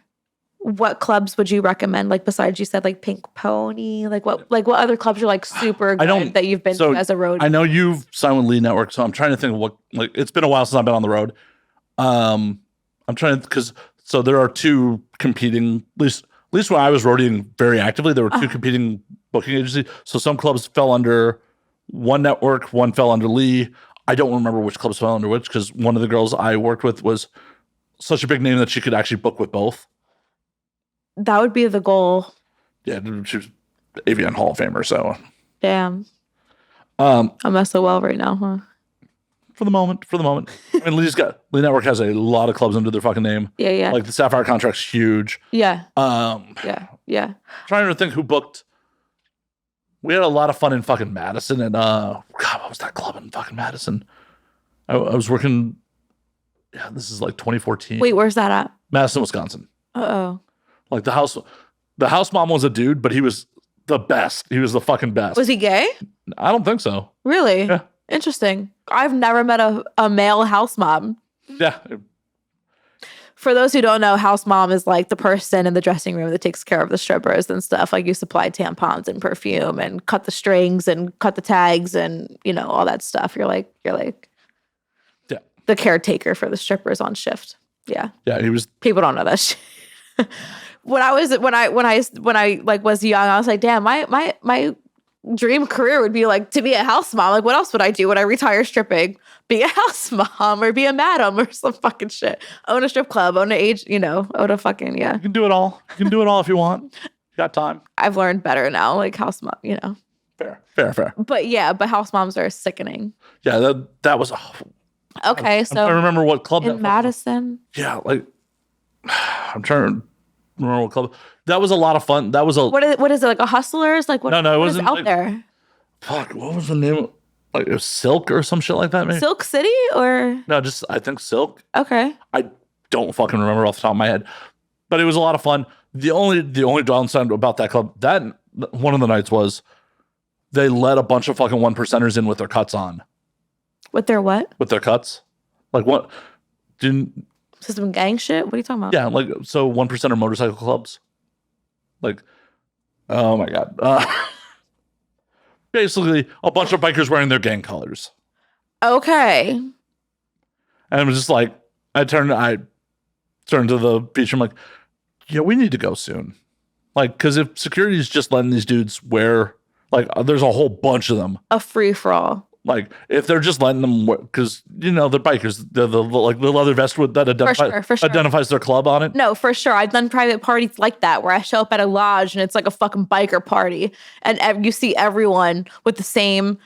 what clubs would you recommend? Like besides you said like Pink Pony, like what other clubs are like super good that you've been to as a roadie? I know you've signed with Lead Network, so I'm trying to think of what, like, it's been a while since I've been on the road. I'm trying to, because there are two competing, at least when I was roadieing very actively, there were two competing booking agencies. So some clubs fell under one network, one fell under Lee. I don't remember which clubs fell under which, because one of the girls I worked with was such a big name that she could actually book with both. That would be the goal. Yeah, she was AVN Hall of Famer, so. Damn. I'm not so well right now, huh? For the moment. I mean, Lee Network has a lot of clubs under their fucking name. Yeah. Like the Sapphire contract's huge. Yeah. Yeah. Trying to think who booked. We had a lot of fun in fucking Madison, and God, what was that club in fucking Madison? I was working. Yeah, this is like 2014. Wait, where's that at? Madison, Wisconsin. Uh-oh. Like the house mom was a dude, but he was the best. He was the fucking best. Was he gay? I don't think so. Really? Yeah. Interesting. I've never met a male house mom. Yeah. For those who don't know, house mom is like the person in the dressing room that takes care of the strippers and stuff. Like you supply tampons and perfume and cut the strings and cut the tags and all that stuff. You're like yeah, the caretaker for the strippers on shift. Yeah. Yeah, he was. People don't know that shit. When I like was young, I was like, damn, my dream career would be like to be a house mom. Like, what else would I do when I retire stripping? Be a house mom or be a madam or some fucking shit. Own a strip club, own own a fucking, yeah. You can do it all. You can do it all if you want. You got time. I've learned better now, like house mom, Fair. But house moms are sickening. Yeah, that was. Okay, so I remember what club in Madison. Yeah, like I'm trying to remember what club. That was a lot of fun. That was a. What is it, like a Hustlers? Like what? No, it what wasn't is out like, there. Fuck, what was the name? Like it was Silk or some shit like that, maybe. Silk City or No, just I think Silk. Okay. I don't fucking remember off the top of my head, but it was a lot of fun. The only downside about that club, that one of the nights was they let a bunch of fucking 1%ers in with their cuts on. With their what? With their cuts, like what? Didn't. Some gang shit? What are you talking about? Yeah, like so 1%er motorcycle clubs. Like, oh my God. Basically, a bunch of bikers wearing their gang colors. Okay. And it was just like, I turned to the beach. I'm like, yeah, we need to go soon. Like, because if security is just letting these dudes wear, like, there's a whole bunch of them. A free for all. Like, if they're just letting them wear, because, they're bikers, they're the leather vest with that identifies their club on it. No, for sure. I've done private parties like that where I show up at a lodge and it's like a fucking biker party. And you see everyone with the same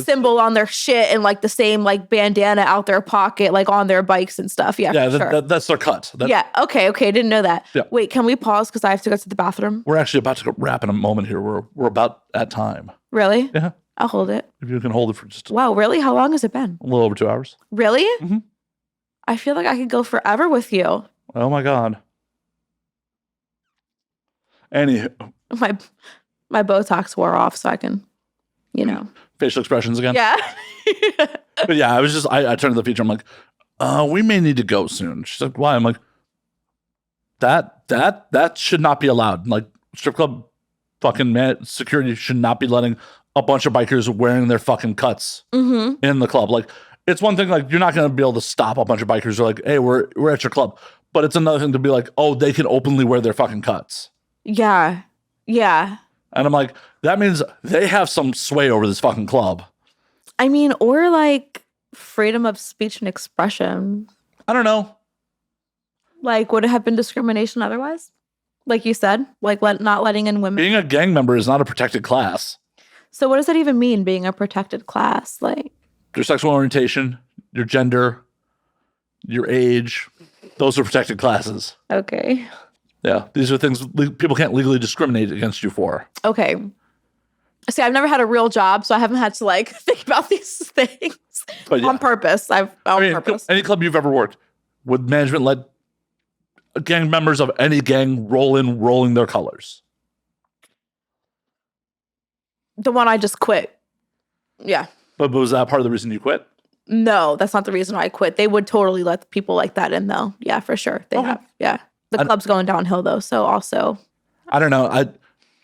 symbol on their shit and like the same like bandana out their pocket, like on their bikes and stuff. Yeah, yeah, sure. That's their cut. Yeah, okay, didn't know that. Yeah. Wait, can we pause because I have to go to the bathroom? We're actually about to wrap in a moment here. We're about at time. Really? Yeah. I'll hold it. If you can hold it for just Wow, really? How long has it been? a little over 2 hours. Really? Mhm. I feel like I could go forever with you. Oh my God. Anywho, My Botox wore off, so I can, facial expressions again. Yeah. But yeah, I turned to the feature. I'm like, we may need to go soon. She's like, why? I'm like, that should not be allowed. Like, strip club fucking security should not be letting a bunch of bikers wearing their fucking cuts in the club. Like, it's one thing, like, you're not going to be able to stop a bunch of bikers who are like, hey, we're at your club. But it's another thing to be like, oh, they can openly wear their fucking cuts. Yeah. Yeah. And I'm like, that means they have some sway over this fucking club. I mean, or like freedom of speech and expression. I don't know. Like, would it have been discrimination otherwise? Like you said, like not letting in women. Being a gang member is not a protected class. So what does that even mean, being a protected class? Like, Your sexual orientation, your gender, your age, those are protected classes. okay. Yeah, these are things people can't legally discriminate against you for. Okay. See, I've never had a real job, so I haven't had to like think about these things But yeah. on purpose. Purpose. Any club you've ever worked, would management let gang members of any gang rolling their colors? The one I just quit. Yeah. But was that part of the reason you quit? No, that's not the reason why I quit. They would totally let people like that in, though. Yeah, for sure. They have. Yeah. The club's going downhill, though. So also. I don't know.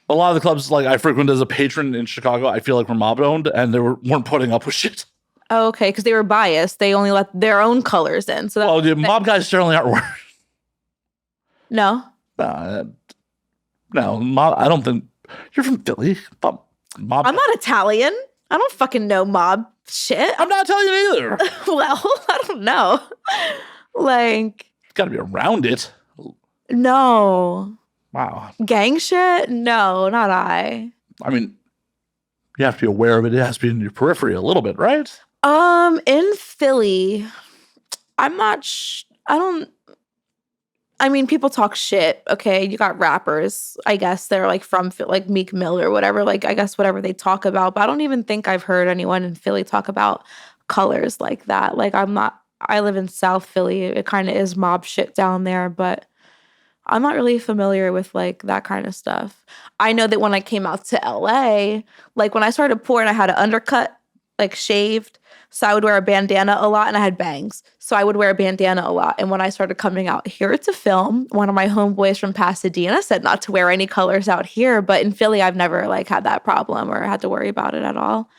A lot of the clubs like I frequent as a patron in Chicago, I feel like were mob owned and they weren't putting up with shit. Oh, okay, because they were biased. They only let their own colors in. So Well, dude, mob guys certainly aren't wearing. No. No, mob. I don't think you're from Philly. Mob. I'm not Italian. I don't fucking know mob shit. I'm not Italian either. Well, I don't know. Like, Got to be around it. no. Wow. Gang shit? No, not I. I mean, you have to be aware of it. It has to be in your periphery a little bit, right? In Philly, I'm not. I mean, people talk shit. Okay, you got rappers. I guess they're like from like Meek Mill or whatever. Like, I guess whatever they talk about. But I don't even think I've heard anyone in Philly talk about colors like that. Like, I'm not. I live in South Philly. It kind of is mob shit down there, but I'm not really familiar with like that kind of stuff. I know that when I came out to LA, like when I started porn, I had an undercut, like shaved. So I would wear a bandana a lot and I had bangs. So I would wear a bandana a lot. And when I started coming out here to film, one of my homeboys from Pasadena said not to wear any colors out here. But in Philly, I've never like had that problem or had to worry about it at all.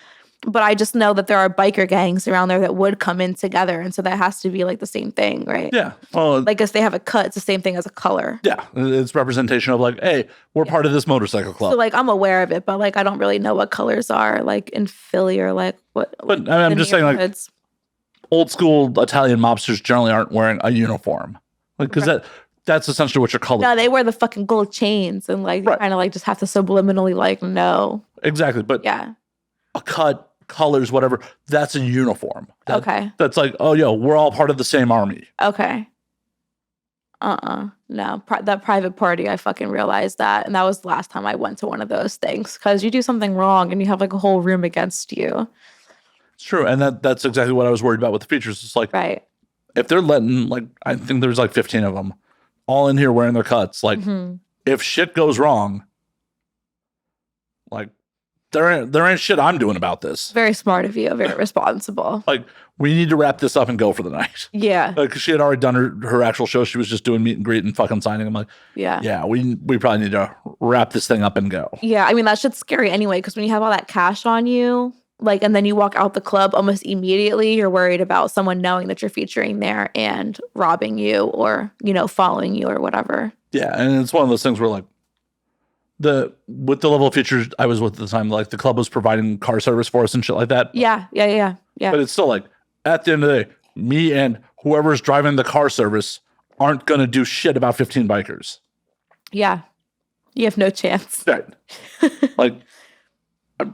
But I just know that there are biker gangs around there that would come in together. And so that has to be like the same thing, right? Yeah. Well, like if they have a cut, it's the same thing as a color. Yeah. It's representation of like, hey, we're part of this motorcycle club. So like I'm aware of it, but like I don't really know what colors are like in Philly or like what. But I mean, I'm just saying like old school Italian mobsters generally aren't wearing a uniform. Like, because that's essentially what your color. No, they wear the fucking gold chains and like they kind of like just have to subliminally like know. Exactly. But yeah, a cut, colors, whatever, that's a uniform. Okay. That's like, oh, yo, we're all part of the same army. Okay. No. That private party, I fucking realized that. And that was the last time I went to one of those things. Because you do something wrong and you have like a whole room against you. It's true. And that's exactly what I was worried about with the features. It's like, right. If they're letting, like, I think there's like 15 of them all in here wearing their cuts. Like, if shit goes wrong, like, there ain't shit I'm doing about this. Very smart of you. Very responsible. Like, we need to wrap this up and go for the night. Yeah. Because she had already done her actual show. She was just doing meet and greet and fucking signing. I'm like, yeah, we probably need to wrap this thing up and go. Yeah, I mean, that shit's scary anyway, because when you have all that cash on you, like, and then you walk out the club almost immediately, you're worried about someone knowing that you're featuring there and robbing you or, following you or whatever. Yeah, and it's one of those things where, like, with the level of features I was with at the time, like, the club was providing car service for us and shit like that. Yeah. But it's still like, at the end of the day, me and whoever's driving the car service aren't going to do shit about 15 bikers. Yeah. You have no chance. Right. Like,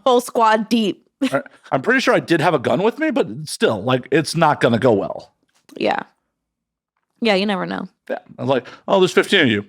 whole squad deep. I'm pretty sure I did have a gun with me, but still, like, it's not going to go well. Yeah. Yeah, you never know. Yeah. I was like, oh, there's 15 of you.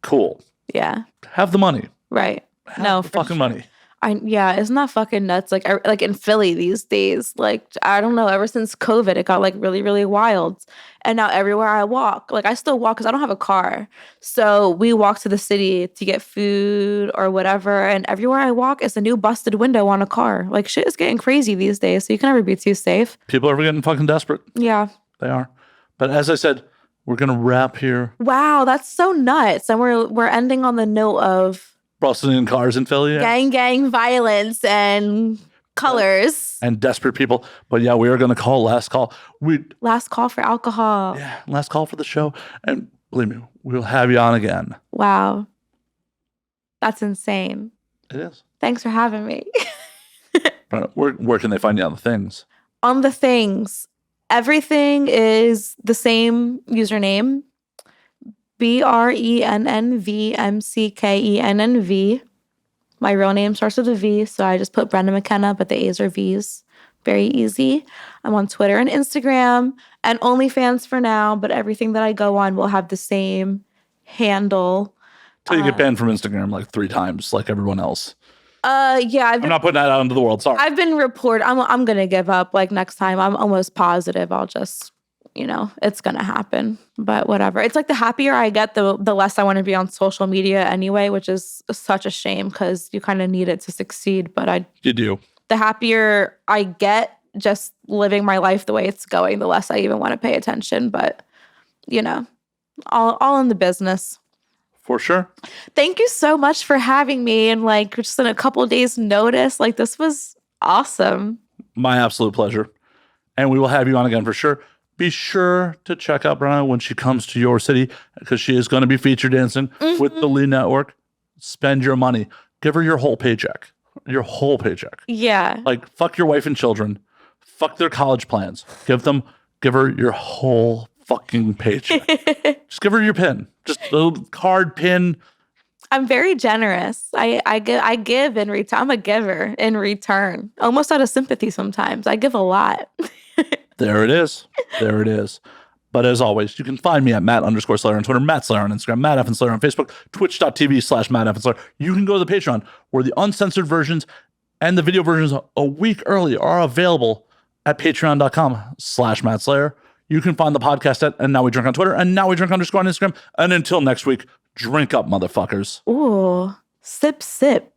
Cool. Yeah. Have the money. Right. Have the fucking money. Yeah, isn't that fucking nuts? Like in Philly these days, like I don't know, ever since COVID, it got like really, really wild. And now everywhere I walk, like I still walk because I don't have a car. So we walk to the city to get food or whatever. And everywhere I walk is a new busted window on a car. Like shit is getting crazy these days. So you can never be too safe. People are getting fucking desperate. Yeah. They are. But as I said, we're gonna wrap here. Wow, that's so nuts. And we're ending on the note of Busting in cars in Philly. Yeah. gang violence and colors. And desperate people. But yeah, we are gonna call last call. Last call for alcohol. Yeah, last call for the show. And believe me, we'll have you on again. Wow. That's insane. It is. Thanks for having me. Where can they find you on the things? On the things, everything is the same username. BRENNVMCKENNV. My real name starts with a V, so I just put Brenna McKenna, but the A's are V's. Very easy. I'm on Twitter and Instagram and OnlyFans for now, but everything that I go on will have the same handle. Till you get banned from Instagram like 3 times, like everyone else. Yeah. I'm not putting that out into the world. Sorry. I've been reported. I'm gonna give up. Like next time, I'm almost positive I'll just, it's gonna happen. But whatever. It's like the happier I get, the less I want to be on social media anyway, which is such a shame because you kind of need it to succeed. But you do. The happier I get, just living my life the way it's going, the less I even want to pay attention. But all in the business. For sure. Thank you so much for having me. And like just in a couple of days' notice, like this was awesome. My absolute pleasure. And we will have you on again for sure. Be sure to check out Brenna when she comes to your city because she is going to be feature dancing with the Lee Network. Spend your money. Give her your whole paycheck. Your whole paycheck. Yeah. Like fuck your wife and children. Fuck their college plans. Give her your whole fucking paycheck. Just give her your pin. Just a little card pin. I'm very generous. I give in return. I'm a giver in return. Almost out of sympathy sometimes. I give a lot. There it is. There it is. But as always, you can find me at Matt_Slayer on Twitter, Matt Slayer on Instagram, Matt F. and Slayer on Facebook, twitch.tv/Matt F. and Slayer. You can go to the Patreon where the uncensored versions and the video versions a week early are available at patreon.com/Matt Slayer. You can find the podcast at And Now We Drink on Twitter and Now We Drink _ on Instagram. And until next week, drink up, motherfuckers. Ooh, sip, sip.